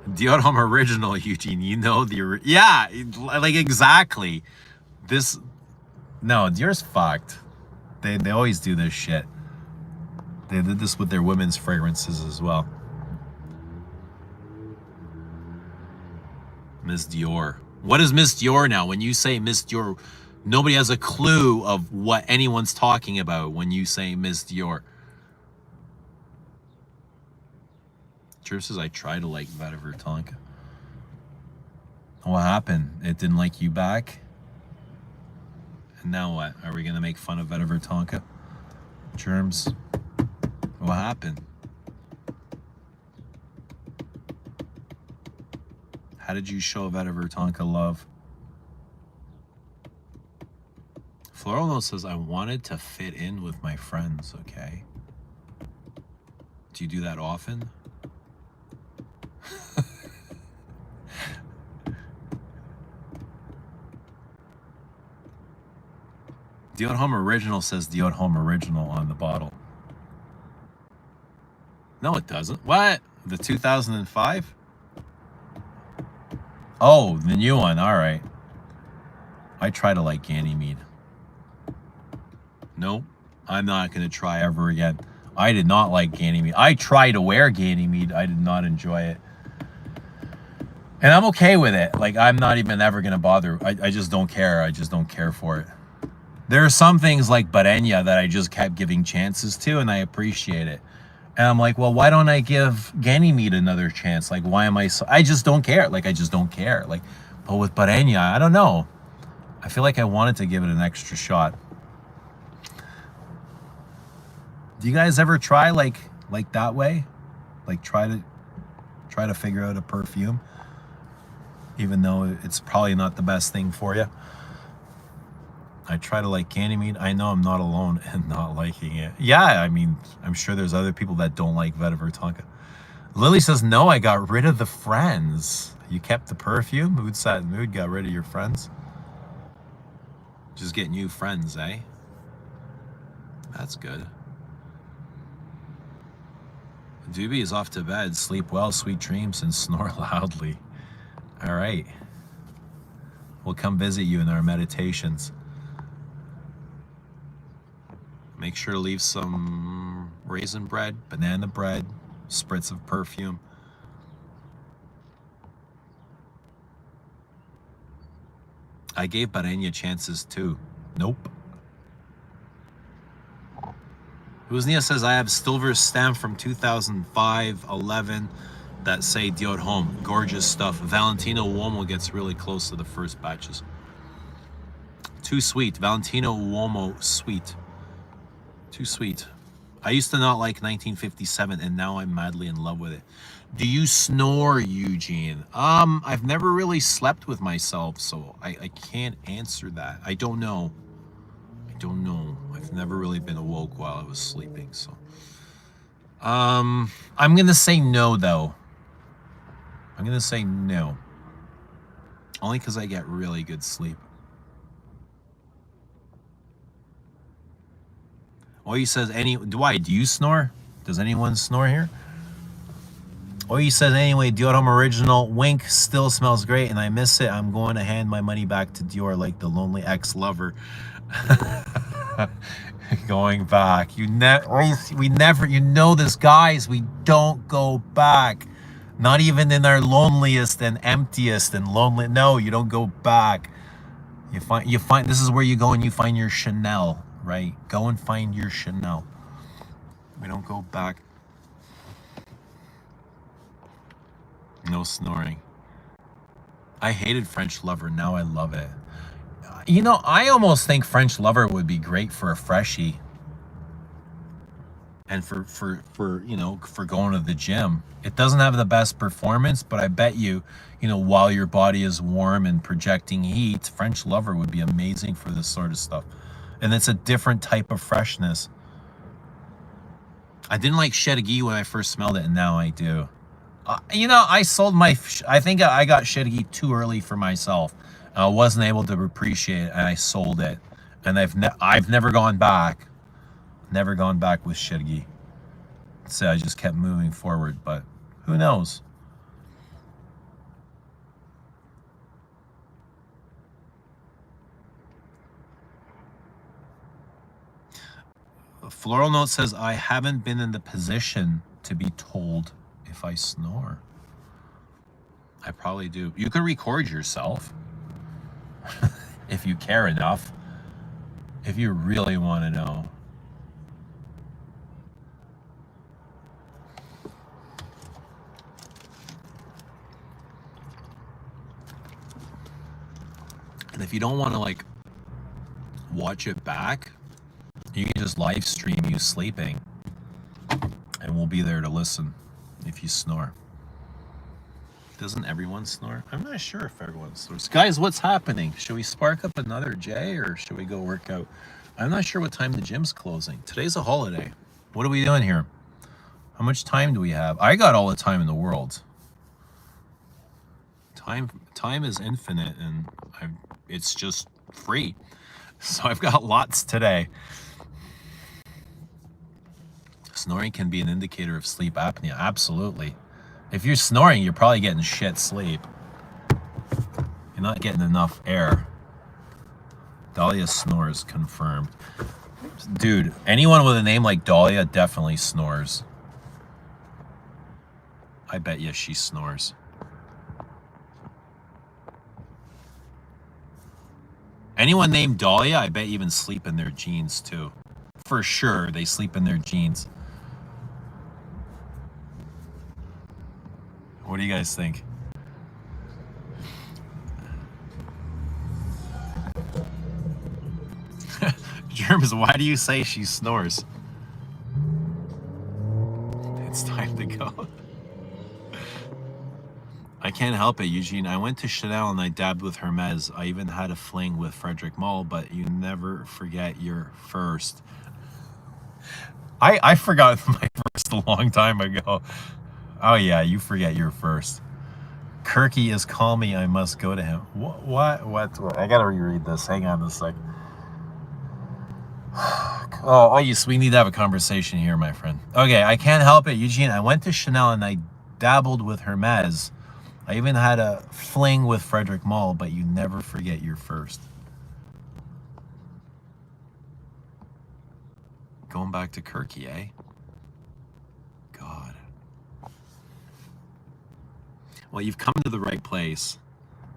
The Oud Home original, Eugene. You know yeah, like exactly. This, no, Dior's fucked. They always do this shit. They did this with their women's fragrances as well. Miss Dior. What is Miss Dior now? When you say Miss Dior, nobody has a clue of what anyone's talking about when you say Miss Dior. Drew says, I try to like Vetiver Tonka. What happened? It didn't like you back? And now what? Are we going to make fun of Vetiver Tonka? Germs? What happened? How did you show Vetiver Tonka love? Floral Note says, I wanted to fit in with my friends, okay? Do you do that often? The Oud Home Original says the Oud Home Original on the bottle. No, it doesn't. What? The 2005? Oh, the new one. All right. I try to like Ganymede. Nope. I'm not going to try ever again. I did not like Ganymede. I tried to wear Ganymede. I did not enjoy it. And I'm okay with it. Like, I'm not even ever going to bother. I just don't care. I just don't care for it. There are some things like Barenya that I just kept giving chances to, and I appreciate it. And I'm like, well, why don't I give Ganymede another chance? Like, why am I so... I just don't care. Like, I just don't care. Like, but with Barenya, I don't know. I feel like I wanted to give it an extra shot. Do you guys ever try like that way? Like, try to figure out a perfume, even though it's probably not the best thing for you? I try to like Ganymede. I know I'm not alone in not liking it. Yeah, I mean, I'm sure there's other people that don't like Vetiver Tonka. Lily says, no, I got rid of the friends. You kept the perfume? Mood Sat Mood got rid of your friends? Just get new friends, eh? That's good. Doobie is off to bed. Sleep well, sweet dreams, and snore loudly. All right. We'll come visit you in our meditations. Make sure to leave some raisin bread, banana bread, spritz of perfume. I gave Barenya chances too. Nope. Uznia says, I have Silver Stem from 2005-11 that say the Oud Home. Gorgeous stuff. Valentino Uomo gets really close to the first batches. Too sweet. Valentino Uomo sweet. Too sweet. I used to not like 1957, and now I'm madly in love with it. Do you snore, Eugene? I've never really slept with myself, so I can't answer that. I don't know. I don't know. I've never really been awoke while I was sleeping, so. I'm gonna say no, though. I'm gonna say no. Only because I get really good sleep. Oh, he says, do you snore? Does anyone snore here? Oh, he says, anyway, Dior Home Original Wink still smells great and I miss it. I'm going to hand my money back to Dior like the lonely ex-lover. Going back. We never, you know this, guys, we don't go back. Not even in our loneliest and emptiest and lonely. No, you don't go back. You find, this is where you go and you find your Chanel, right? Go and find your Chanel. We don't go back. No snoring. I hated French Lover. Now I love it. You know, I almost think French Lover would be great for a freshie. And for you know, for going to the gym. It doesn't have the best performance, but I bet you, you know, while your body is warm and projecting heat, French Lover would be amazing for this sort of stuff. And it's a different type of freshness. I didn't like Chédegui when I first smelled it, and now I do. You know, I think I got Chédegui too early for myself. I wasn't able to appreciate it, and I sold it. And I've never gone back. Never gone back with Chédegui. So I just kept moving forward, but who knows? Floral Note says, I haven't been in the position to be told if I snore. I probably do. You could record yourself if you care enough, if you really want to know. And if you don't want to like watch it back, you can just live stream you sleeping and we'll be there to listen if you snore. Doesn't everyone snore? I'm not sure if everyone snores. Guys, what's happening? Should we spark up another J or should we go work out? I'm not sure what time the gym's closing. Today's a holiday. What are we doing here? How much time do we have? I got all the time in the world. Time is infinite and it's just free. So I've got lots today. Snoring can be an indicator of sleep apnea. Absolutely. If you're snoring, you're probably getting shit sleep. You're not getting enough air. Dahlia snores, confirmed. Dude, anyone with a name like Dahlia definitely snores. I bet you she snores. Anyone named Dahlia, I bet even sleep in their jeans too. For sure, they sleep in their jeans. What do you guys think? Germs, why do you say she snores? It's time to go. I can't help it, Eugene. I went to Chanel and I dabbed with Hermes. I even had a fling with Frederic Malle, but you never forget your first. I forgot my first a long time ago. Oh yeah, you forget your first. Kirky is call me, I must go to him. What? I gotta reread this. Hang on a sec. Oh, yes, we need to have a conversation here, my friend. Okay, I can't help it, Eugene. I went to Chanel and I dabbled with Hermes. I even had a fling with Frederic Malle, but you never forget your first. Going back to Kirky, eh? God. Well, you've come to the right place.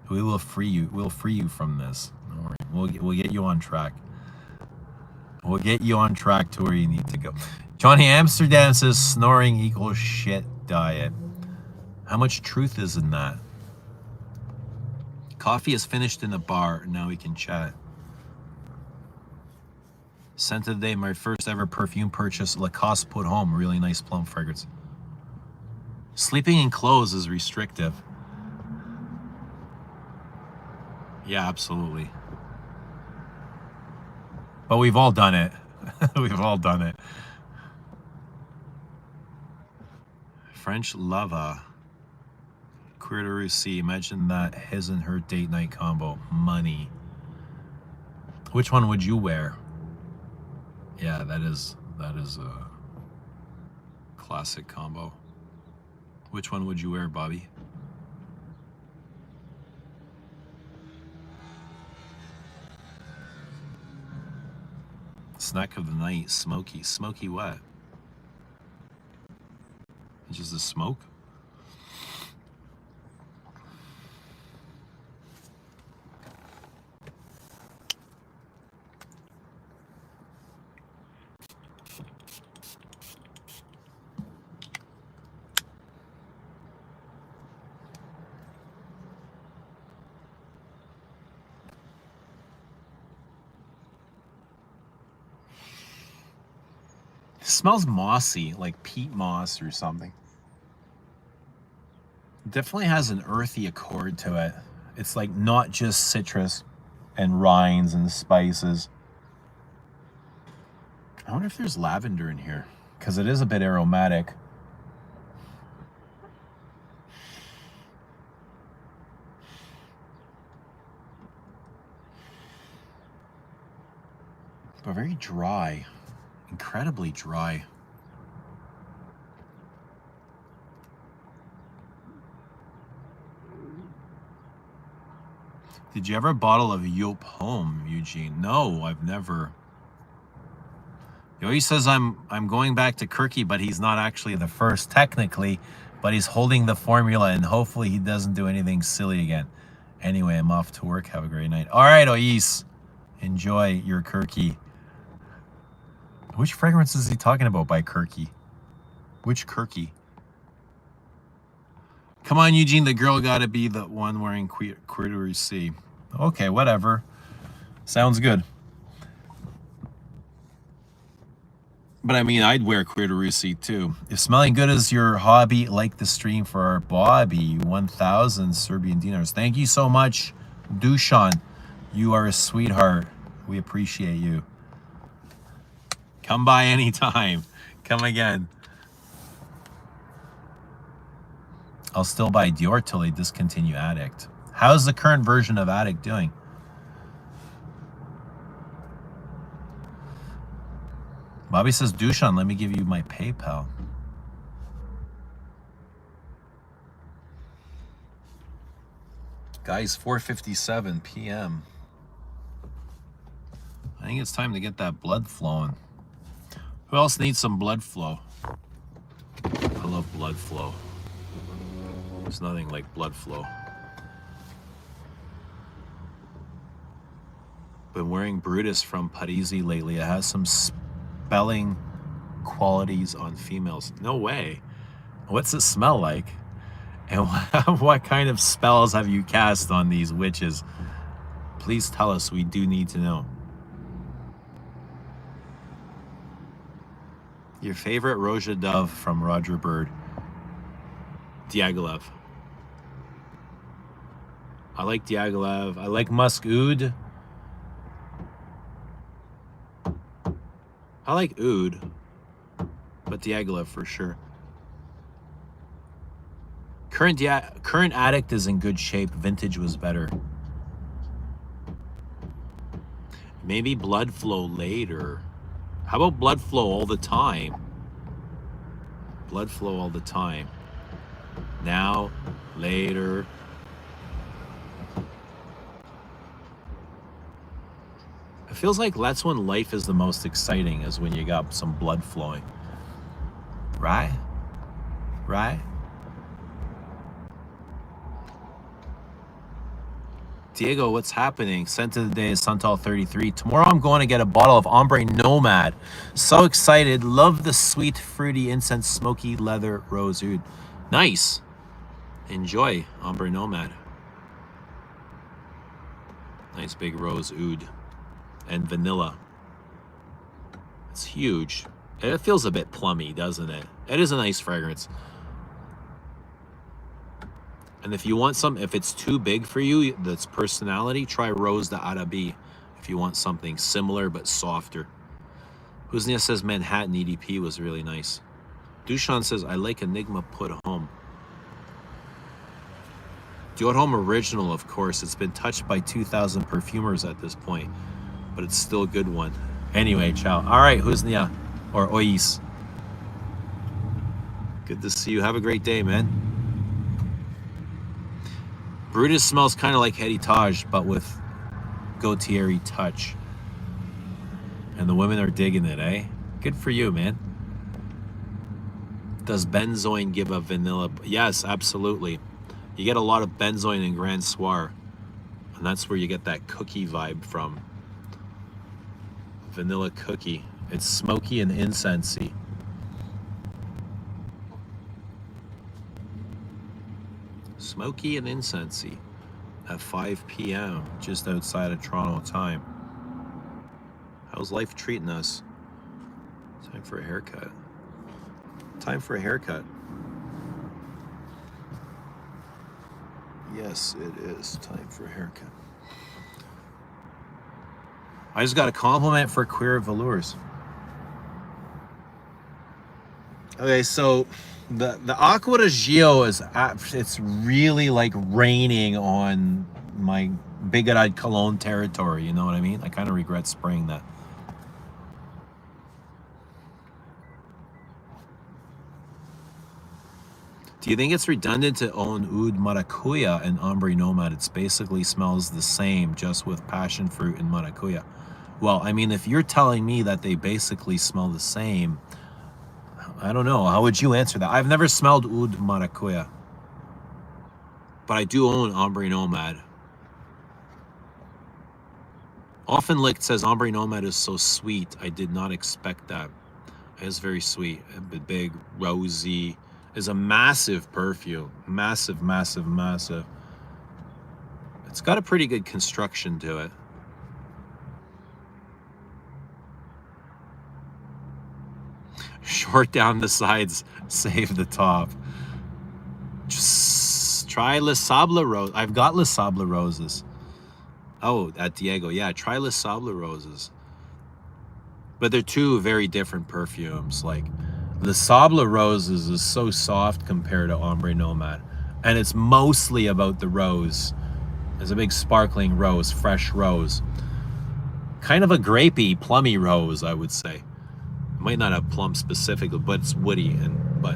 We will free you. We'll free you from this. All right. We'll get you on track. We'll get you on track to where you need to go. Johnny Amsterdam says snoring equals shit diet. How much truth is in that? Coffee is finished in the bar. Now we can chat. Scent of the day, my first ever perfume purchase, Lacoste Put Home. Really nice plum fragrance. Sleeping in clothes is restrictive. Yeah, absolutely. But we've all done it. We've all done it. French lava. Queer to Russie. Imagine that his and her date night combo. Money. Which one would you wear? Yeah, that is a classic combo. Which one would you wear, Bobby? Snack of the night, smoky. Smoky what? It's just a smoke? It smells mossy, like peat moss or something. It definitely has an earthy accord to it. It's like not just citrus and rinds and spices. I wonder if there's lavender in here, because it is a bit aromatic. But very dry, incredibly dry. Did you ever a bottle of Yop home, Eugene? No, I've never. He always says I'm going back to Kirky, but he's not actually the first technically, but he's holding the formula and hopefully he doesn't do anything silly again. Anyway, I'm off to work. Have a great night. All right, Ois, enjoy your Kirky. Which fragrance is he talking about by Kirky? Which Kirky? Come on, Eugene, the girl got to be the one wearing Queer C. Okay, whatever. Sounds good. But I mean, I'd wear Queer C too. If smelling good is your hobby, like the stream for our Bobby. 1,000 Serbian dinars. Thank you so much, Dusan. You are a sweetheart. We appreciate you. Come by anytime. Come again. I'll still buy Dior till they discontinue Addict. How's the current version of Addict doing? Bobby says, Dushan, let me give you my PayPal. Guys, 4:57 p.m. I think it's time to get that blood flowing. Who else needs some blood flow? I love blood flow. There's nothing like blood flow. Been wearing Brutus from Parisi lately. It has some spelling qualities on females. No way. What's it smell like? And what kind of spells have you cast on these witches? Please tell us. We do need to know. Your favorite Roja Dove from Roger Bird. Diaghilev. I like Diaghilev. I like Musk Oud. I like Oud, but Diaghilev for sure. Current Addict is in good shape. Vintage was better. Maybe Blood Flow later. How about Blood Flow all the time? Blood Flow all the time. Now, later. It feels like that's when life is the most exciting, is when you got some blood flowing. Right? Right? Diego, what's happening? Scent of the day is Santal 33. Tomorrow I'm going to get a bottle of Ombre Nomad. So excited. Love the sweet, fruity, incense, smoky leather rose oud. Nice. Enjoy Ombre Nomad. Nice big rose oud. And vanilla. It's huge. It feels a bit plummy, doesn't it? It is a nice fragrance. And if you want some, if it's too big for you, that's personality, try Rose de Arabi. If you want something similar but softer. Huznia says Manhattan EDP was really nice. Dushan says, I like Enigma Put Home. Dior Home Original, of course. It's been touched by 2,000 perfumers at this point. But it's still a good one. Anyway, ciao. All right, Huznia. Or Ois. Good to see you. Have a great day, man. Brutus smells kind of like Heritage, but with Gaultier touch. And the women are digging it, eh? Good for you, man. Does benzoin give a vanilla? Yes, absolutely. You get a lot of benzoin in Grand Soir, and that's where you get that cookie vibe from. Vanilla cookie. It's smoky and incensey. Smoky and incensey at 5 p.m. just outside of Toronto time. How's life treating us? Time for a haircut. Time for a haircut. Yes, it is time for a haircut. I just got a compliment for Queer Velours. Okay, so the Aqua de Gio is, it's really like raining on my Bigarade Cologne territory, you know what I mean? I kind of regret spraying that. Do you think it's redundant to own Oud Maracuya and Ombre Nomad? It basically smells the same, just with passion fruit and maracuya. Well, I mean, if you're telling me that they basically smell the same, I don't know. How would you answer that? I've never smelled Oud Maracuya, but I do own Ombre Nomad. Often Licked says Ombre Nomad is so sweet. I did not expect that. It is very sweet. Big, rosy. Is a massive perfume. Massive, massive, massive. It's got a pretty good construction to it. Short down the sides, save the top. Just try Le Sable Rose. I've got Le Sable Roses. Oh, at Diego. Yeah, try Le Sable Roses. But they're two very different perfumes. Like, the Sable Roses is so soft compared to Ombre Nomad. And it's mostly about the rose. There's a big sparkling rose, fresh rose. Kind of a grapey, plummy rose, I would say. It might not have plum specifically, but it's woody. But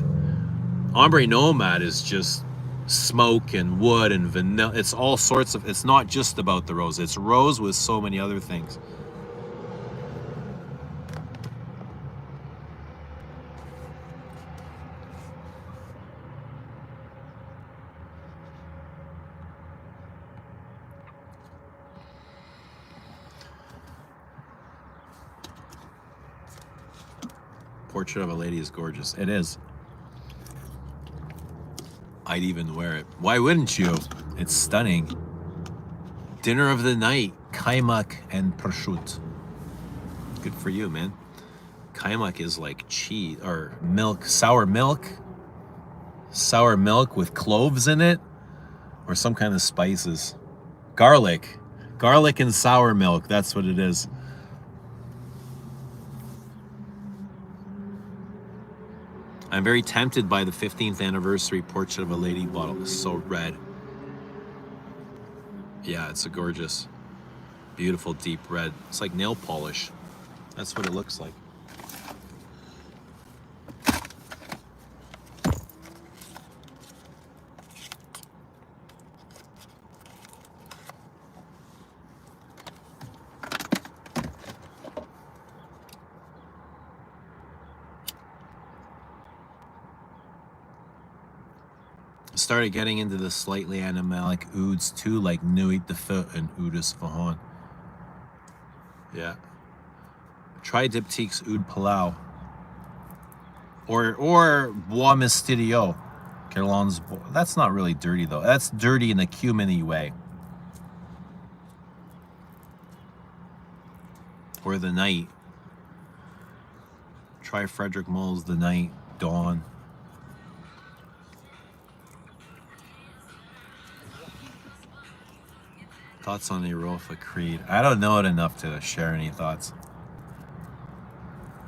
Ombre Nomad is just smoke and wood and vanilla. It's all sorts of, it's not just about the rose. It's rose with so many other things. Portrait of a Lady is gorgeous. It is. I'd even wear it. Why wouldn't you? It's stunning. Dinner of the night, kaimak and prosciutto. Good for you, man. Kaimak is like cheese or milk, sour milk. Sour milk with cloves in it or some kind of spices. Garlic. Garlic and sour milk. That's what it is. I'm very tempted by the 15th anniversary Portrait of a Lady bottle. It's so red. Yeah, it's a gorgeous, beautiful deep red. It's like nail polish. That's what it looks like. Started getting into the slightly animalic ouds too, like Nuit de Feu and Oud Isfahan. Yeah. Try Diptyque's Oud Palau. Or Bois Mysterio. Guerlain's. That's not really dirty though. That's dirty in a cuminy way. Or The Night. Try Frederic Mulle's The Night, Dawn. Thoughts on Europa Creed? I don't know it enough to share any thoughts.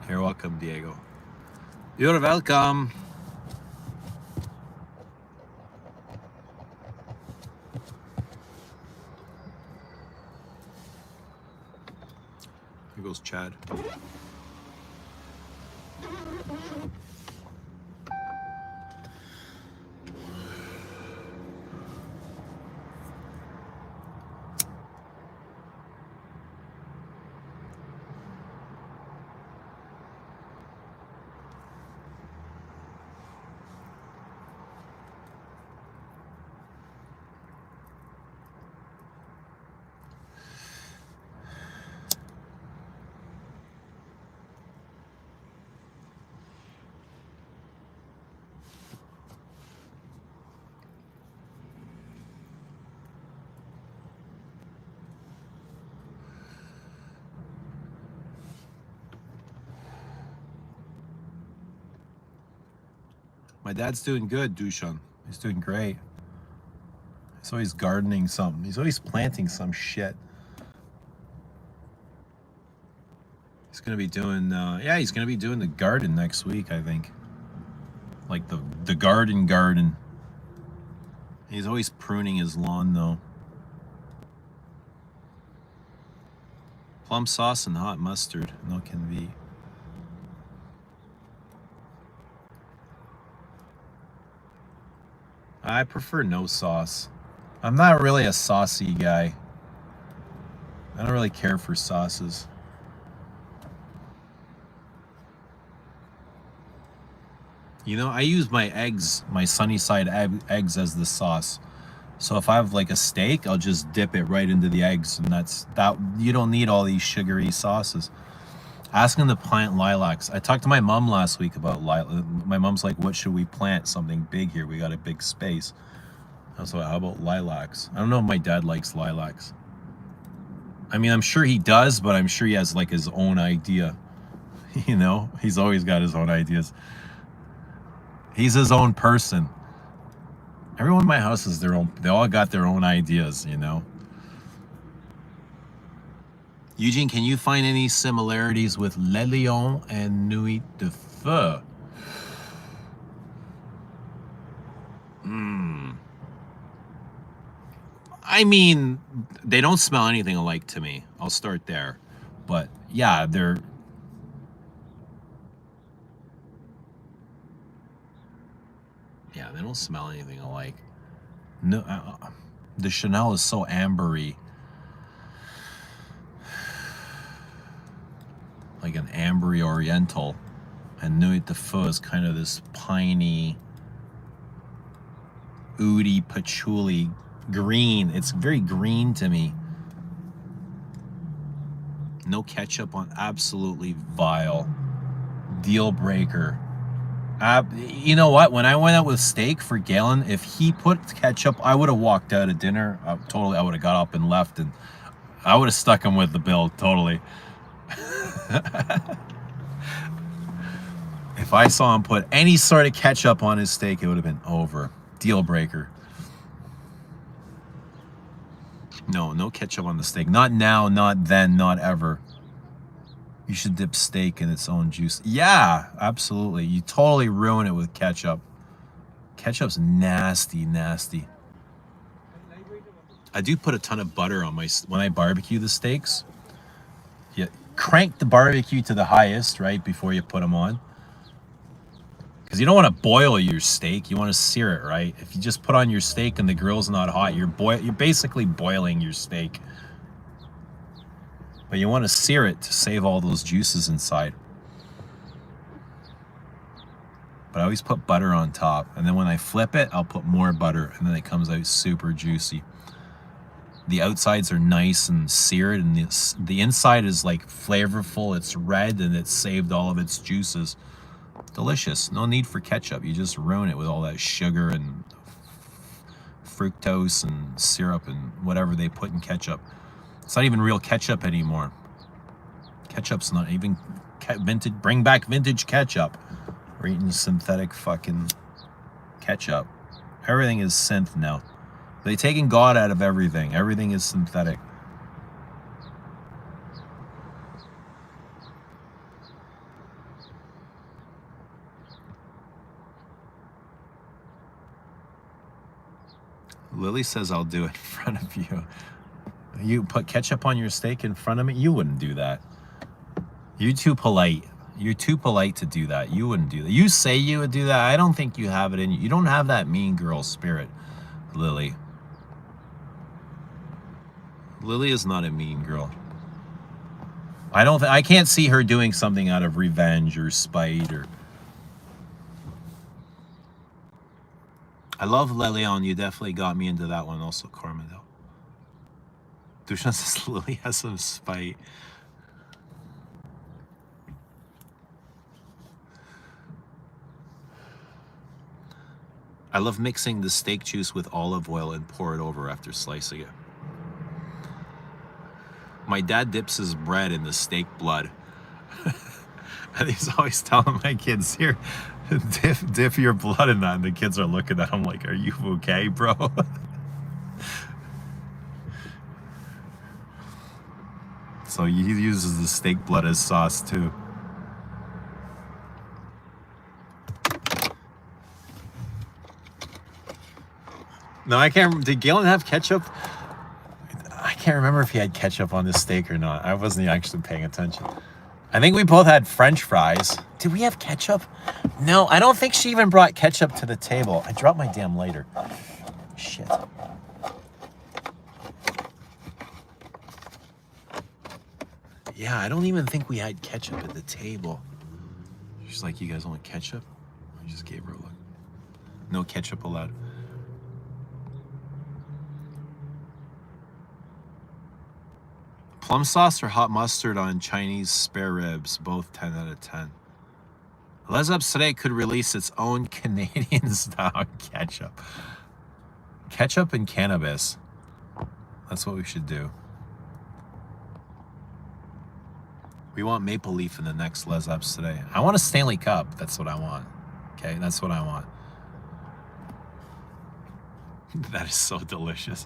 You're welcome, Diego. You're welcome. Here goes Chad. My dad's doing good, Dushan. He's doing great. He's always gardening something. He's always planting some shit. He's gonna be doing, yeah, he's gonna be doing the garden next week, I think. Like the garden. He's always pruning his lawn, though. Plum sauce and hot mustard. No can be. I prefer no sauce. I'm not really a saucy guy. I don't really care for sauces. You know, I use my eggs, my sunny side eggs as the sauce. So if I have like a steak, I'll just dip it right into the eggs, and that's that. You don't need all these sugary sauces. Asking to plant lilacs. I talked to my mom last week about lilac. My mom's like, what should we plant? Something big here. We got a big space. I was like, how about lilacs? I don't know if my dad likes lilacs. I mean, I'm sure he does, but I'm sure he has like his own idea. You know, he's always got his own ideas. He's his own person. Everyone in my house is their own. They all got their own ideas, you know. Eugene, can you find any similarities with Le Lion and Nuit de Feu? I mean, they don't smell anything alike to me. I'll start there. But yeah, they're... Yeah, they don't smell anything alike. No, the Chanel is so ambery. Like an ambery oriental. And Nuit de Feu is kind of this piney, oudy, patchouli green. It's very green to me. No ketchup on, absolutely vile. Deal breaker. You know what? When I went out with steak for Galen, if he put ketchup, I would have walked out of dinner. I would have got up and left, and I would have stuck him with the bill, totally. If I saw him put any sort of ketchup on his steak, it would have been over. Deal breaker. No ketchup on the steak. Not now, not then, not ever. You should dip steak in its own juice. Yeah, absolutely. You totally ruin it with ketchup. Ketchup's nasty, nasty. I do put a ton of butter on when I barbecue the steaks. Yeah, crank the barbecue to the highest, right, before you put them on. Because you don't want to boil your steak. You want to sear it, right? If you just put on your steak and the grill's not hot, you're basically boiling your steak. But you want to sear it to save all those juices inside. But I always put butter on top. And then when I flip it, I'll put more butter. And then it comes out super juicy. The outsides are nice and seared. And the inside is like flavorful. It's red and it's saved all of its juices. Delicious. No need for ketchup. You just ruin it with all that sugar and fructose and syrup and whatever they put in ketchup. It's not even real ketchup anymore. Ketchup's not even vintage. Bring back vintage ketchup. We're eating synthetic fucking ketchup. Everything is synth now. They're taking God out of everything. Everything is synthetic. Lily says I'll do it in front of you. You put ketchup on your steak in front of me? You wouldn't do that. You're too polite. You're too polite to do that. You wouldn't do that. You say you would do that. I don't think you have it in you. You don't have that mean girl spirit, Lily. Lily is not a mean girl. I can't see her doing something out of revenge or spite or... I love Le Lion. You definitely got me into that one also, Cormandel. Dushan says Lily has some spite. I love mixing the steak juice with olive oil and pour it over after slicing it. My dad dips his bread in the steak blood. And he's always telling my kids, here, Dip your blood in that, and the kids are looking at him like, are you okay, bro? So he uses the steak blood as sauce too. No, I can't. Did Galen have ketchup? I can't remember if he had ketchup on this steak or not. I wasn't actually paying attention. I think we both had French fries. Did we have ketchup? No, I don't think she even brought ketchup to the table. I dropped my damn lighter. Shit. Yeah, I don't even think we had ketchup at the table. She's like, you guys want ketchup? I just gave her a look. No ketchup allowed. Plum sauce or hot mustard on Chinese spare ribs? Both 10 out of 10. Les Ups today could release its own Canadian-style ketchup. Ketchup and cannabis. That's what we should do. We want Maple Leaf in the next Les Ups today. I want a Stanley Cup. That's what I want. Okay, that's what I want. That is so delicious.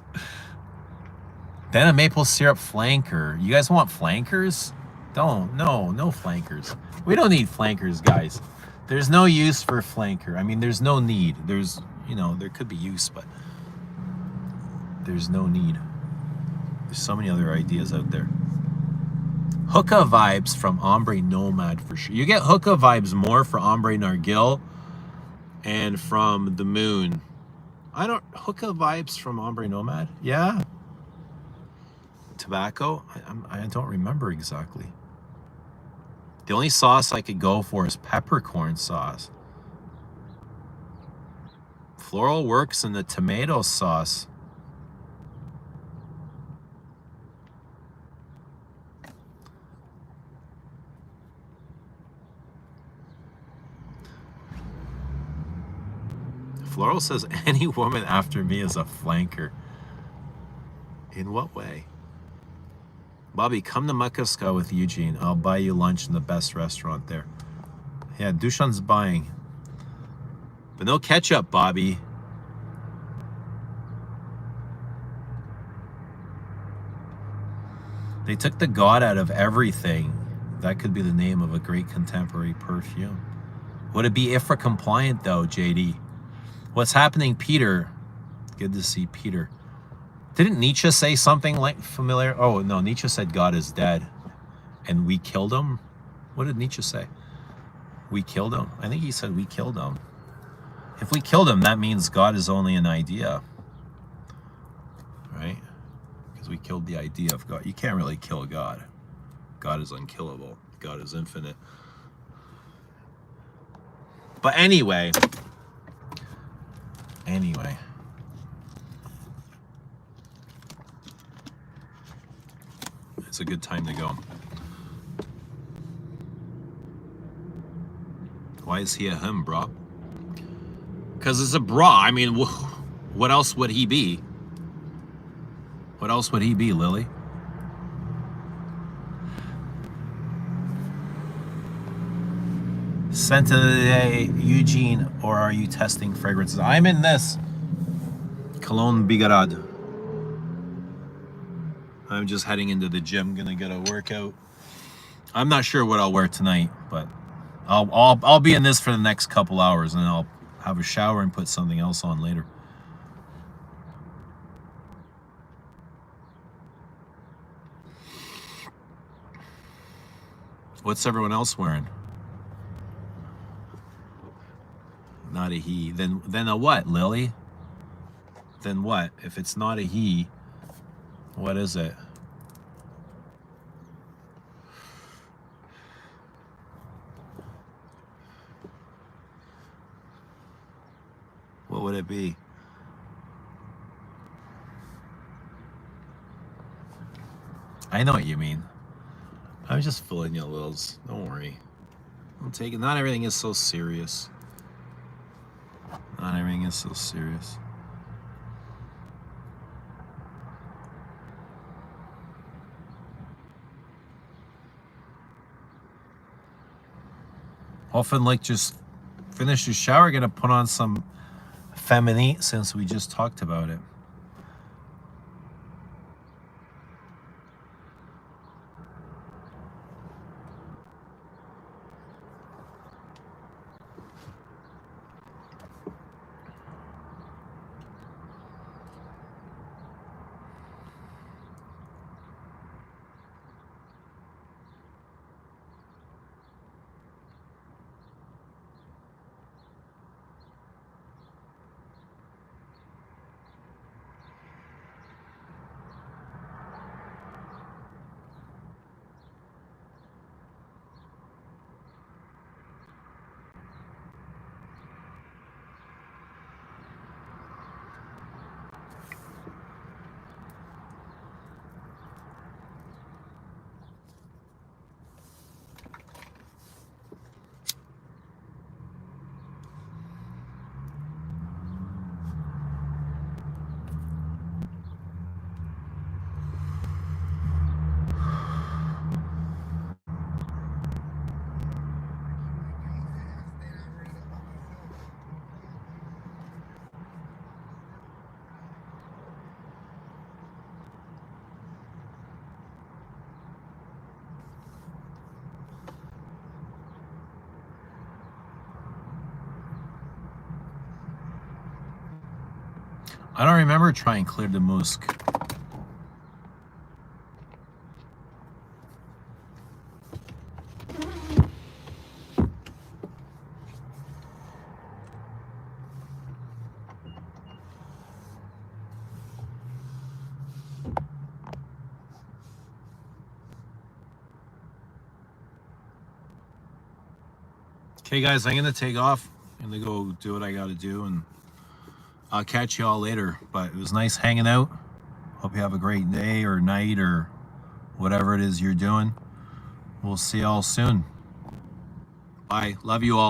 Then a maple syrup flanker. You guys want flankers? Don't. No flankers. We don't need flankers, guys. There's no use for flanker. I mean, there's no need. There's, there could be use, but there's no need. There's so many other ideas out there. Hookah vibes from Ombre Nomad for sure. You get hookah vibes more for Ombre Nargil and from the Moon. Hookah vibes from Ombre Nomad? Yeah. Tobacco? I don't remember exactly. The only sauce I could go for is peppercorn sauce. Floral works in the tomato sauce. Floral says any woman after me is a flanker. In what way? Bobby, come to Makaska with Eugene. I'll buy you lunch in the best restaurant there. Yeah, Dushan's buying. But no ketchup, Bobby. They took the God out of everything. That could be the name of a great contemporary perfume. Would it be IFRA compliant though, JD? What's happening, Peter? Good to see Peter. Didn't Nietzsche say something like familiar? Oh, no, Nietzsche said God is dead and we killed him. What did Nietzsche say? We killed him? I think he said we killed him. If we killed him, that means God is only an idea, right? Because we killed the idea of God. You can't really kill God. God is unkillable. God is infinite. But anyway. It's a good time to go. Why is he a him, bro? Because it's a bra. I mean, what else would he be? What else would he be, Lily? Scent of the day, Eugene, or are you testing fragrances? I'm in this. Cologne Bigarade. I'm just heading into the gym, gonna get a workout. I'm not sure what I'll wear tonight, but I'll be in this for the next couple hours, and then I'll have a shower and put something else on later. What's everyone else wearing? Not a he. Then a what, Lily? Then what? If it's not a he, what is it? What would it be? I know what you mean. I'm just filling you littles. Don't worry. I'm taking. Not everything is so serious. Not everything is so serious. Often like just finish your shower, gonna put on some feminine since we just talked about it. I don't remember trying Clear de Musc. Okay, guys, I'm gonna take off. I'm gonna go do what I gotta do, and I'll catch you all later. But it was nice hanging out. Hope you have a great day or night or whatever it is you're doing. We'll see y'all soon. Bye. Love you all.